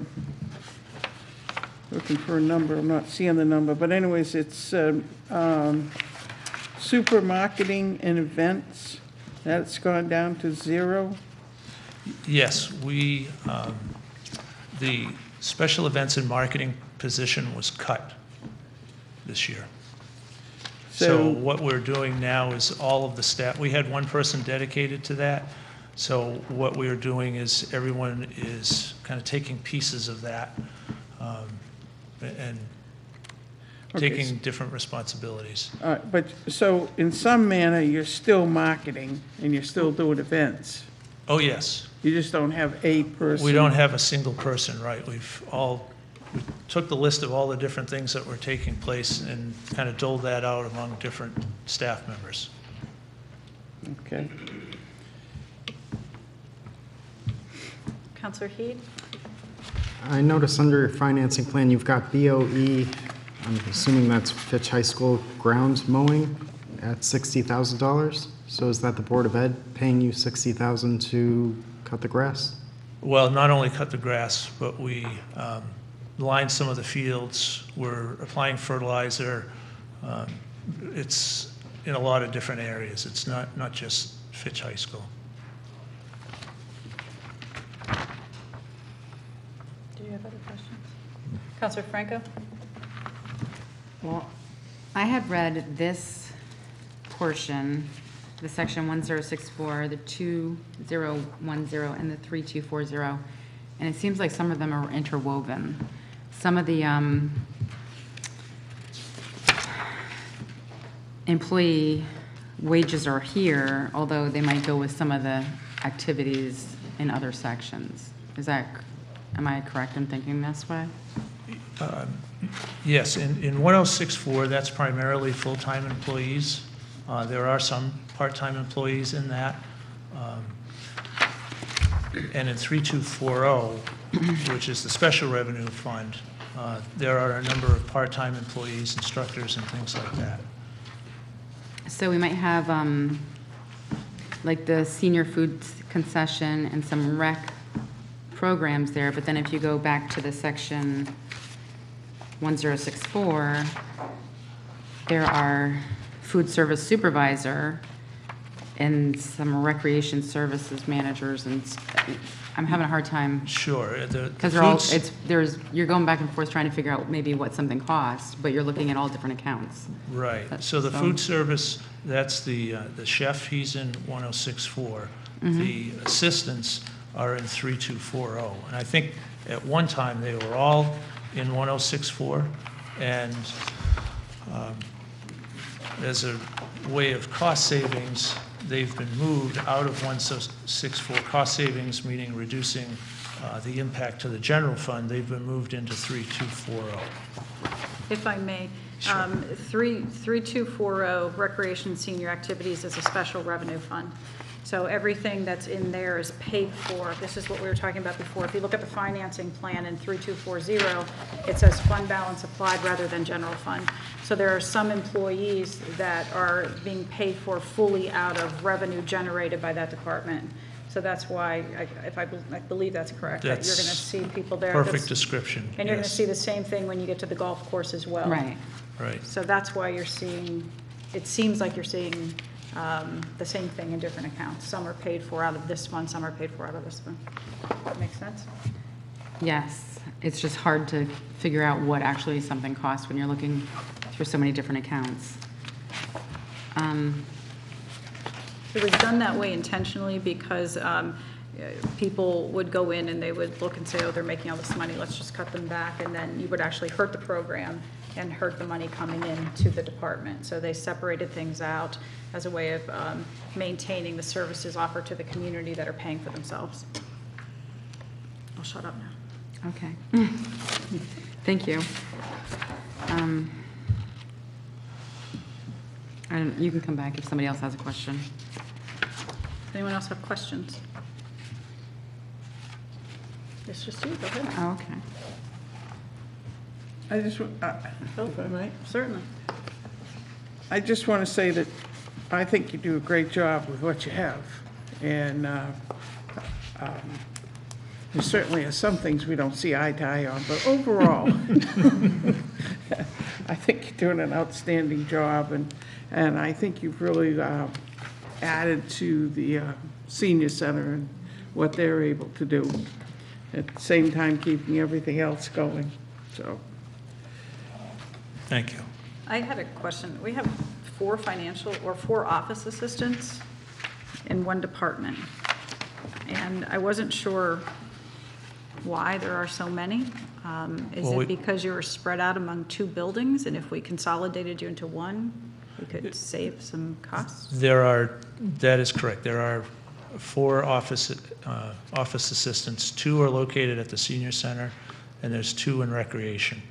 looking for a number, I'm not seeing the number, but anyways, it's super marketing and events. That's gone down to 0. Yes, the special events and marketing position was cut this year. So what we're doing now is all of the staff, we had one person dedicated to that. So what we are doing is everyone is kind of taking pieces of that and taking different responsibilities. But so in some manner, you're still marketing and you're still doing events. Oh, yes. You just don't have a person? We don't have a single person, right? We took the list of all the different things that were taking place and kind of doled that out among different staff members. Okay. Counselor Heed? I notice under your financing plan, you've got BOE, I'm assuming that's Fitch High School grounds mowing at $60,000. So is that the Board of Ed paying you $60,000 to cut the grass? Well, not only cut the grass, but we lined some of the fields. We're applying fertilizer. It's in a lot of different areas. It's not just Fitch High School. Do you have other questions? Counselor Franco? Well, I had read this portion, the section 1064, the 2010, and the 3240, and it seems like some of them are interwoven. Some of the employee wages are here, although they might go with some of the activities in other sections. Am I correct in thinking this way? Yes, in 1064, that's primarily full-time employees. There are some part-time employees in that. And in 3240, which is the special revenue fund, there are a number of part-time employees, instructors, and things like that. So we might have like the senior food concession and some rec programs there, but then if you go back to the section 1064, there are food service supervisor and some recreation services managers, and I'm having a hard time. Sure. Because you're going back and forth trying to figure out maybe what something costs, but you're looking at all different accounts. Right. So the food service, that's the chef, he's in 1064. The assistants are in 3240. And I think at one time they were all in 1064. And as a way of cost savings, they've been moved out of 164 cost savings, meaning reducing the impact to the general fund. They've been moved into 3240. If I may, Sure. 3240 recreation senior activities is a special revenue fund. So everything that's in there is paid for. This is what we were talking about before. If you look at the financing plan in 3240, it says fund balance applied rather than general fund. So there are some employees that are being paid for fully out of revenue generated by that department. So that's why, I believe that's correct, that you're going to see people there. Perfect description. And you're going to yes. see the same thing when you get to the golf course as well. Right. Right. So that's why you're seeing, it seems like you're seeing the same thing in different accounts. Some are paid for out of this fund, some are paid for out of this fund. That makes sense? Yes, it's just hard to figure out what actually something costs when you're looking through so many different accounts. It was done that way intentionally because people would go in and they would look and say, oh, they're making all this money, let's just cut them back, and then you would actually hurt the program and hurt the money coming in to the department. So they separated things out as a way of maintaining the services offered to the community that are paying for themselves. I'll shut up now. Okay. Thank you. You can come back if somebody else has a question. Anyone else have questions? It's just you, go ahead. Oh, okay. I just, if I might, Certainly. I just want to say that I think you do a great job with what you have. And there certainly are some things we don't see eye to eye on, but overall, I think you're doing an outstanding job, and I think you've really added to the senior center and what they're able to do, at the same time keeping everything else going, so. Thank you. I had a question. We have 4 office assistants in one department. And I wasn't sure why there are so many. Is it because you were spread out among 2 buildings, and if we consolidated you into one, we could save some costs? That is correct. There are 4 office assistants. 2 are located at the senior center, and there's 2 in recreation.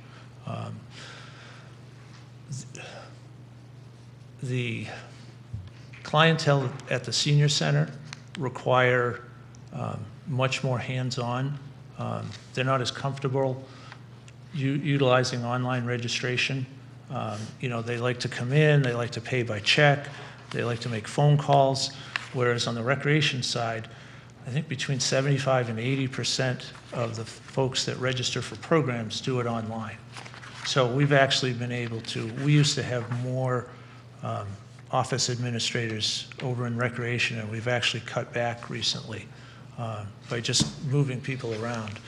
The clientele at the senior center require much more hands-on. They're not as comfortable utilizing online registration. They like to come in, they like to pay by check, they like to make phone calls, whereas on the recreation side, I think between 75 and 80% of the folks that register for programs do it online. So we've actually been able to, we used to have more office administrators over in recreation, and we've actually cut back recently by just moving people around.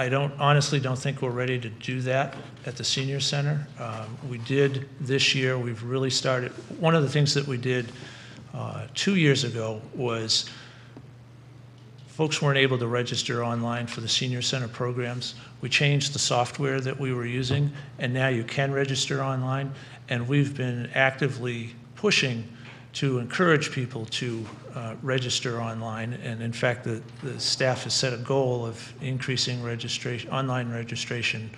I honestly don't think we're ready to do that at the senior center. We did this year, we've really started, one of the things that we did 2 years ago was folks weren't able to register online for the senior center programs. We changed the software that we were using, and now you can register online, and we've been actively pushing to encourage people to register online. And in fact, the staff has set a goal of increasing registration, online registration.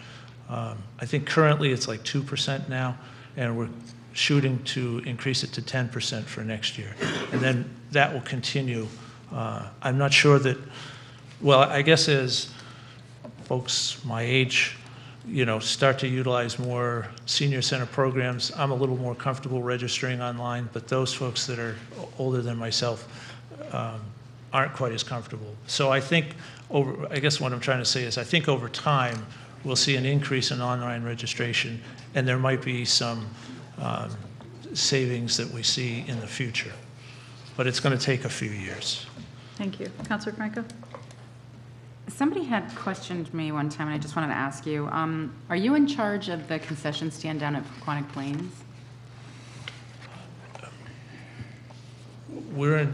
I think currently it's like 2% now, and we're shooting to increase it to 10% for next year. And then that will continue. I'm not sure that, well, I guess as folks my age, start to utilize more senior center programs, I'm a little more comfortable registering online, but those folks that are older than myself aren't quite as comfortable. So I think, I guess what I'm trying to say is I think over time, we'll see an increase in online registration, and there might be some savings that we see in the future. But it's going to take a few years. Thank you. Councilor Franco? Somebody had questioned me one time, and I just wanted to ask you, are you in charge of the concession stand down at Quantic Plains? We're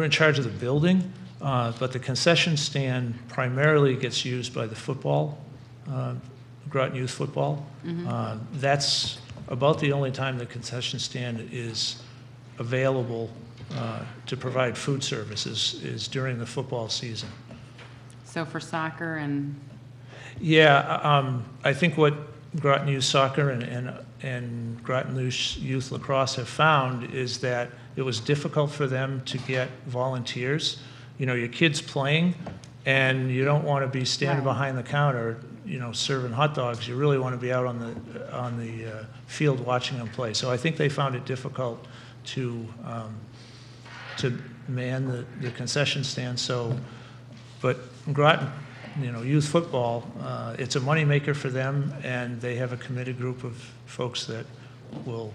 in charge of the building, but the concession stand primarily gets used by the football, Groton Youth Football. Mm-hmm. That's about the only time the concession stand is available to provide food services is during the football season. So for soccer and? Yeah, I think what Groton Youth Soccer and Groton Youth Lacrosse have found is that it was difficult for them to get volunteers. Your kid's playing, and you don't want to be standing behind the counter, serving hot dogs. You really want to be out on the field watching them play. So I think they found it difficult to man the concession stand. So, but Groton, youth football, it's a moneymaker for them, and they have a committed group of folks that will,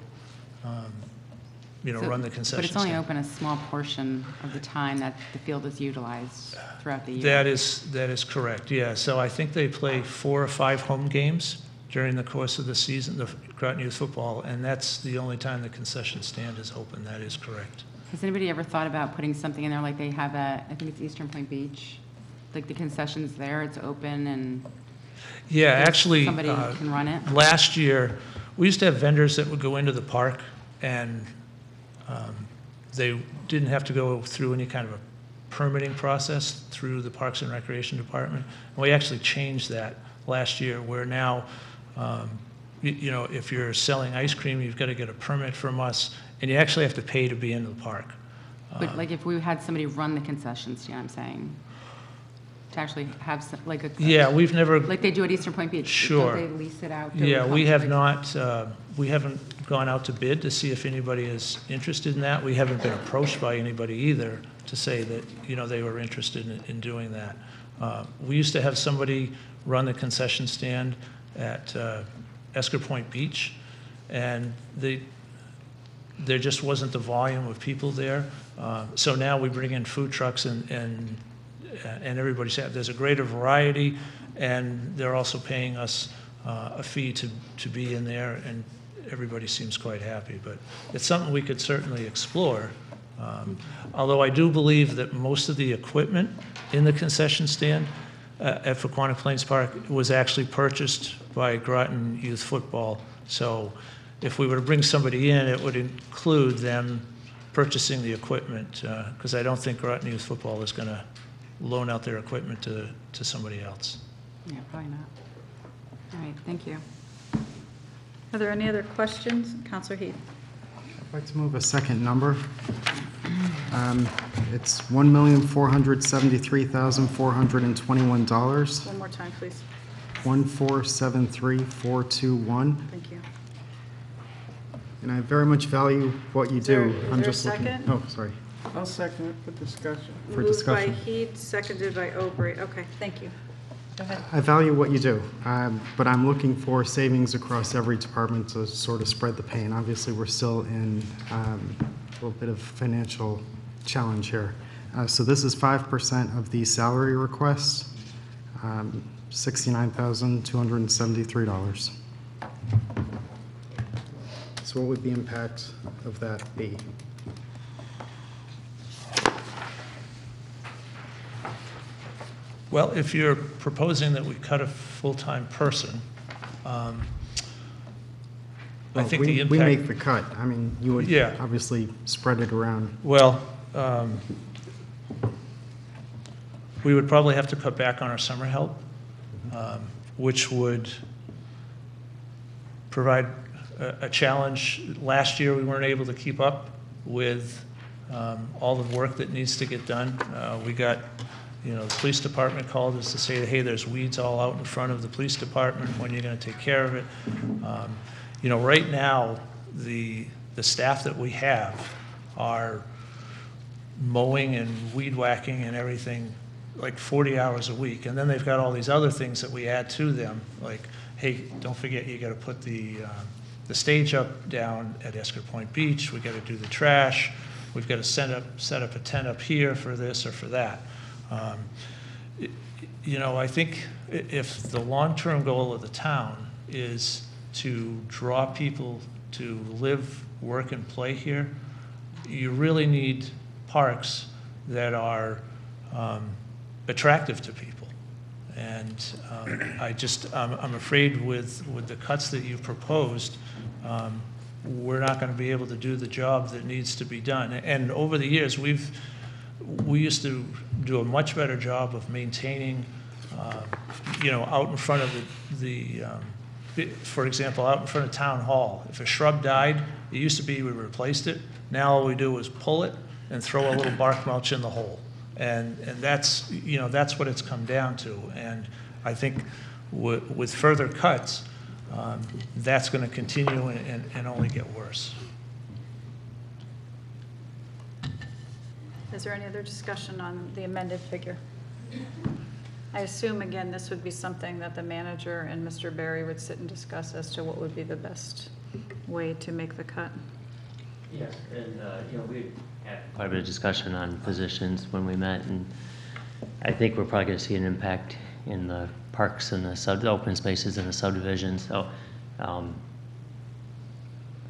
run the concession stand. But it's only open a small portion of the time that the field is utilized throughout the year. That is correct, yeah. So I think they play 4 or 5 home games during the course of the season, the Groton Youth Football, and that's the only time the concession stand is open. That is correct. Has anybody ever thought about putting something in there like they have at, I think it's Eastern Point Beach? Like the concessions there, it's open and yeah, actually, somebody can run it? Last year, we used to have vendors that would go into the park, and they didn't have to go through any kind of a permitting process through the Parks and Recreation Department. And we actually changed that last year, where now, if you're selling ice cream, you've got to get a permit from us, and you actually have to pay to be in the park. But like if we had somebody run the concessions, you know what I'm saying? To actually have like a. Yeah, we've never. Like they do at Eastern Point Beach. Sure. Don't they lease it out? Yeah, we have not, we haven't gone out to bid to see if anybody is interested in that. We haven't been approached by anybody either to say that, they were interested in doing that. We used to have somebody run the concession stand at Esker Point Beach, and there just wasn't the volume of people there. So now we bring in food trucks and everybody's happy. There's a greater variety, and they're also paying us a fee to be in there, and everybody seems quite happy. But it's something we could certainly explore. Although I do believe that most of the equipment in the concession stand at Quantic Plains Park was actually purchased by Groton Youth Football. So if we were to bring somebody in, it would include them purchasing the equipment, because I don't think Groton Youth Football is going to loan out their equipment to somebody else. Yeah, probably not. All right, thank you. Are there any other questions? Counselor Heath? I'd like to move a second number. It's $1,473,421. One more time, please. 1473421. Thank you. And I very much value what you do. Is I'm there a just looking. second? Oh, sorry. I'll second it for discussion. For Moved by discussion. Heath, seconded by Aubrey. Okay, thank you. Go ahead. I value what you do, but I'm looking for savings across every department to sort of spread the pain. Obviously, we're still in a little bit of financial challenge here. So this is 5% of the salary request, $69,273. So what would the impact of that be? Well, if you're proposing that we cut a full-time person, I think the impact... We make the cut. I mean, you would Yeah. obviously spread it around. Well, we would probably have to cut back on our summer help, which would provide a challenge. Last year, we weren't able to keep up with all the work that needs to get done. We got, the police department called us to say, hey, there's weeds all out in front of the police department. When are you going to take care of it? Right now, the staff that we have are mowing and weed whacking and everything like 40 hours a week. And then they've got all these other things that we add to them, like, hey, don't forget you got to put the stage up down at Esker Point Beach. We got to do the trash. We've got to set up a tent up here for this or for that. I think if the long-term goal of the town is to draw people to live, work, and play here, you really need parks that are attractive to people. And I'm afraid with the cuts that you've proposed, we're not going to be able to do the job that needs to be done. And over the years, we used to do a much better job of maintaining, out in front of for example, out in front of Town Hall. If a shrub died, it used to be we replaced it. Now all we do is pull it and throw a little bark mulch in the hole. And that's what it's come down to. And I think with further cuts, that's going to continue and only get worse. Is there any other discussion on the amended figure? I assume, again, this would be something that the manager and Mr. Berry would sit and discuss as to what would be the best way to make the cut. Yes, and, we had quite a bit of discussion on positions when we met, and I think we're probably going to see an impact in the parks and the open spaces and the subdivisions. So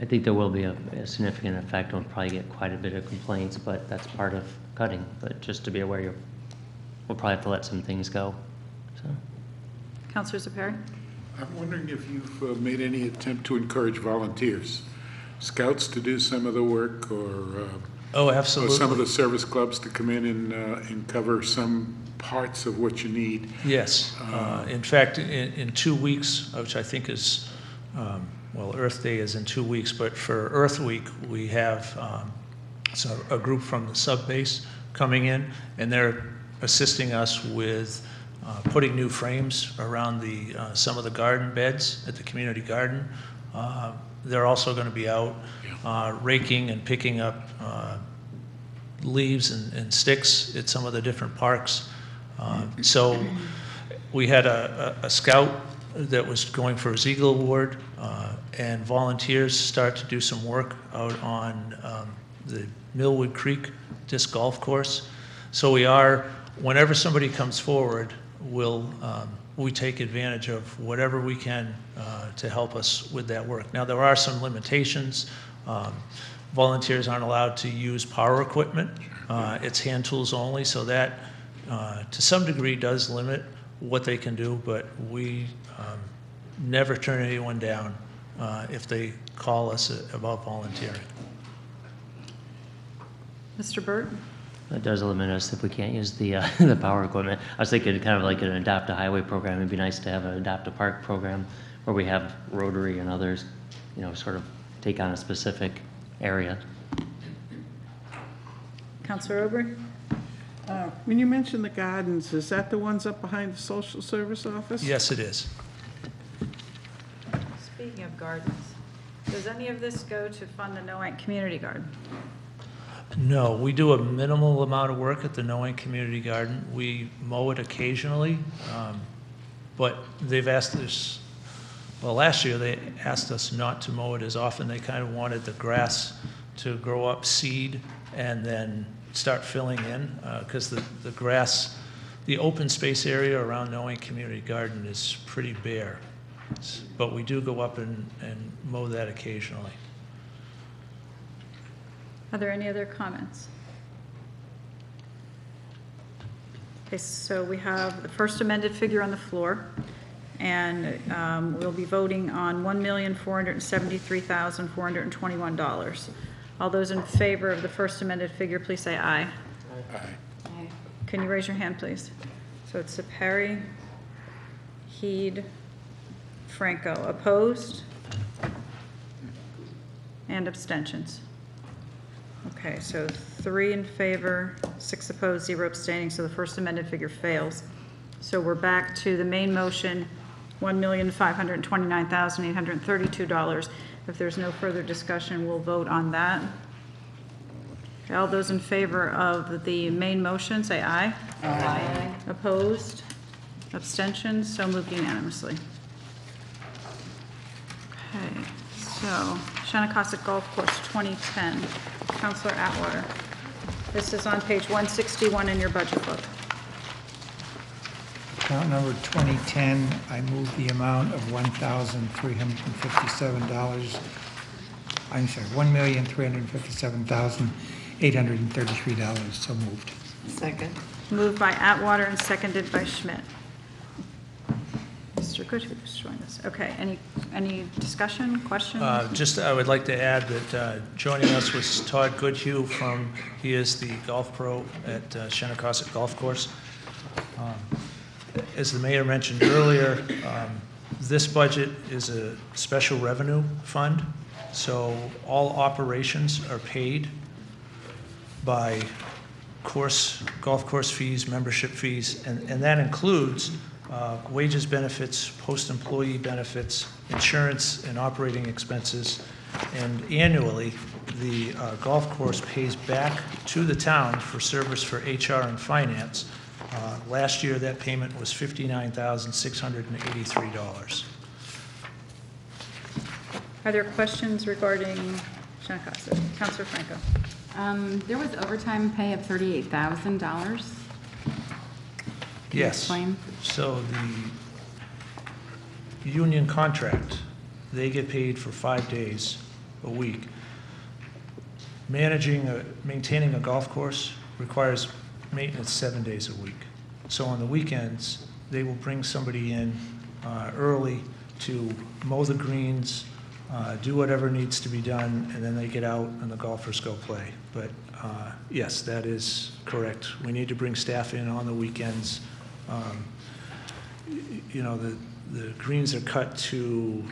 I think there will be a significant effect. We'll probably get quite a bit of complaints, but that's part of cutting. But just to be aware, we'll probably have to let some things go. So. Councilor Zepari? I'm wondering if you've made any attempt to encourage volunteers, scouts to do some of the work, or oh, absolutely, or some of the service clubs to come in and cover some parts of what you need. Yes. In fact, in 2 weeks, which I think is, Earth Day is in 2 weeks, but for Earth Week, we have a group from the sub base coming in, and they're assisting us with putting new frames around some of the garden beds at the community garden. They're also going to be out raking and picking up leaves and sticks at some of the different parks. So we had a scout that was going for his Eagle Award, and volunteers start to do some work out on the Millwood Creek Disc Golf Course. So whenever somebody comes forward, we take advantage of whatever we can to help us with that work. Now, there are some limitations. Volunteers aren't allowed to use power equipment. It's hand tools only, so that to some degree does limit what they can do, but we never turn anyone down if they call us about volunteering. Mr. Burt? It does limit us if we can't use the, the power equipment. I was thinking kind of like an adopt a highway program. It'd be nice to have an adopt a park program where we have Rotary and others, you know, sort of take on a specific area. Counselor Aubrey? When you mentioned the gardens, is that the ones up behind the social service office? Yes, it is. Speaking of gardens, does any of this go to fund the Noank Community Garden? No, we do a minimal amount of work at the Noank Community Garden. We mow it occasionally, but they've asked us, well, last year they asked us not to mow it as often. They kind of wanted the grass to grow up seed and then start filling in, because the grass, the open space area around Noank Community Garden is pretty bare. But we do go up and mow that occasionally. Are there any other comments? Okay, so we have the first amended figure on the floor, and we'll be voting on $1,473,421. All those in favor of the first amended figure, please say aye. Aye. Can you raise your hand, please? So it's Perry, Heed, Franco. Opposed? And abstentions. Okay, so 3 in favor, 6 opposed, 0 abstaining, so the first amended figure fails. So we're back to the main motion, $1,529,832. If there's no further discussion, we'll vote on that. Okay, all those in favor of the main motion, say aye. Aye. Opposed? Abstentions? So moved unanimously. Okay, so Shennecossett Golf Course 2010. Counselor Atwater. This is on page 161 in your budget book. Account number 2010, I move the amount of $1,357. I'm sorry, $1,357,833. So moved. Second. Moved by Atwater and seconded by Schmidt. Mr. Goodhue joined us. Okay, any discussion, questions? I would like to add that joining us was Todd Goodhue he is the golf pro at Shennecossett Golf Course. As the mayor mentioned earlier, this budget is a special revenue fund, so all operations are paid by golf course fees, membership fees, and that includes wages, benefits, post-employee benefits, insurance, and operating expenses. And annually, the golf course pays back to the town for service for HR and finance. Last year, that payment was $59,683. Are there questions regarding Shennecossett? Councilor Franco. There was overtime pay of $38,000. Yes. Explain? So the union contract, they get paid for 5 days a week. Maintaining a golf course requires maintenance 7 days a week. So on the weekends, they will bring somebody in early to mow the greens, do whatever needs to be done, and then they get out and the golfers go play. But yes, that is correct. We need to bring staff in on the weekends. You know, the greens are cut to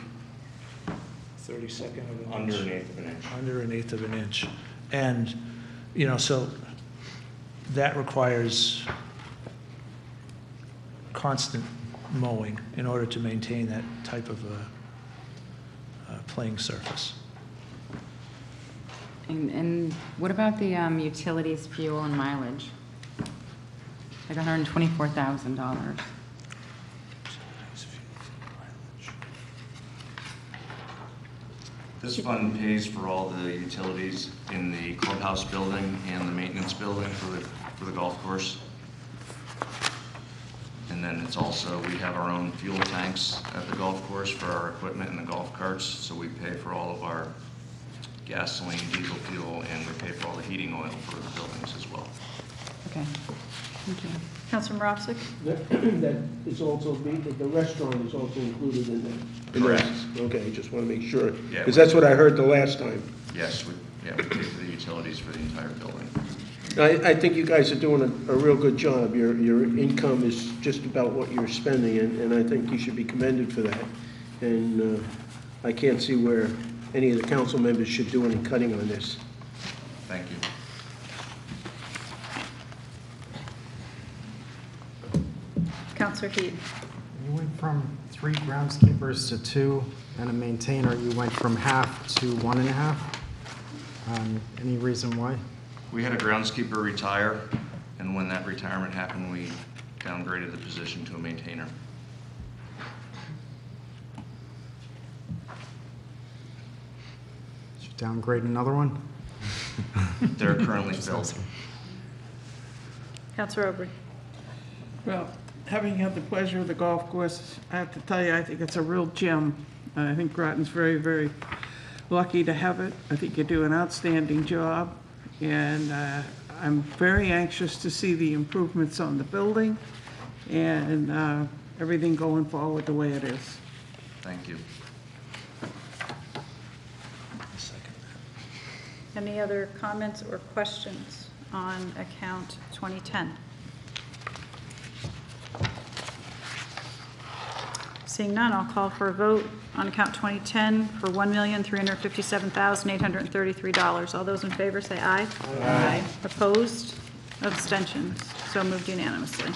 32nd of an inch. Under an eighth of an inch. Under an eighth of an inch. And, you know, so that requires constant mowing in order to maintain that type of a playing surface. And what about the utilities, fuel, and mileage? Like $124,000. This fund pays for all the utilities in the clubhouse building and the maintenance building for the golf course. And then it's also, we have our own fuel tanks at the golf course for our equipment and the golf carts. So we pay for all of our gasoline, diesel fuel, and we pay for all the heating oil for the buildings as well. Okay, thank you. Councilor Moravsik? That is also, the restaurant is also included in that? Correct. Okay, just want to make sure, Yeah, because that's what I heard the last time. Yes, we pay for the utilities for the entire building. I think you guys are doing a real good job. Your income is just about what you're spending, and I think you should be commended for that. And I can't see where any of the council members should do any cutting on this. Thank you. Counselor Heed. You went from 3 groundskeepers to 2, and a maintainer, you went from half to 1.5. Any reason why? We had a groundskeeper retire, and when that retirement happened, we downgraded the position to a maintainer. Should downgrade another one? They're currently filled. Counselor Aubrey. Well, having had the pleasure of the golf course, I have to tell you, I think it's a real gem. I think Groton's very, very lucky to have it. I think you do an outstanding job, and I'm very anxious to see the improvements on the building and everything going forward the way it is. Thank you. Any other comments or questions on account 2010? Seeing none, I'll call for a vote on account 2010 for $1,357,833. All those in favor say aye. Aye. Opposed? Abstentions? So moved unanimously.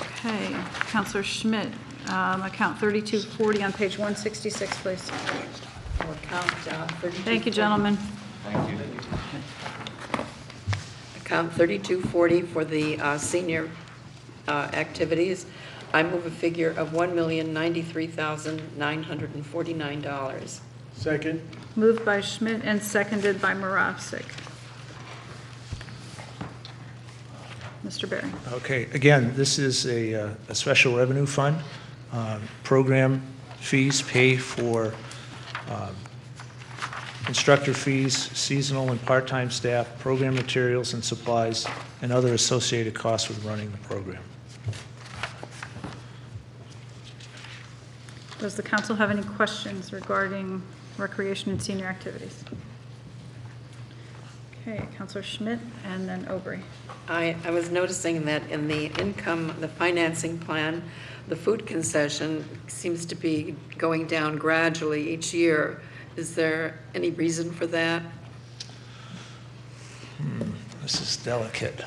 Okay, Counselor Schmidt, account 3240 on page 166, please. Account 3240. Thank you, gentlemen. Thank you. Account 3240 for the senior activities. I move a figure of $1,093,949. Second. Moved by Schmidt and seconded by Moravsik. Mr. Berry. Okay, again, this is a special revenue fund. Program fees pay for instructor fees, seasonal and part-time staff, program materials and supplies, and other associated costs with running the program. Does the council have any questions regarding recreation and senior activities? Okay, Counselor Schmidt and then Aubrey. I was noticing that in the income, the financing plan, the food concession seems to be going down gradually each year. Is there any reason for that? This is delicate.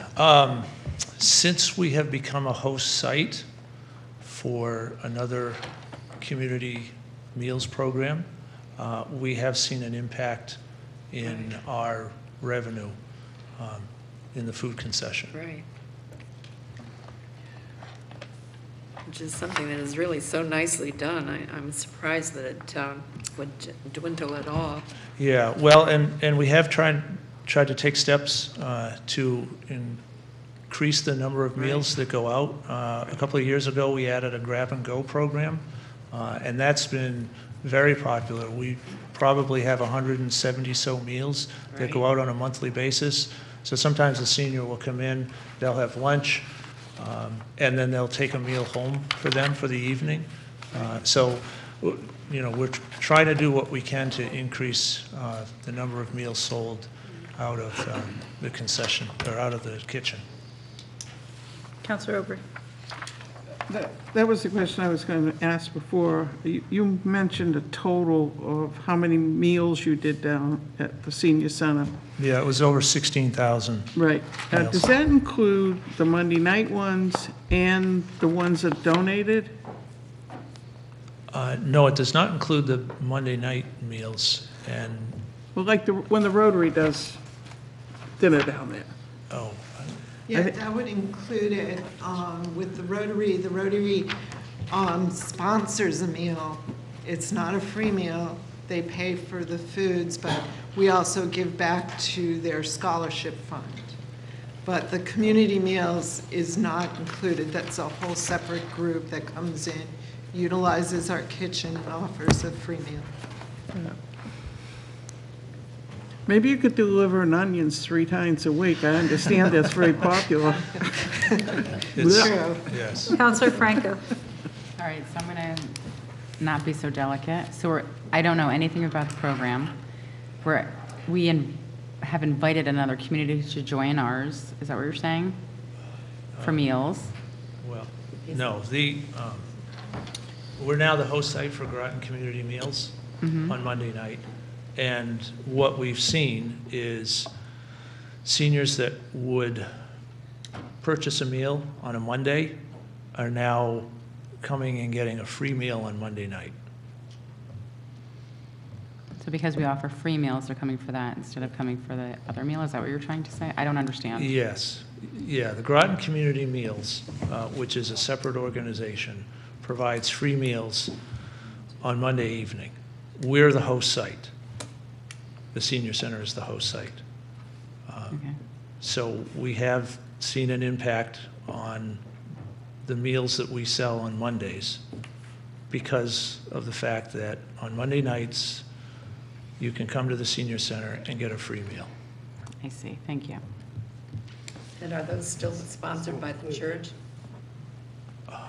Since we have become a host site for another community meals program, we have seen an impact in our revenue in the food concession. Right. Which is something that is really so nicely done. I'm surprised that it would dwindle at all. Yeah, well, and we have tried to take steps to increase the number of meals that go out. A couple of years ago, we added a grab-and-go program, and that's been very popular. We probably have 170 so meals that go out on a monthly basis. So sometimes the senior will come in, they'll have lunch, and then they'll take a meal home for them for the evening. So, you know, we're trying to do what we can to increase the number of meals sold out of the concession, or out of the kitchen. Counselor Aubrey. That was the question I was going to ask before. You mentioned a total of how many meals you did down at the senior center. Yeah, it was over 16,000. Right. meals. Does that include the Monday night ones and the ones that donated? No, it does not include the Monday night meals, and, Well, like when the Rotary does dinner down there. oh, Yeah, that would include it with the Rotary. The Rotary sponsors a meal. It's not a free meal. They pay for the foods, but we also give back to their scholarship fund. But the community meals is not included. That's a whole separate group that comes in, utilizes our kitchen, and offers a free meal. Maybe you could deliver onions 3 times a week. I understand that's very popular. it's, True. yes. Counselor Franco. All right, so I'm going to not be so delicate. So I don't know anything about the program. We have invited another community to join ours. Is that what you're saying? For meals? Well, no, we're now the host site for Groton Community Meals on Monday night. And what we've seen is seniors that would purchase a meal on a Monday are now coming and getting a free meal on Monday night. So because we offer free meals, they're coming for that instead of coming for the other meal? Is that what you're trying to say? I don't understand. Yes. Yeah, the Groton Community Meals, which is a separate organization, provides free meals on Monday evening. We're the host site. The senior center is the host site. Okay. So we have seen an impact on the meals that we sell on Mondays because of the fact that on Monday nights, you can come to the senior center and get a free meal. I see. Thank you. And are those still sponsored by the church,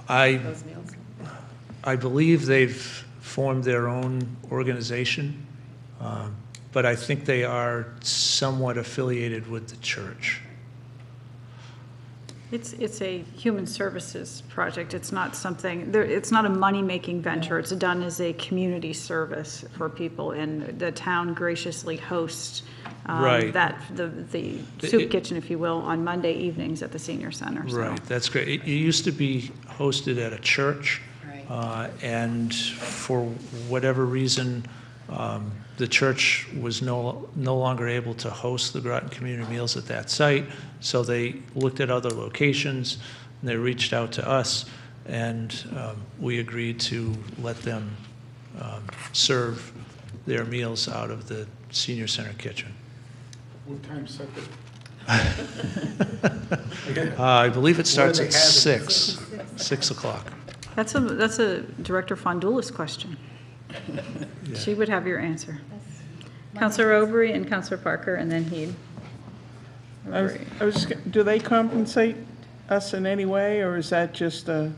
I those meals? believe they've formed their own organization, but I think they are somewhat affiliated with the church. It's a human services project. It's not something, it's not a money-making venture. It's done as a community service for people, and the town graciously hosts Right. the soup kitchen, if you will, on Monday evenings at the senior center. So. Right, that's great. It used to be hosted at a church, Right. and for whatever reason, the church was no longer able to host the Groton Community Meals at that site, so they looked at other locations, and they reached out to us, and we agreed to let them serve their meals out of the senior center kitchen. What time Sunday? I believe it starts What at do they have 6 o'clock. That's a Director Fondulis question. She would have your answer. Counselor Obrey and Counselor Parker, and then Heed. Do they compensate us in any way, or is that just a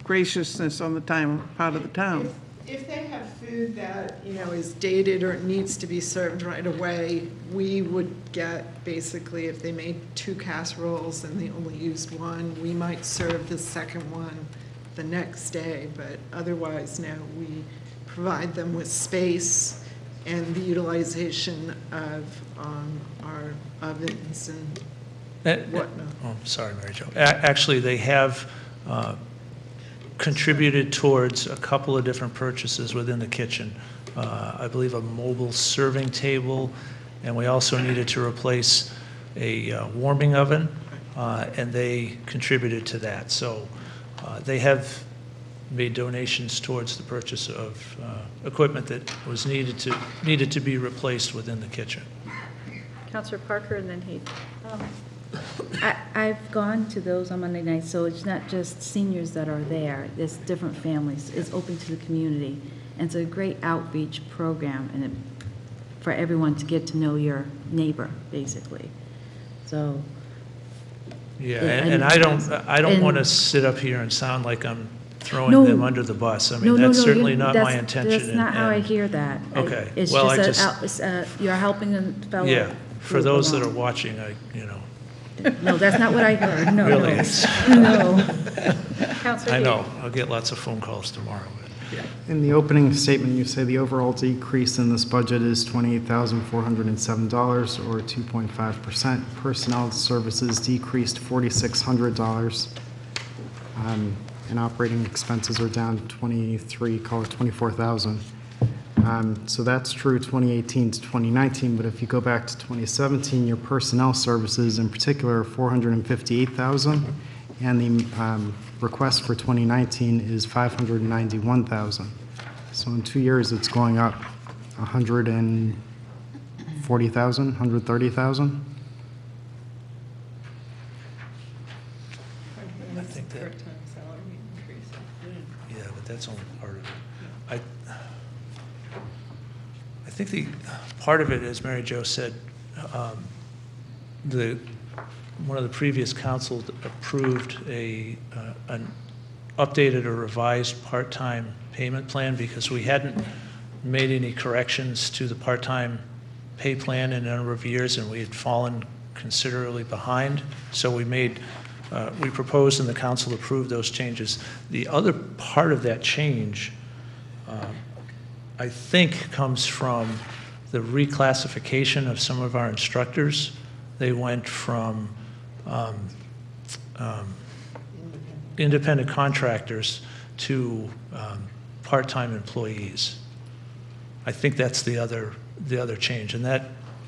graciousness on the part of the town? If they have food that, is dated or needs to be served right away, we would get, basically, if they made 2 casseroles and they only used 1, we might serve the second one the next day, but otherwise, no, we provide them with space and the utilization of our ovens and whatnot. Oh, sorry, Mary Jo. Actually, they have contributed towards a couple of different purchases within the kitchen. I believe a mobile serving table, and we also needed to replace a warming oven, and they contributed to that. So they have made donations towards the purchase of equipment that was needed to be replaced within the kitchen. Counselor Parker, and then Heed. I've gone to those on Monday nights, so it's not just seniors that are there. There's different families. It's open to the community. And it's a great outreach program and for everyone to get to know your neighbor, basically. So. Yeah, and I don't want to sit up here and sound like I'm throwing them under the bus. I mean, that's certainly not my intention. That's not how I hear that. Okay. It's Well, just you're helping a fellow. Yeah, for those that are watching, No, that's not what I heard. No, Really, no. it's- No. Counselor I Heed. know, I'll get lots of phone calls tomorrow. In the opening statement, you say the overall decrease in this budget is $28,407, or 2.5%. Personnel services decreased $4,600, and operating expenses are down 23, call it 24,000. So that's true 2018 to 2019, but if you go back to 2017, your personnel services in particular are $458,000, and the request for 2019 is $591,000. So in 2 years, it's going up $140,000, $130,000. I think that, yeah, but that's only part of it. I think the part of it, as Mary Jo said, one of the previous councils approved an updated or revised part-time payment plan because we hadn't made any corrections to the part-time pay plan in a number of years, and we had fallen considerably behind. So we proposed and the council approved those changes. The other part of that change, I think, comes from the reclassification of some of our instructors. They went from independent contractors to part-time employees. I think that's the other change, and that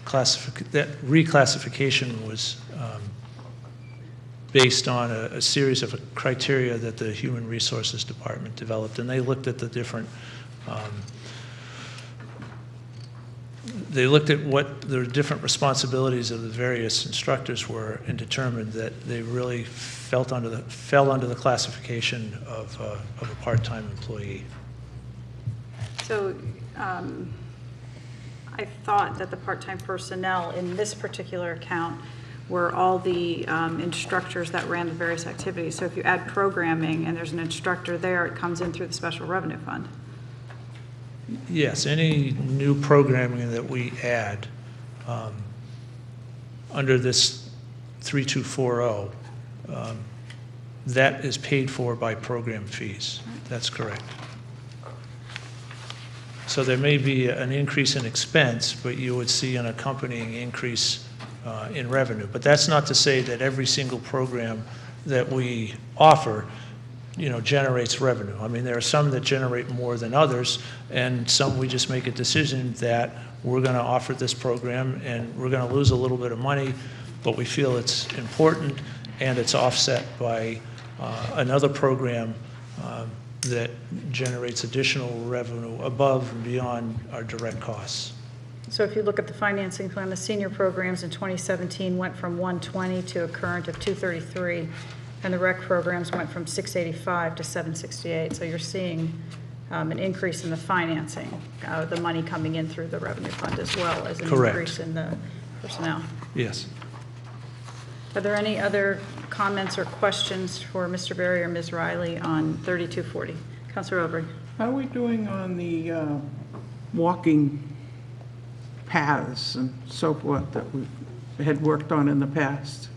reclassification was based on a series of criteria that the Human Resources Department developed, and they looked at the different they looked at what the different responsibilities of the various instructors were and determined that they really fell under the classification of a part-time employee. So I thought that the part-time personnel in this particular account were all the instructors that ran the various activities. So if you add programming and there's an instructor there, it comes in through the special revenue fund. Yes, any new programming that we add under this 3240, that is paid for by program fees. That's correct. So there may be an increase in expense, but you would see an accompanying increase in revenue. But that's not to say that every single program that we offer generates revenue. I mean, there are some that generate more than others, and some we just make a decision that we're going to offer this program and we're going to lose a little bit of money, but we feel it's important and it's offset by another program that generates additional revenue above and beyond our direct costs. So if you look at the financing plan, the senior programs in 2017 went from 120 to a current of 233. And the rec programs went from 685 to 768. So you're seeing an increase in the financing, the money coming in through the revenue fund, as well as an Correct. increase in the personnel. Yes. Are there any other comments or questions for Mr. Berry or Ms. Riley on 3240? Councilor Aubrey. How are we doing on the walking paths and so forth that we had worked on in the past?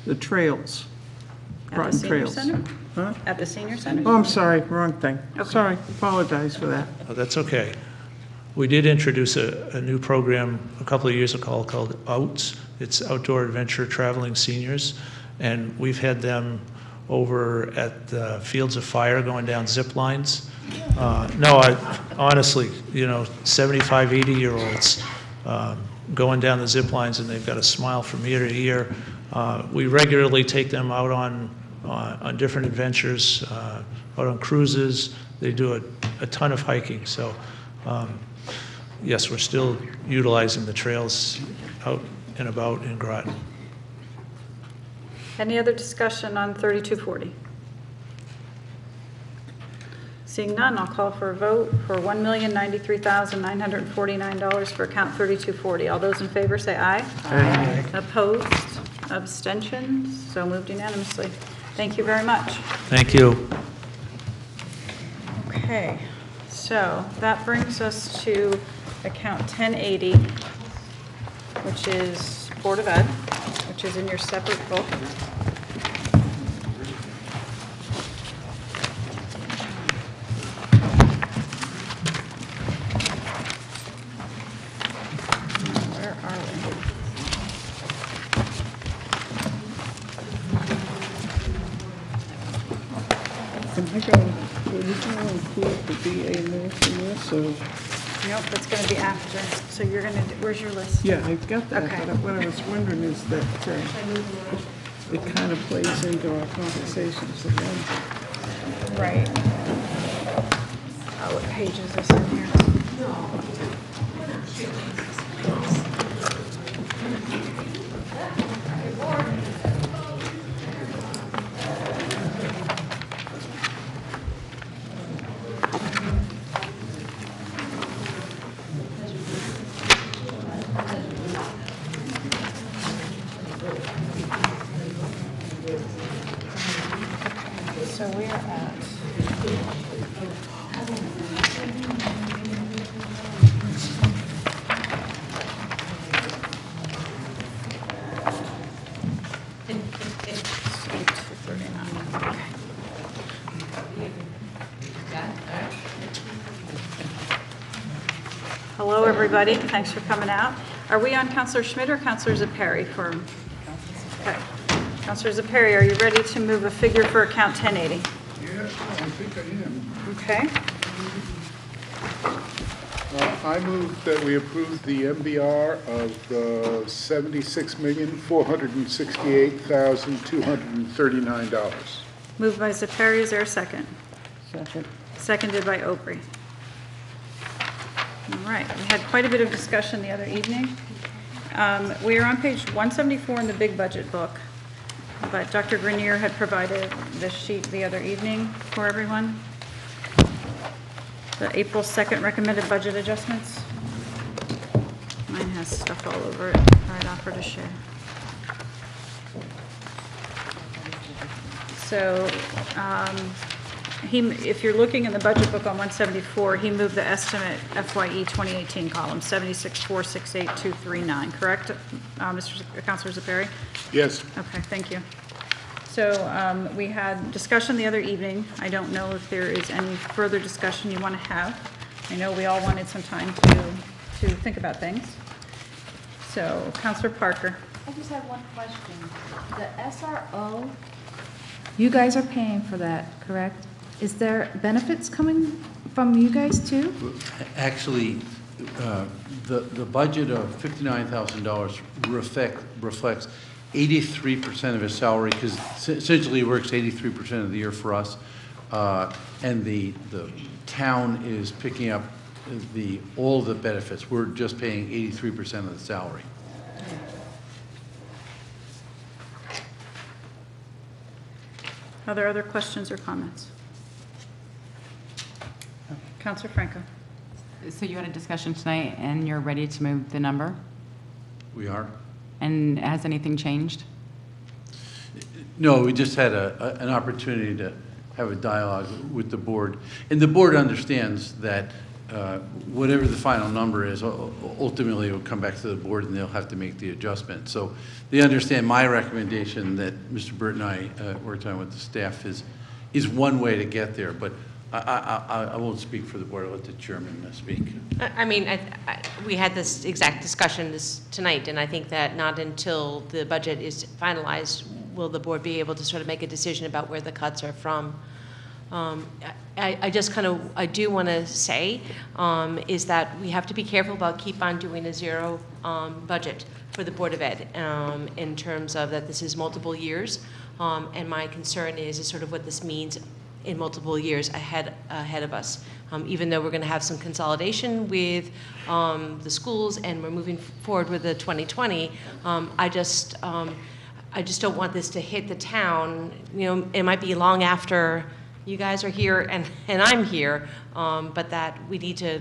The trails? At the Groton senior trails. center? Huh? At the senior center? Oh, I'm sorry, wrong thing. Okay. Sorry, apologize for that. Oh, that's okay. We did introduce a new program a couple of years ago called OUTS. It's Outdoor Adventure Traveling Seniors, and we've had them over at the Fields of Fire going down zip lines. Honestly, 75, 80-year-olds going down the zip lines, and they've got a smile from ear to ear. We regularly take them out on different adventures, out on cruises. They do a ton of hiking. So, yes, we're still utilizing the trails out and about in Groton. Any other discussion on 3240? Seeing none, I'll call for a vote for $1,093,949 for account 3240. All those in favor say aye. Aye. Opposed? Abstentions? So moved unanimously. Thank you very much. Thank you. Okay, so that brings us to account 1080, which is Board of Ed, which is in your separate book. Where are we? Can I go, are we going to include the BA nurse in this, or? Nope, that's going to be after. So you're going to, where's your list? Yeah, I've got that, Okay. but what I was wondering is that it kind of plays into our conversations again. Right. Oh, what page is this in here? So we're at 10:39. Okay. Hello, everybody. Thanks for coming out. Are we on Councilor Schmidt or Councilor Zepari for? Okay. Councilor Zepari, are you ready to move a figure for account 1080? Yeah, I think I am. Okay. I move that we approve the MBR of $76,468,239. Moved by Zepari. Is there a second? Second. Seconded by Opry. All right, we had quite a bit of discussion the other evening. We are on page 174 in the big budget book, but Dr. Grenier had provided this sheet the other evening for everyone. The April 2nd recommended budget adjustments. Mine has stuff all over it. I'd offer to share. So, if you're looking in the budget book on 174, he moved the estimate FYE 2018 column, 76,468,239, correct, Councilor Zepari? Yes. Okay, thank you. So we had discussion the other evening. I don't know if there is any further discussion you want to have. I know we all wanted some time to think about things. So, Councilor Parker. I just have one question. The SRO, you guys are paying for that, correct? Is there benefits coming from you guys too? Actually, the budget of $59,000 reflects 83% of his salary, because essentially he works 83% of the year for us, and the town is picking up all the benefits. We're just paying 83% of the salary. Are there other questions or comments? Councilor Franco. So you had a discussion tonight and you're ready to move the number? We are. And has anything changed? No, we just had an opportunity to have a dialogue with the board. And the board understands that whatever the final number is, ultimately it will come back to the board and they'll have to make the adjustment. So they understand my recommendation that Mr. Burt and I worked on with the staff is one way to get there. But I won't speak for the board. I'll let the chairman speak. I mean, we had this exact discussion tonight, and I think that not until the budget is finalized will the board be able to sort of make a decision about where the cuts are from. I do want to say is that we have to be careful about keep on doing a zero budget for the Board of Ed in terms of that this is multiple years, and my concern is sort of what this means in multiple years ahead of us. Even though we're going to have some consolidation with the schools and we're moving forward with the 2020, I just don't want this to hit the town. You know, it might be long after you guys are here and I'm here, but that we need to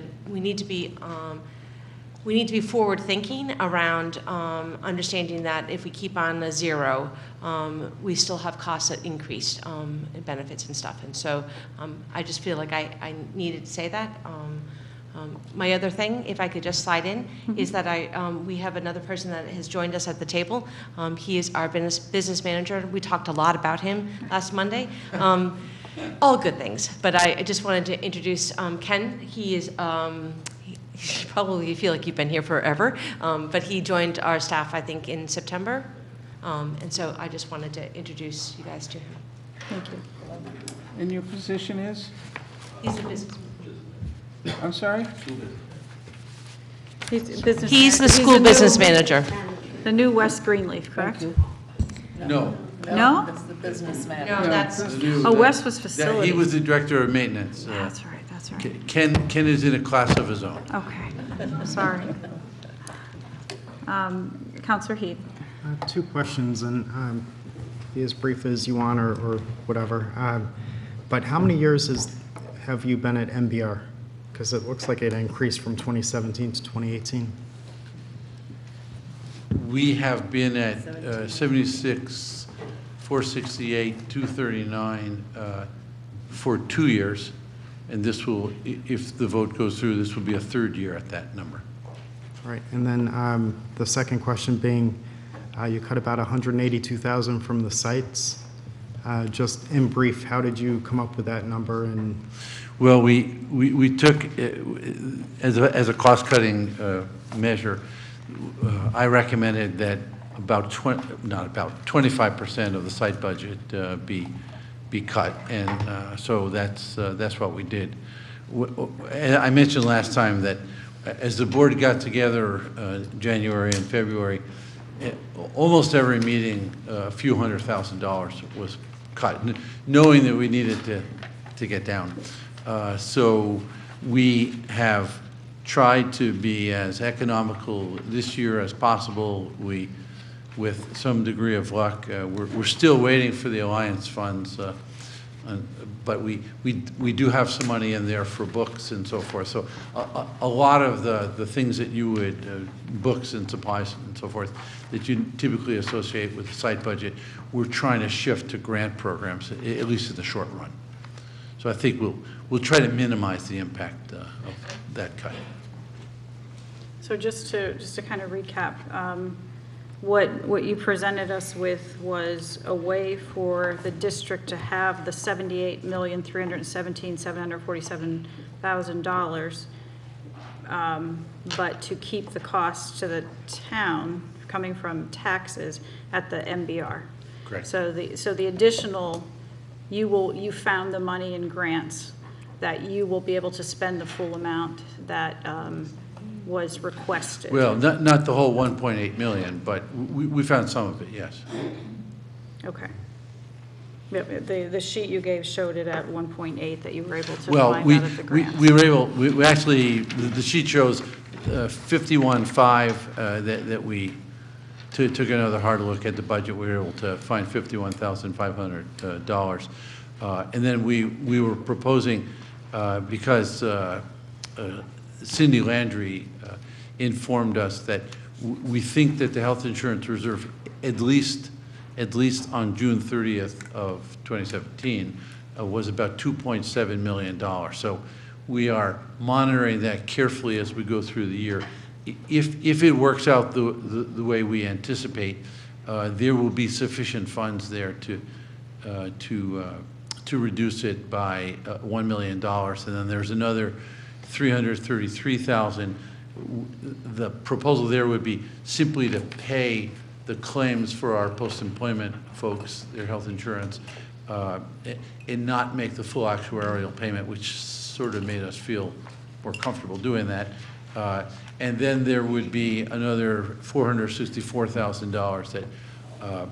be forward thinking around understanding that if we keep on a zero, we still have costs that increase in benefits and stuff. And so I just feel like I needed to say that. My other thing, if I could just slide in, is that we have another person that has joined us at the table. He is our business manager. We talked a lot about him last Monday. All good things, but I just wanted to introduce Ken. He is you probably feel like you've been here forever, but he joined our staff, I think, in September. And so I just wanted to introduce you guys to him. Thank you. And your position is? He's a business. I'm sorry? He's the school business manager. The new West Greenleaf, correct? No. No? That's the business manager. No, that's. Wes was facilities. He was the director of maintenance. That's right, that's right. Ken is in a class of his own. Okay, sorry. Councilor Heath. 2 questions, and be as brief as you want or whatever. But how many years have you been at MBR? Because it looks like it increased from 2017 to 2018. We have been at 76, 468, 239 for 2 years, and this will, if the vote goes through, this will be a 3rd year at that number. All right, and then the second question being, you cut about $182,000 from the sites. Just in brief, how did you come up with that number? And well, we took, as a cost-cutting measure, I recommended that about 25% of the site budget be cut, and so that's what we did. I mentioned last time that as the board got together January and February, almost every meeting, a few $100,000 was cut, knowing that we needed to get down. So we have tried to be as economical this year as possible. With some degree of luck, we're still waiting for the Alliance funds, but we do have some money in there for books and so forth. So a lot of the things that you would, books and supplies and so forth, that you typically associate with the site budget, we're trying to shift to grant programs, at least in the short run. So I think we'll try to minimize the impact of that cut. So just to kind of recap, what you presented us with was a way for the district to have the $78,317,747,000, but to keep the cost to the town coming from taxes at the MBR. Correct. So the additional, you found the money in grants that you will be able to spend the full amount that was requested. Well, not the whole 1.8 million, but we found some of it, yes. Okay. The sheet you gave showed it at 1.8 that you were able to Well, find out of the grants. we were able, we actually, the sheet shows 51.5 that we took another hard look at the budget. We were able to find $51,500. And then we were proposing, because Cindy Landry informed us that we think that the health insurance reserve, at least on June 30th of 2017, was about $2.7 million. So we are monitoring that carefully as we go through the year. If it works out the way we anticipate, there will be sufficient funds there to reduce it by $1 million, and then there's another $333,000. The proposal there would be simply to pay the claims for our post-employment folks, their health insurance, and not make the full actuarial payment, which sort of made us feel more comfortable doing that. And then there would be another $464,000 that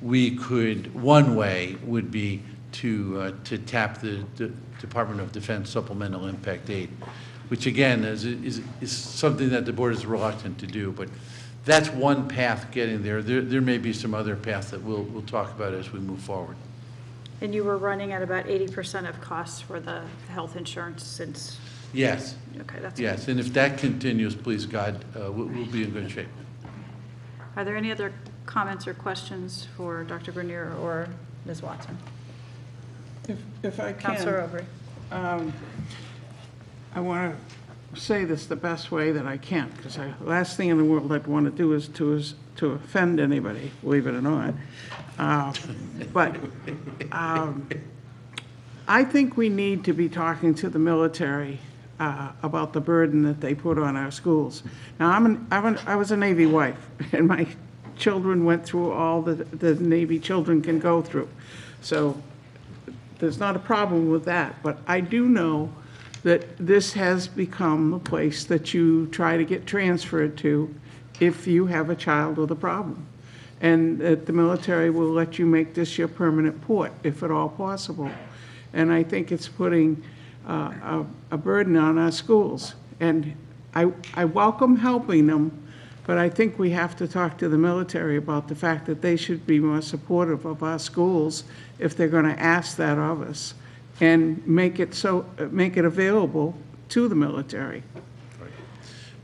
we could, one way would be to tap the Department of Defense Supplemental Impact Aid, which again is something that the board is reluctant to do, but that's one path getting there. There may be some other paths that we'll talk about as we move forward. And you were running at about 80% of costs for the health insurance since? Yes. Okay, that's yes, good. and if that continues, please God, we'll be in good shape. Are there any other comments or questions for Dr. Grenier or Ms. Watson? If I can. Councilor Aubrey. I want to say this the best way that I can, because the last thing in the world I'd want to do is to offend anybody, believe it or not. But I think we need to be talking to the military about the burden that they put on our schools. Now, I was a Navy wife, and my children went through all the Navy children can go through. So there's not a problem with that, but I do know that this has become the place that you try to get transferred to if you have a child with a problem. And that the military will let you make this your permanent port, if at all possible. And I think it's putting a burden on our schools. And I welcome helping them, but I think we have to talk to the military about the fact that they should be more supportive of our schools if they're going to ask that of us, and make it available to the military. Right.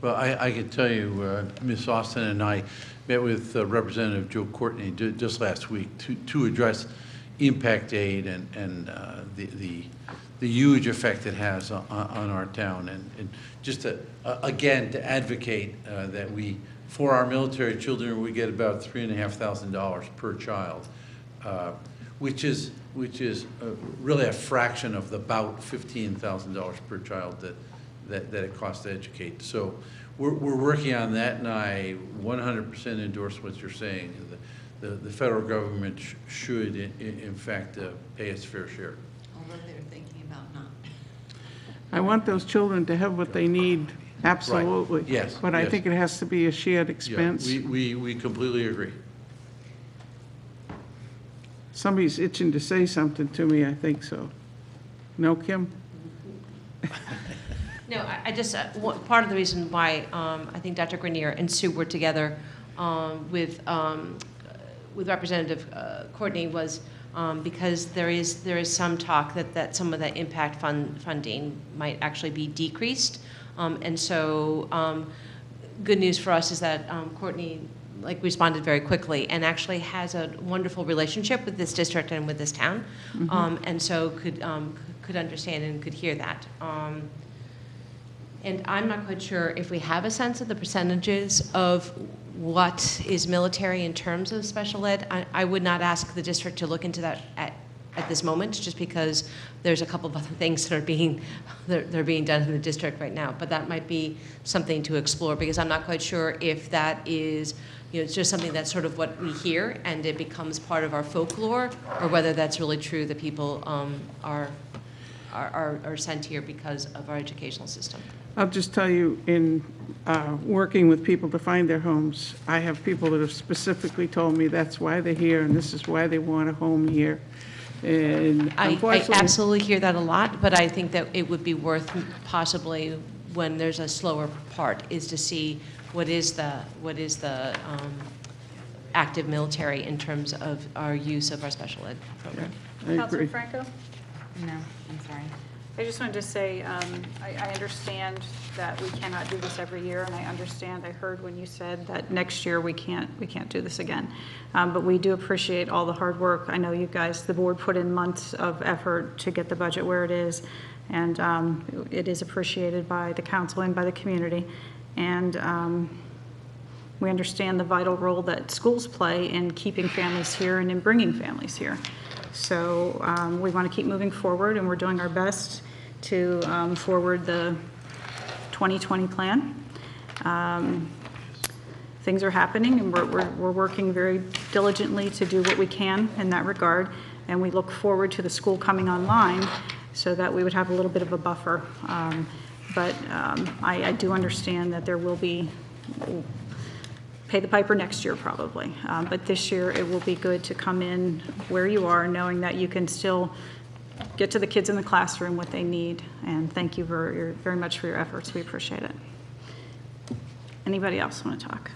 Well, I can tell you, Ms. Austin and I met with Representative Joe Courtney just last week to address impact aid and the huge effect it has on our town, and just to, again, to advocate that for our military children, we get about $3,500 per child. which is really a fraction of the about $15,000 per child that it costs to educate. So we're working on that, and I 100% endorse what you're saying. The federal government should, in fact, pay its fair share. Although they're thinking about not. I want those children to have what they need, absolutely. Right. Yes, But I yes. think it has to be a shared expense. Yeah, we completely agree. Somebody's itching to say something to me, I think so. No, Kim? No, I just, part of the reason why I think Dr. Grenier and Sue were together with Representative Courtney was because there is some talk that some of the impact funding might actually be decreased. And so good news for us is that Courtney responded very quickly and actually has a wonderful relationship with this district and with this town. And so could understand and could hear that. And I'm not quite sure if we have a sense of the percentages of what is military in terms of special ed. I would not ask the district to look into that at this moment, just because there's a couple of other things that are being done in the district right now. But that might be something to explore, because I'm not quite sure if that is, it's just something that's sort of what we hear and it becomes part of our folklore, or whether that's really true that people are sent here because of our educational system. I'll just tell you, in working with people to find their homes, I have people that have specifically told me that's why they're here and this is why they want a home here. And I unfortunately, absolutely hear that a lot, but I think that it would be worth possibly, when there's a slower part, is to see what is the active military in terms of our use of our special ed program. Councilor Franco? No, I'm sorry. I just wanted to say, I understand that we cannot do this every year, and I understand, I heard when you said that next year we can't do this again. But we do appreciate all the hard work. I know you guys, the board put in months of effort to get the budget where it is, and it is appreciated by the council and by the community. And we understand the vital role that schools play in keeping families here and in bringing families here. So we want to keep moving forward, and we're doing our best to forward the 2020 plan. Things are happening, and we're working very diligently to do what we can in that regard, and we look forward to the school coming online so that we would have a little bit of a buffer. But I do understand that there will be pay the piper next year probably. But this year it will be good to come in where you are, knowing that you can still get to the kids in the classroom what they need. And thank you very much for your efforts. We appreciate it. Anybody else want to talk?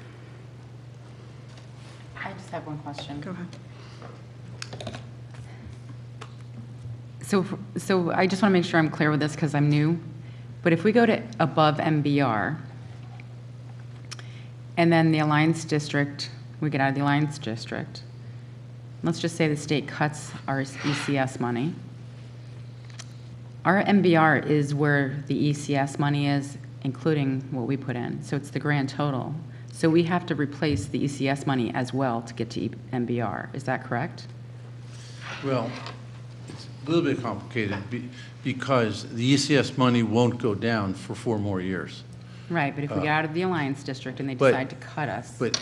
I just have one question. Go ahead. So I just want to make sure I'm clear with this because I'm new. But if we go to above MBR, and then the Alliance District, we get out of the Alliance District. Let's just say the state cuts our ECS money. Our MBR is where the ECS money is, including what we put in. So it's the grand total. So we have to replace the ECS money as well to get to MBR. Is that correct? Well, it's a little bit complicated because the ECS money won't go down for 4 more years. Right, but if we get out of the Alliance District and they decide to cut us. But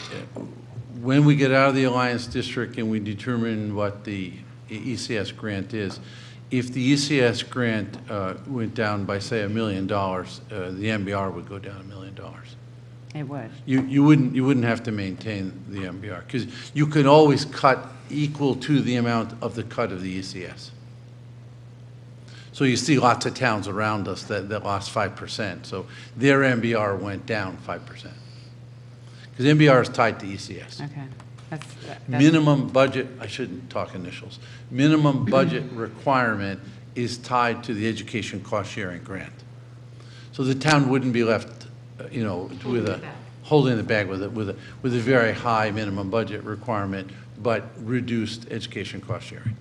when we get out of the Alliance District and we determine what the ECS grant is, if the ECS grant went down by, say, $1 million, the MBR would go down $1 million. It would. You wouldn't have to maintain the MBR because you could always cut equal to the amount of the cut of the ECS. So you see lots of towns around us that lost 5%. So their MBR went down 5%. Because MBR is tied to ECS. Okay. That's Minimum budget, I shouldn't talk initials. Minimum budget requirement is tied to the education cost sharing grant. So the town wouldn't be left, holding the bag with a very high minimum budget requirement, but reduced education cost sharing.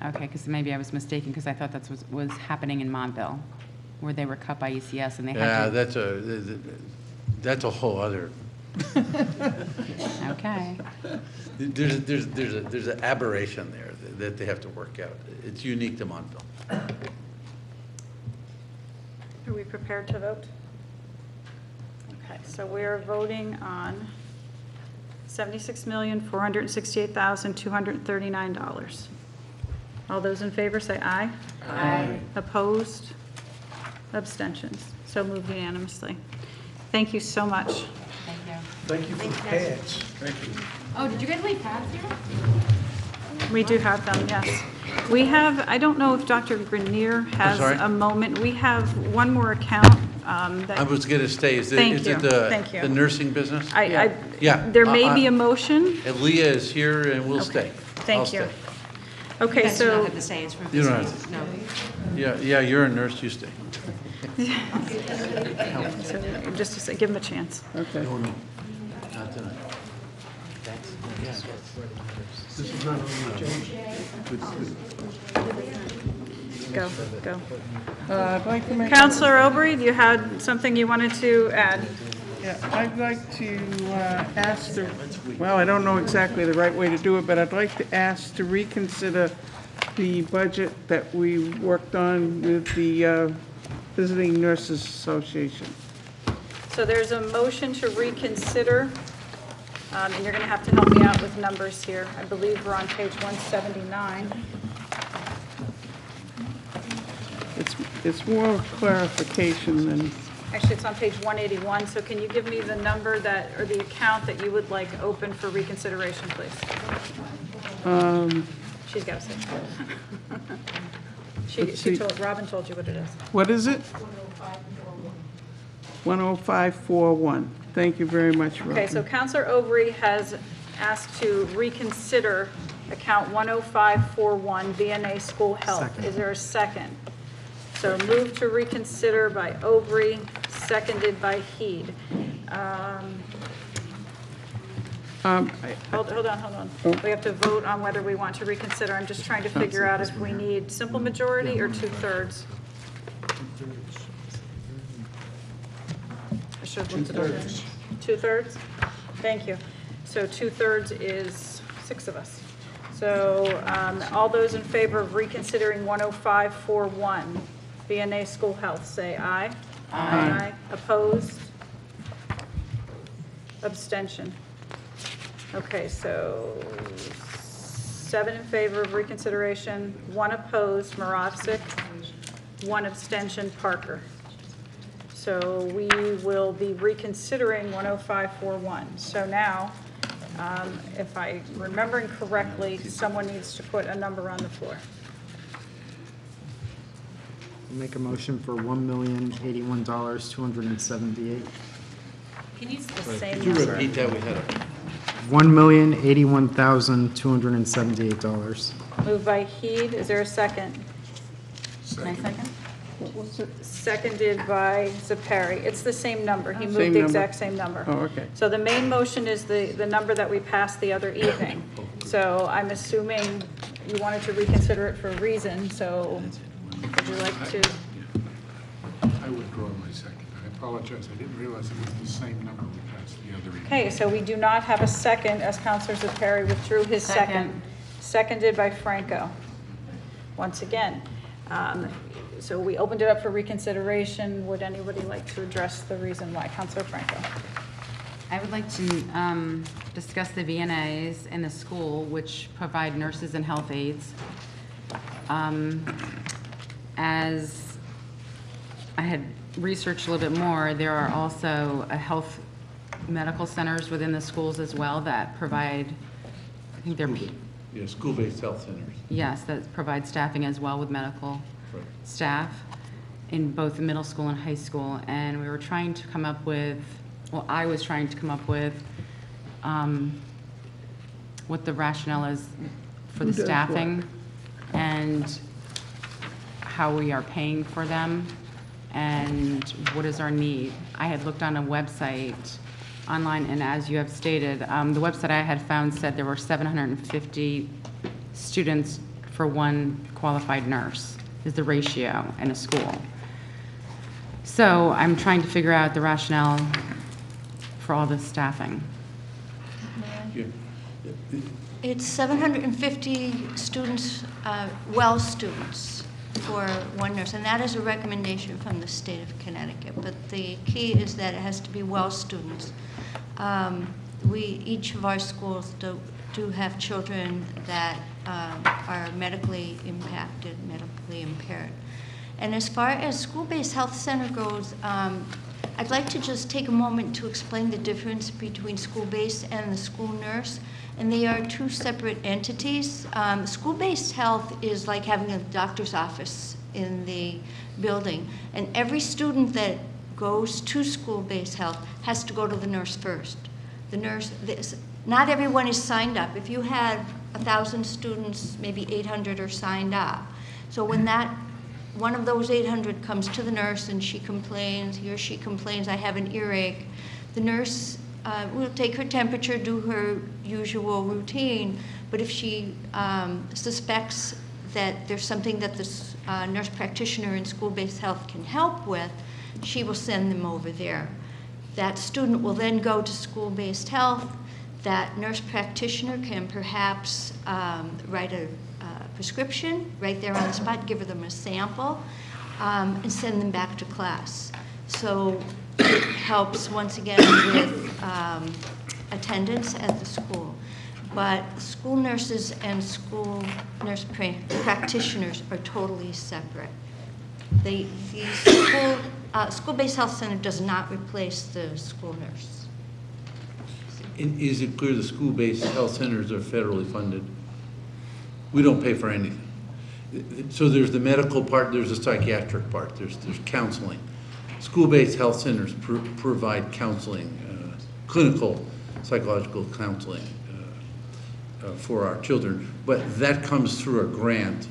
Okay, because maybe I was mistaken because I thought that's what was happening in Montville, where they were cut by ECS and they had to... that's a whole other... Okay. There's an aberration there. that they have to work out. It's unique to Montville. Are we prepared to vote? Okay, so we are voting on $76,468,239. All those in favor say aye. Aye. Opposed? Abstentions? So moved unanimously. Thank you so much. Thank you. Thank you for the pads. Thank you. Oh, did you guys leave pads here? We do have them, yes. We have, I don't know if Dr. Grenier has sorry? a moment. We have one more account that. I was going to stay, is Thank it you. the Thank you. the nursing business? Yeah. There may be a motion. And Leah is here and we'll stay. Thank I'll you. stay. Okay, You guys do not so, have to say it's for You don't have business. No. Yeah, you're a nurse, you stay. so just to say, give him a chance. Okay. No, no, not tonight. This is not on the agenda. Go, go. I'd like to make. Counselor Obrey, you had something you wanted to add? Yeah, I'd like to ask the, well, I don't know exactly the right way to do it, but I'd like to ask to reconsider the budget that we worked on with the Visiting Nurses Association. So there's a motion to reconsider, and you're going to have to help me out with numbers here. I believe we're on page 179. It's more clarification than, Actually, it's on page 181, so can you give me the number that, or the account that you would like open for reconsideration, please? She's got to say. Let's see. Robin told you what it is. what is it? 10541. Thank you very much, Robin. Okay, so Counselor Obrey has asked to reconsider account 10541, VNA School Health. Second. Is there a second? So moved to reconsider by Obrey, seconded by Heed. Hold on. We have to vote on whether we want to reconsider. I'm just trying to figure out if we need simple majority or 2/3. I should have looked it up. 2/3? Thank you. So 2/3 is 6 of us. So all those in favor of reconsidering 10541, VNA School Health, say aye. Aye. Opposed? Abstention? Okay, so 7 in favor of reconsideration, 1 opposed, Marovsek, 1 abstention, Parker. So we will be reconsidering 10541. So now, if I'm remembering correctly, someone needs to put a number on the floor. Make a motion for $1,081,278. Can you use the same Could you number? repeat that? We had a, $1,081,278. Moved by Heed, is there a second? Can I second? What was it? Seconded by Zepari. It's the same number. He moved Same the number? exact same number. Oh, okay. So the main motion is the number that we passed the other evening. So I'm assuming you wanted to reconsider it for a reason, so would you like to? I withdraw my second. I apologize. I didn't realize it was the same number we passed the other evening. Okay, so we do not have a second, as Counselor Zepari withdrew his second. Seconded by Franco. Once again. So we opened it up for reconsideration. Would anybody like to address the reason why? Counselor Franco. I would like to discuss the VNAs in the school, which provide nurses and health aides. As I had researched a little bit more, there are also health medical centers within the schools as well that provide, I think they're, yeah, school-based health centers. yes, that provide staffing as well with medical Right. staff in both the middle school and high school. And we were trying to come up with, well, I was trying to come up with what the rationale is for the Who does staffing and how we are paying for them and what is our need. I had looked on a website online, and as you have stated, the website I had found said there were 750 students for 1 qualified nurse is the ratio in a school. So I'm trying to figure out the rationale for all this staffing. Yeah. It's 750 students, well students for one nurse, and that is a recommendation from the state of Connecticut. But the key is that it has to be well students. Each of our schools do have children that are medically impacted, medically impaired. And as far as school-based health center goes, I'd like to just take a moment to explain the difference between school-based and the school nurse. And they are two separate entities. School-based health is like having a doctor's office in the building. And every student that goes to school-based health has to go to the nurse first. The nurse, not everyone is signed up. If you had 1,000 students, maybe 800 are signed up. So when one of those 800 comes to the nurse and he or she complains, I have an earache, the nurse will take her temperature, do her usual routine, but if she suspects that there's something that the nurse practitioner in school-based health can help with, she will send them over there. That student will then go to school-based health. That nurse practitioner can perhaps write a prescription right there on the spot, give them a sample, and send them back to class. So it helps, once again, with attendance at the school. But school nurses and school nurse practitioners are totally separate. The school-based health center does not replace the school nurse. And is it clear the school-based health centers are federally funded? We don't pay for anything. So there's the medical part, there's the psychiatric part, there's counseling. School-based health centers provide counseling, clinical psychological counseling for our children, but that comes through a grant,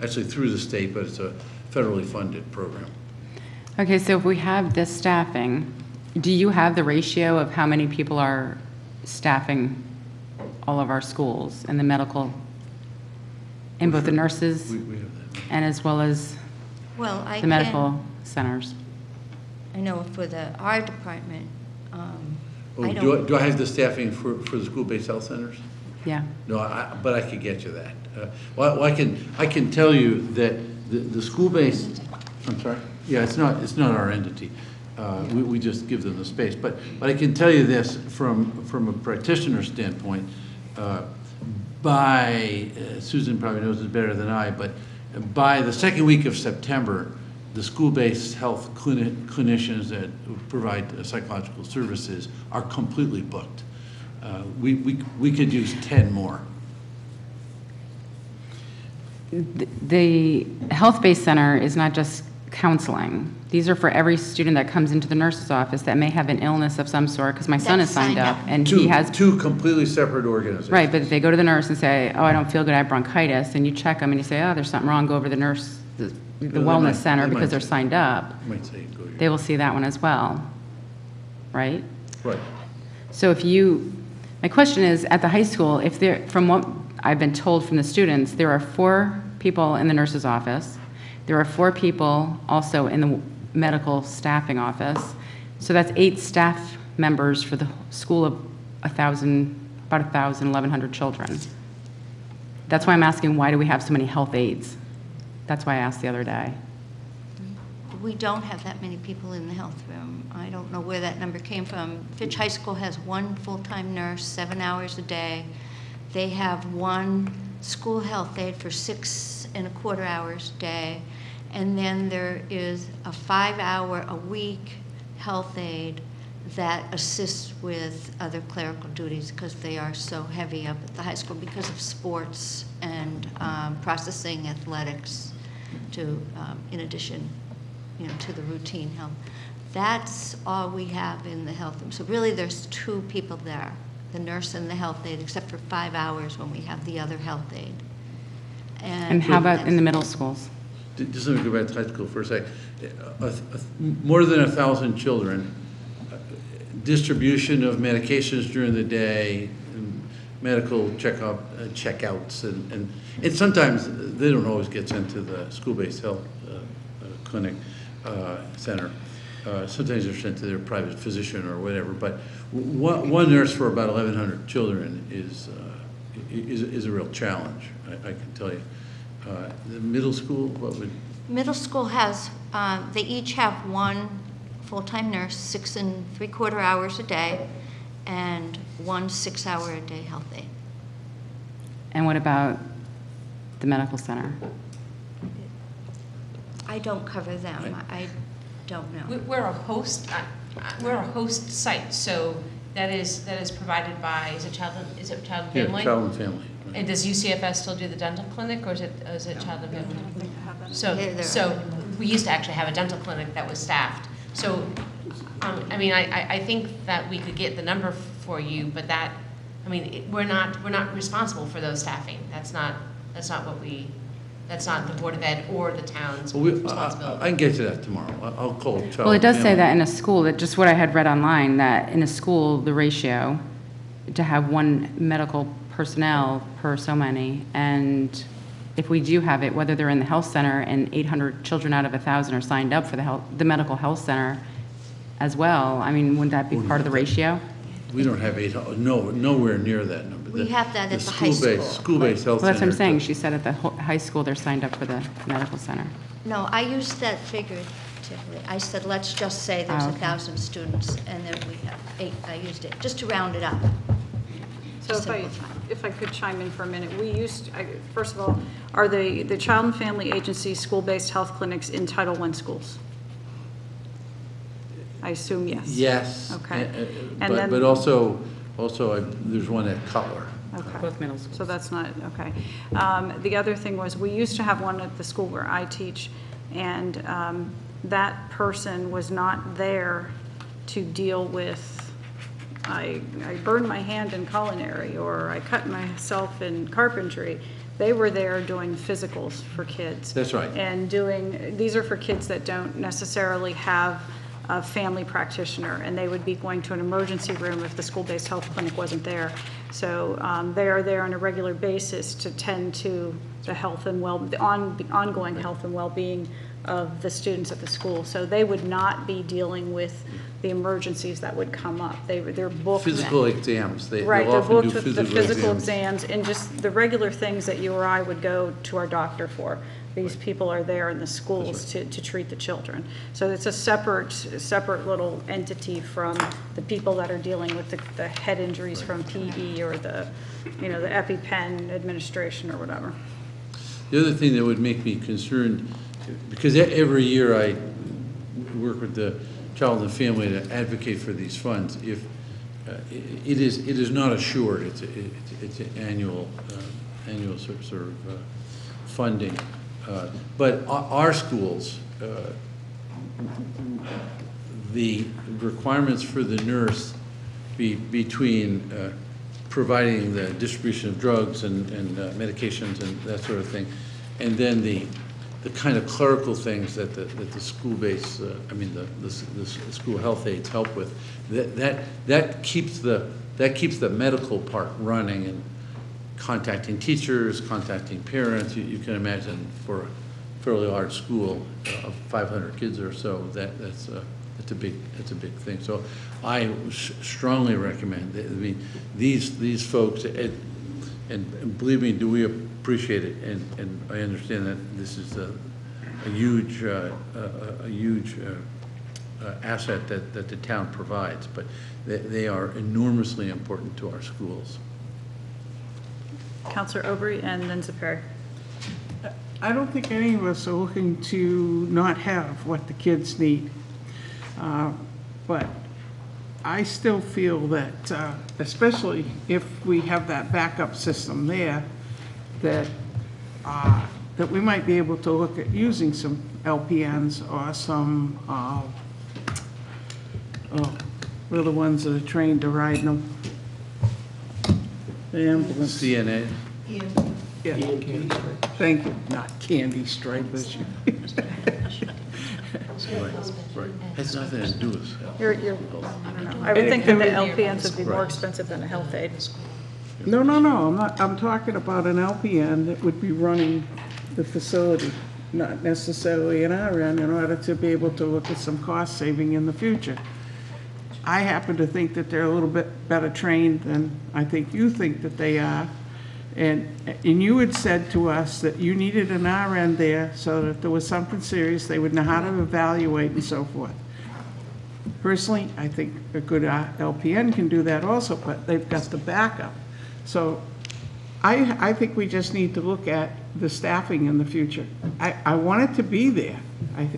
actually through the state, but it's a federally funded program. Okay, so if we have this staffing, do you have the ratio of how many people are staffing all of our schools and the medical, in both the nurses We have that. and as well as Well, the medical centers? I know for our department, Oh, I don't. do I have the staffing for the school-based health centers? Yeah. No, but I could get you that. Well, I can tell you that the school-based, I'm sorry? Yeah, it's not our entity. We just give them the space. But I can tell you this from a practitioner standpoint, Susan probably knows it better than I, but by the second week of September, the school-based health clinicians that provide psychological services are completely booked. We could use 10 more. The health-based center is not just counseling. These are for every student that comes into the nurse's office that may have an illness of some sort, because my son is signed up, and he has... Two completely separate organizations. Right, but if they go to the nurse and say, oh, I don't feel good, I have bronchitis, and you check them and you say, oh, there's something wrong, go over to the nurse, the wellness center, because they're signed up, Might say, go here. they will see that one as well, right? Right. So my question is, at the high school, from what I've been told from the students, there are 4 people in the nurse's office. There are 4 people also in the medical staffing office. So that's 8 staff members for the school of about 1,100 children. That's why I'm asking, why do we have so many health aides? That's why I asked the other day. We don't have that many people in the health room. I don't know where that number came from. Fitch High School has 1 full-time nurse, 7 hours a day. They have 1 school health aide for 6.25 hours a day. And then there is a 5-hour-a-week health aide that assists with other clerical duties because they are so heavy up at the high school because of sports and processing athletics in addition to the routine health. That's all we have in the health room. So really there's 2 people there, the nurse and the health aide, except for 5 hours when we have the other health aide. And how about in the middle schools? Just let me go back to high school for a sec. More than 1,000 children, distribution of medications during the day, medical checkouts, and sometimes they don't always get sent to the school-based health clinic center. Sometimes they're sent to their private physician or whatever. But one nurse for about 1,100 children is is a real challenge, I can tell you. The middle school, what would? Middle school has, they each have one full-time nurse, 6 3/4 hours a day, and 1 6-hour-a-day health aide. And what about the medical center? I don't cover them. I don't know. We're a host, we're a host site, so that is provided by, is it Child and Family? Yeah, Child and Family. And does UCFS still do the dental clinic, or is it Child and Family? So we used to actually have a dental clinic that was staffed. So, I mean, I think that we could get the number for you, but that, I mean, we're not responsible for those staffing. That's not the Board of Ed or the town's responsibility. I can get to that tomorrow. I'll call Child. Well, it does and say Family. that in a school, that just what I had read online, that in a school, the ratio to have one medical personnel per so many, and if we do have it, whether they're in the health center and 800 children out of 1,000 are signed up for the medical health center as well, I mean, wouldn't that be part of the ratio? We don't have 800, nowhere near that number. We have that at the high school. School-based health Well, that's what I'm center. saying. She said at the high school, they're signed up for the medical center. No, I used that figuratively. I said, let's just say there's Oh, okay. 1,000 students, and then we have 8. I used it, just to round it up. So if I could chime in for a minute, first of all, are the Child and Family Agency school-based health clinics in Title I schools? I assume yes. Yes. Okay. But then- but also, there's one at Cutler. Okay. Both middle schools. So that's not, okay. The other thing was, we used to have one at the school where I teach, and that person was not there to deal with, I burned my hand in culinary, or I cut myself in carpentry. They were there doing physicals for kids. That's right. And these are for kids that don't necessarily have a family practitioner, and they would be going to an emergency room if the school-based health clinic wasn't there. So they are there on a regular basis to tend to the health and the ongoing health and well-being of the students at the school. So they would not be dealing with the emergencies that would come up. They're booked. Physical exams. Right, They'll they're often do booked with the physical exams. exams and just the regular things that you or I would go to our doctor for. These people are there in the schools to treat the children. So it's a separate little entity from the people that are dealing with the head injuries from PE or the EpiPen administration or whatever. The other thing that would make me concerned, because every year I work with the Child and Family to advocate for these funds, if it is not assured, it's an annual sort of funding. But our schools, the requirements for the nurse between providing the distribution of drugs and medications and that sort of thing, and then the kind of clerical things that the school-based, the school health aides help with, that keeps the medical part running, and contacting teachers, contacting parents. You can imagine for a fairly large school of 500 kids or so, that's a big thing. So I strongly recommend. I mean, these folks, and believe me, do we appreciate it? And I understand that this is a huge asset that the town provides, but they are enormously important to our schools. Counselor Aubry and then Zepari. I don't think any of us are looking to not have what the kids need. But I still feel that, especially if we have that backup system there, that we might be able to look at using some LPNs or some, what are the ones that are trained to ride them? The ambulance. CNA? Yeah. Thank you, not candy stripers. Right. Has nothing to do with health. I don't know. I would think that the LPNs would be more expensive than a health aide. No, I'm talking about an LPN that would be running the facility, not necessarily an RN, in order to be able to look at some cost saving in the future. I happen to think that they're a little bit better trained than I think you think that they are. And you had said to us that you needed an RN there so that if there was something serious, they would know how to evaluate and so forth. Personally, I think a good LPN can do that also, but they've got the backup. So I think we just need to look at the staffing in the future. I want it to be there.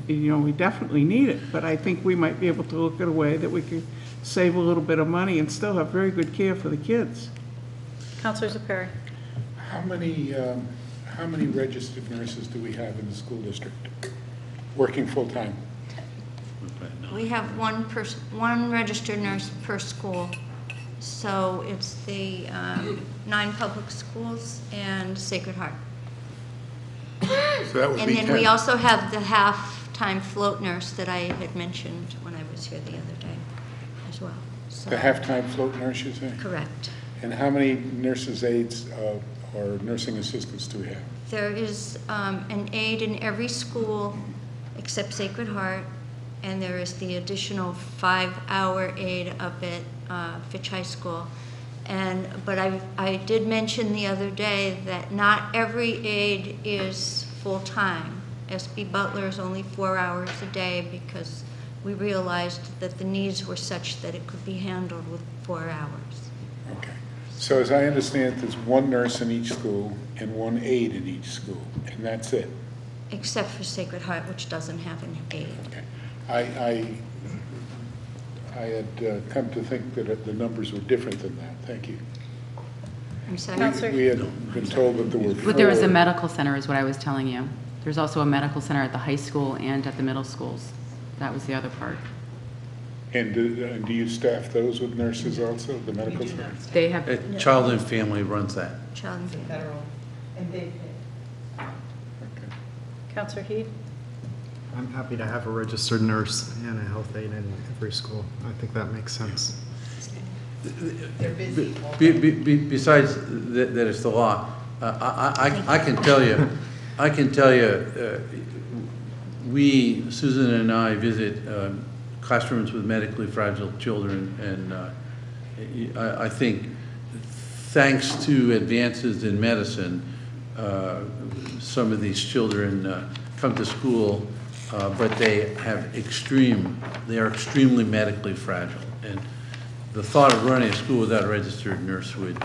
We definitely need it, but I think we might be able to look at a way that we could save a little bit of money and still have very good care for the kids. Counselor Perry. How many registered nurses do we have in the school district working full-time? We have one registered nurse per school. So it's the 9 public schools and Sacred Heart. So that would be 10. And then we also have the half-time float nurse that I had mentioned when I was here the other day as well. So The half-time float nurse, you say? correct. And how many nurses' aides or nursing assistants do we have? There is an aide in every school except Sacred Heart, and there is the additional 5-hour aide up at Fitch High School. But I did mention the other day that not every aide is full-time. SB Butler is only 4 hours a day because we realized that the needs were such that it could be handled with 4 hours. Okay. So as I understand, there's one nurse in each school and one aide in each school, and that's it? Except for Sacred Heart, which doesn't have an aide. Okay. I had come to think that the numbers were different than that. Thank you. I'm sorry. We had been told that there were 4. But there was a medical center is what I was telling you. There's also a medical center at the high school and at the middle schools. That was the other part. And do you staff those with nurses also, the medical center? They have. Child and Family runs that. Child and Family. Federal, and they pay. Counselor Heed. I'm happy to have a registered nurse and a health aide in every school. I think that makes sense. They're busy. Besides that it's the law, I can tell you, we, Susan and I, visit classrooms with medically fragile children, and I think thanks to advances in medicine, some of these children come to school, but they are extremely medically fragile. And the thought of running a school without a registered nurse would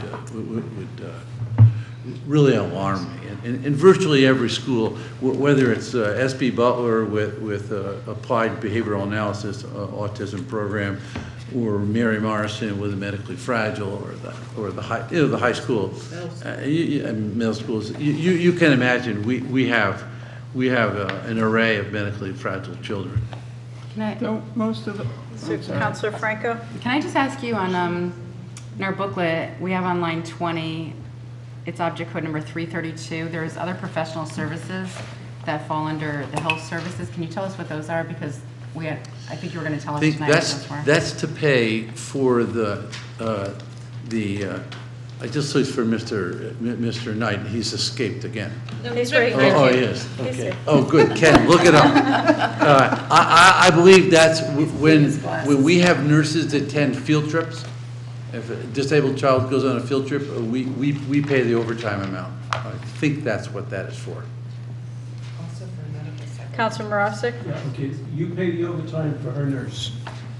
really alarm me. And virtually every school, whether it's SB Butler with applied behavioral analysis autism program, or Mary Morrison with the medically fragile, or the high school, middle schools, you can imagine we have an array of medically fragile children. Most of the. Counselor Franco. Can I just ask you on in our booklet, we have on line 20, it's object code number 332. There's other professional services that fall under the health services. Can you tell us what those are? Because I think you were going to tell us tonight what those were. That's to pay for I just searched for Mr. Knight. He's escaped again. No, he's right here. Oh, he is. Okay. Oh, good. Ken, look it up. I believe that's when we have nurses that attend field trips. If a disabled child goes on a field trip, we pay the overtime amount. I think that's what that is for. Also for medical secretary. Counselor Morosic. Yeah, okay, you pay the overtime for her nurse.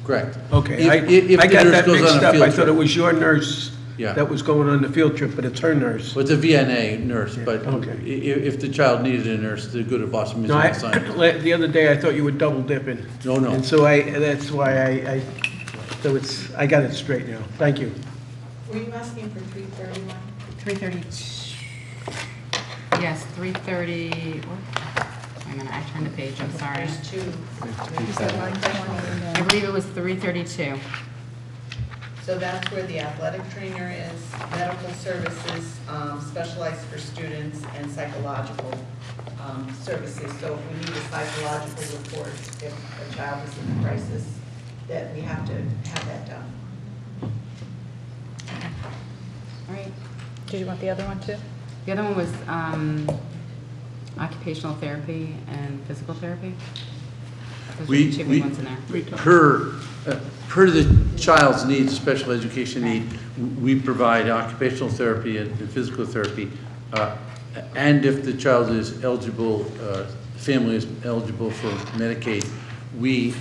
Correct. Okay, If I the got nurse that goes mixed on a up. field I thought trip. it was your nurse Yeah. that was going on the field trip, but it's her nurse. Well, it's a VNA nurse, but okay. if the child needed a nurse, they're good at Boston No, Municipal assignment. the other day I thought you were double dipping. No. And so that's why I got it straight now. Thank you. Were you asking for 331? 330. Yes, 330. Wait a minute, I turned the page. I'm sorry. There's two. You said line 20 and I believe it was 332. So that's where the athletic trainer is, medical services, specialized for students, and psychological services. So if we need a psychological report, if a child is in a crisis, that we have to have that done. All right. Did you want the other one too? The other one was occupational therapy and physical therapy. Those are the two big ones in there. Per the child's needs, special education need, we provide occupational therapy and physical therapy, and if the child is eligible, family is eligible for Medicaid, we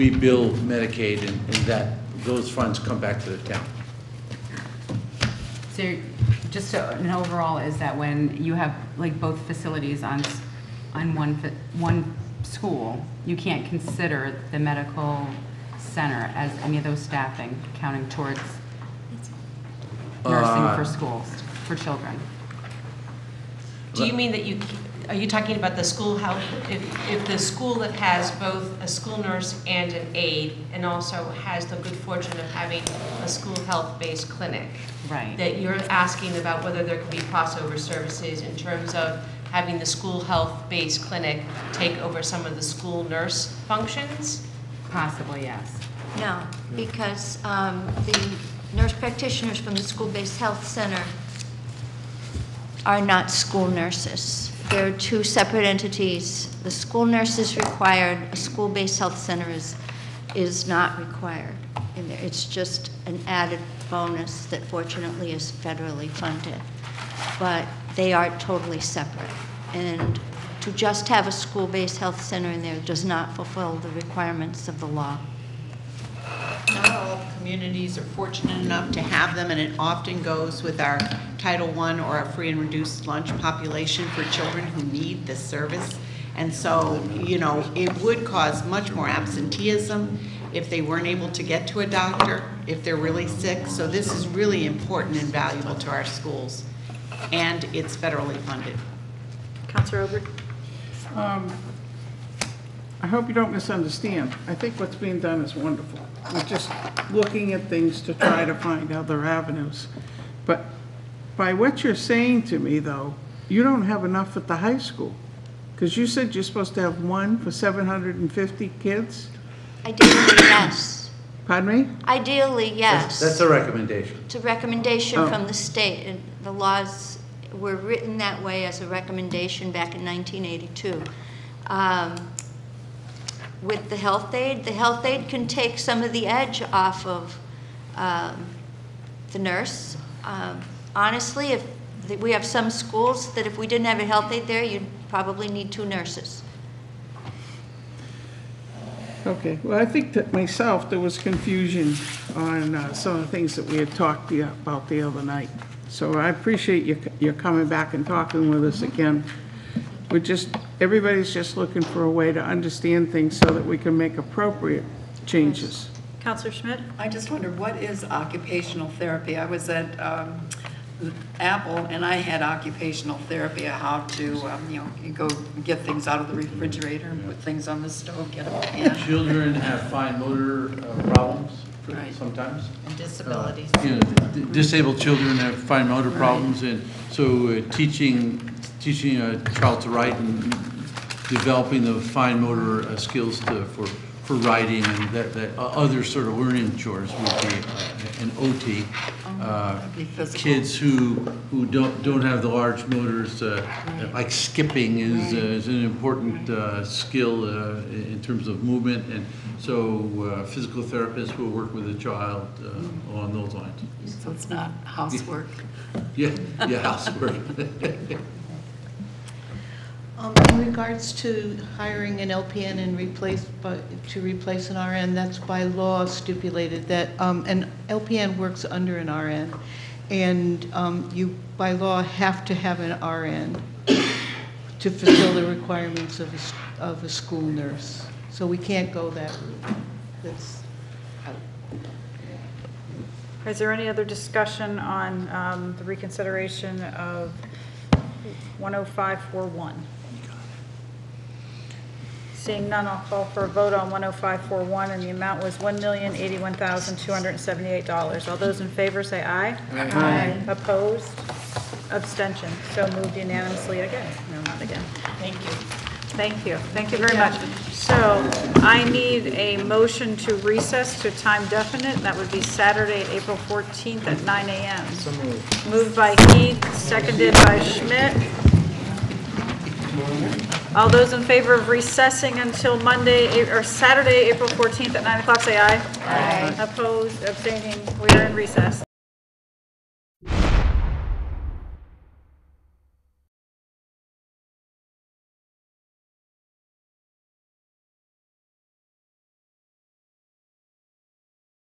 bill Medicaid, and those funds come back to the town. So just so, an overall is that when you have like both facilities on one school, you can't consider the medical center as any of those staffing counting towards nursing for schools, for children? Do you mean that are you talking about the school health, if the school that has both a school nurse and an aide, and also has the good fortune of having a school health-based clinic? Right. That you're asking about whether there could be crossover services in terms of having the school health-based clinic take over some of the school nurse functions? Possibly, yes. No, because the nurse practitioners from the school-based health center are not school nurses. They're two separate entities. The school nurse is required, a school-based health center is not required. And it's just an added bonus that fortunately is federally funded. But they are totally separate. And to just have a school-based health center in there does not fulfill the requirements of the law. Not all communities are fortunate enough to have them, and it often goes with our Title I or our free and reduced lunch population for children who need this service. And so, you know, it would cause much more absenteeism if they weren't able to get to a doctor, if they're really sick. So this is really important and valuable to our schools, and it's federally funded. Counselor Oberg? I hope you don't misunderstand. I think what's being done is wonderful. We're just looking at things to try to find other avenues. But by what you're saying to me, though, you don't have enough at the high school. Because you said you're supposed to have one for 750 kids? Ideally, yes. Pardon me? Ideally, yes. That's a recommendation. It's a recommendation from the state, and the laws were written that way as a recommendation back in 1982. With the health aide can take some of the edge off of the nurse. Honestly, if we have some schools that if we didn't have a health aide there, you'd probably need 2 nurses. Okay, well, I think that myself, there was confusion on some of the things that we had talked about the other night. So I appreciate you coming back and talking with us again. Everybody's just looking for a way to understand things so that we can make appropriate changes. Counselor Schmidt? I just wondered, what is occupational therapy? I was at Apple, and I had occupational therapy, how to, you know, you go get things out of the refrigerator and put things on the stove, get them in. Children have fine motor problems sometimes. And disabilities. You know, disabled children have fine motor problems, and so teaching a child to write and developing the fine motor skills for writing and that other sort of learning chores would be an OT. Kids who don't have the large motors, like skipping is an important skill in terms of movement, and so physical therapists will work with a child along those lines. So it's not housework. Yeah, housework. In regards to hiring an LPN and to replace an RN, that's by law stipulated that an LPN works under an RN, and you by law have to have an RN to fulfill the requirements of a school nurse. So we can't go that route. That's out. Is there any other discussion on the reconsideration of 10541? Seeing none, I'll call for a vote on 10541, and the amount was $1,081,278. All those in favor say aye. Aye. Opposed? Abstention? So moved unanimously again. No, not again. Thank you. Thank you. Thank you very much. So I need a motion to recess to time definite. That would be Saturday, April 14th at 9 a.m. So moved. Moved by Heath, seconded by Schmidt. All those in favor of recessing until Saturday, April 14th at 9 o'clock, say aye. Aye. Opposed, abstaining, we are in recess.